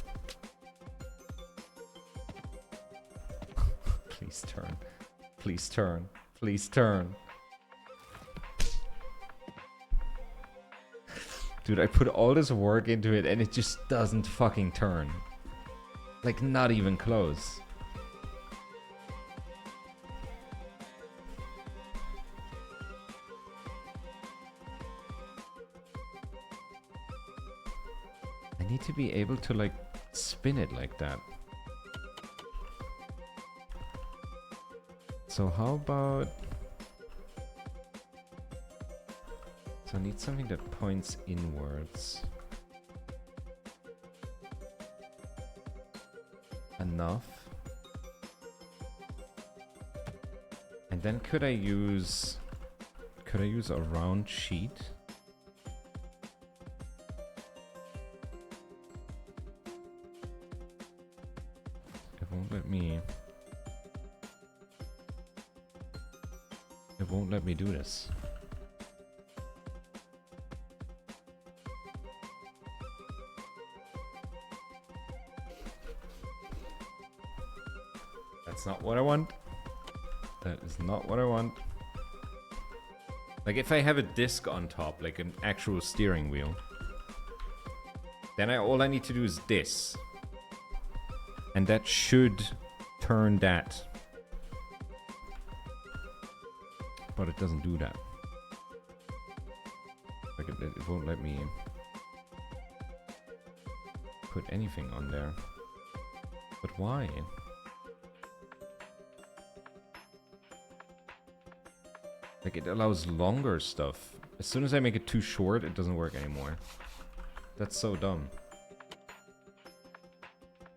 Please turn. Please turn. Please turn. Dude, I put all this work into it and it just doesn't fucking turn. Like, not even close. I need to be able to, like, spin it like that. So how about... So I need something that points inwards. Enough. And then could I use a round sheet? It won't let me. It won't let me do this. That's not what I want. That is not what I want. Like, if I have a disc on top, like an actual steering wheel, then all I need to do is this. And that should turn that. But it doesn't do that. Like, it won't let me put anything on there. But why? Like, it allows longer stuff. As soon as I make it too short, it doesn't work anymore. That's so dumb.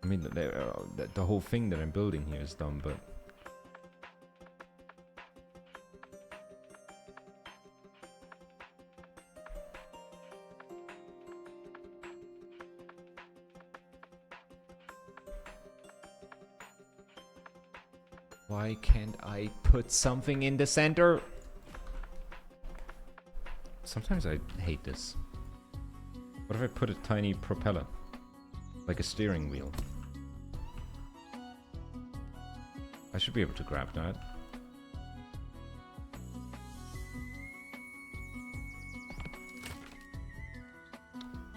I mean, the whole thing that I'm building here is dumb, but... Why can't I put something in the center? Sometimes I hate this. What if I put a tiny propeller? Like a steering wheel. I should be able to grab that.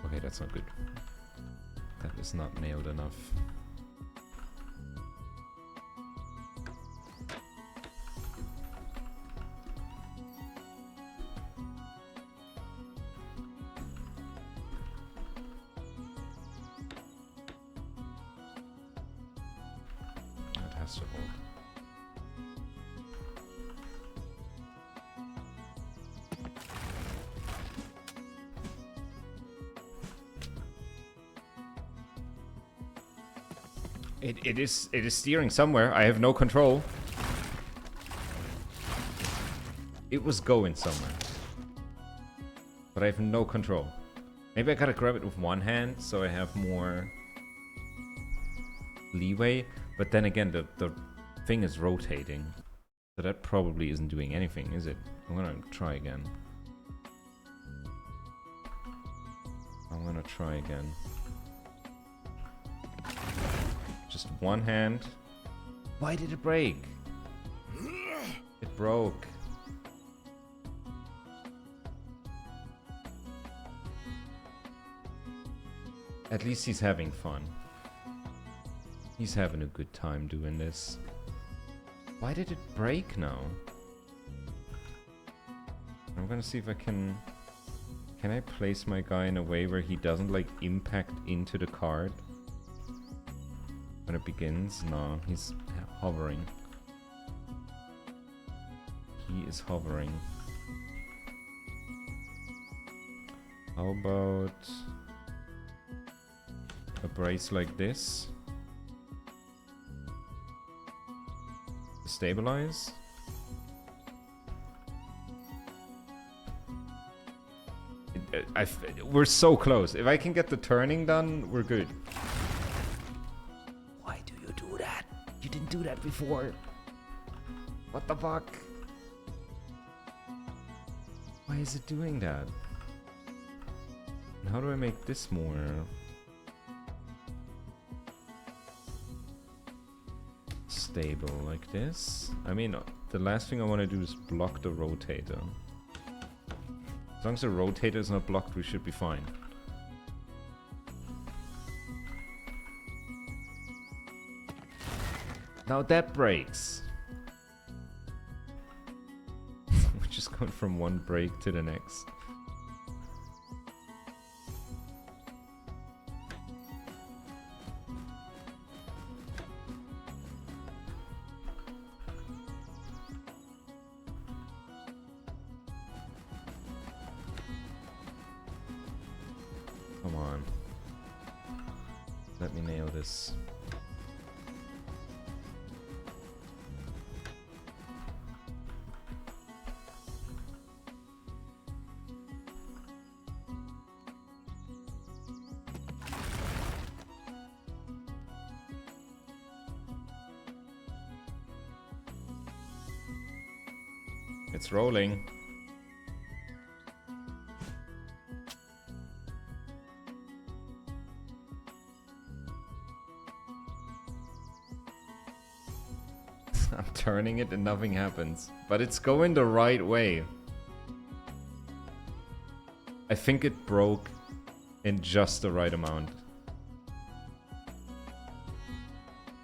Okay, that's not good. That is not nailed enough. To hold. It is steering somewhere. I have no control. It was going somewhere. But I have no control. Maybe I gotta grab it with one hand so I have more leeway. But then again, the thing is rotating. So that probably isn't doing anything, is it? I'm gonna try again. Just one hand. Why did it break? It broke. At least he's having fun. He's having a good time doing this. Why did it break now? I'm gonna see if I can... Can I place my guy in a way where he doesn't, like, impact into the card? When it begins? No, he's hovering. He is hovering. How about... a brace like this? Stabilize. We're so close. If I can get the turning done, we're good. Why do you do that? You didn't do that before. What the fuck? Why is it doing that? And how do I make this more... stable like this? I mean, the last thing I want to do is block the rotator. As long as the rotator is not blocked, we should be fine. Now that breaks. We're just going from one break to the next. Come on. Let me nail this. It's rolling. I'm turning it and nothing happens. But it's going the right way. I think it broke in just the right amount.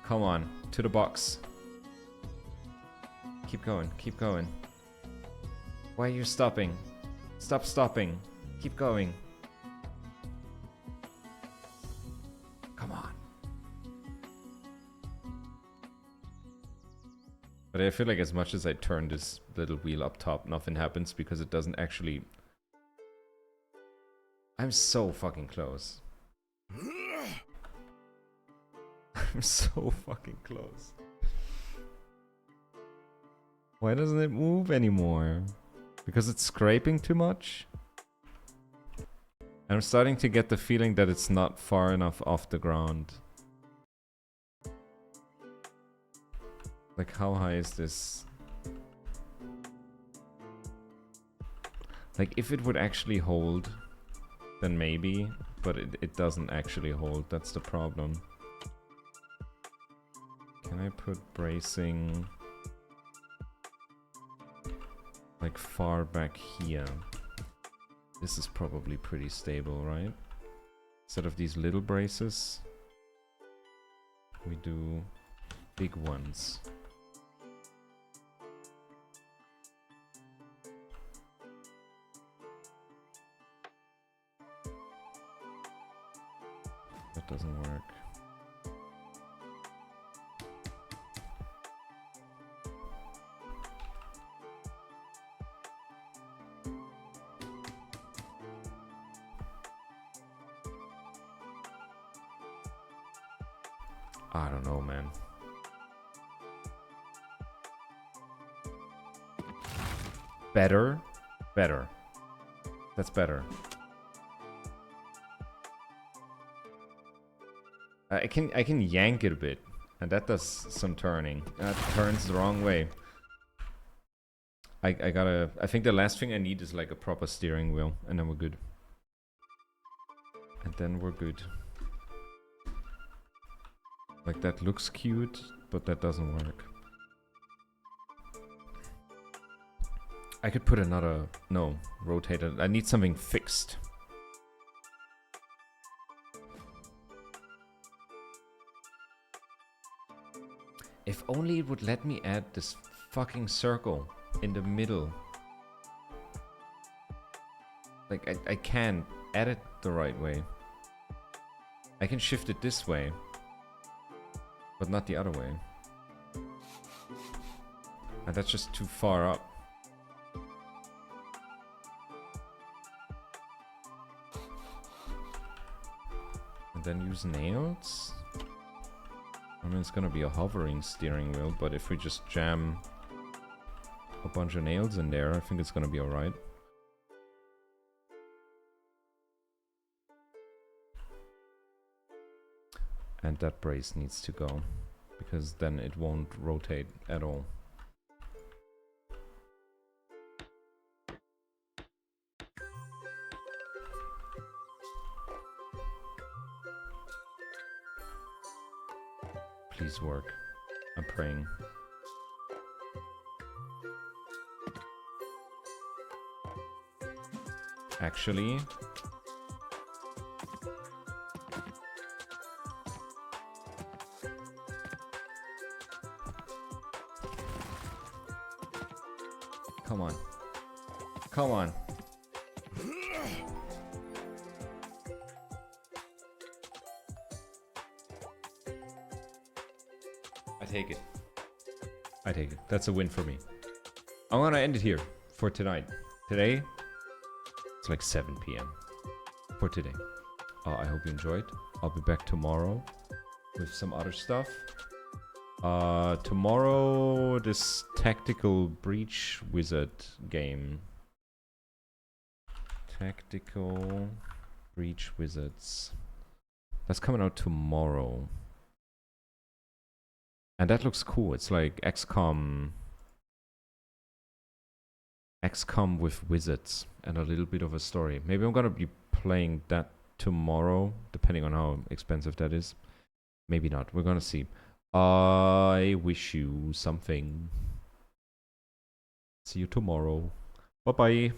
Come on, to the box. Keep going, keep going. Why are you stopping? Stop stopping. Keep going. Come on. But I feel like as much as I turn this little wheel up top, nothing happens because it doesn't actually... I'm so fucking close. I'm so fucking close. Why doesn't it move anymore? Because it's scraping too much? I'm starting to get the feeling that it's not far enough off the ground. Like, how high is this? Like, if it would actually hold, then maybe. But it doesn't actually hold. That's the problem. Can I put bracing... like far back here? This is probably pretty stable, right? Instead of these little braces, we do big ones. That doesn't work. I don't know, man. Better? Better. That's better. I can yank it a bit, and that does some turning. That turns the wrong way. I think the last thing I need is like a proper steering wheel, and then we're good. And then we're good. Like, that looks cute, but that doesn't work. I could put another... no, rotator. I need something fixed. If only it would let me add this fucking circle in the middle. Like, I can't add it the right way. I can shift it this way. But not the other way. And that's just too far up. And then use nails? I mean, it's gonna be a hovering steering wheel, but if we just jam a bunch of nails in there, I think it's gonna be alright. And that brace needs to go, because then it won't rotate at all. Please work. I'm praying. Actually... come on. Come on. I take it. I take it. That's a win for me. I'm gonna end it here for tonight. Today, it's like 7 p.m. for today. I hope you enjoyed. I'll be back tomorrow with some other stuff. Tomorrow, this tactical breach wizard game. Tactical breach wizards. That's coming out tomorrow. And that looks cool. It's like XCOM. XCOM with wizards and a little bit of a story. Maybe I'm gonna be playing that tomorrow, depending on how expensive that is. Maybe not. We're gonna see. I wish you something. See you tomorrow. Bye bye.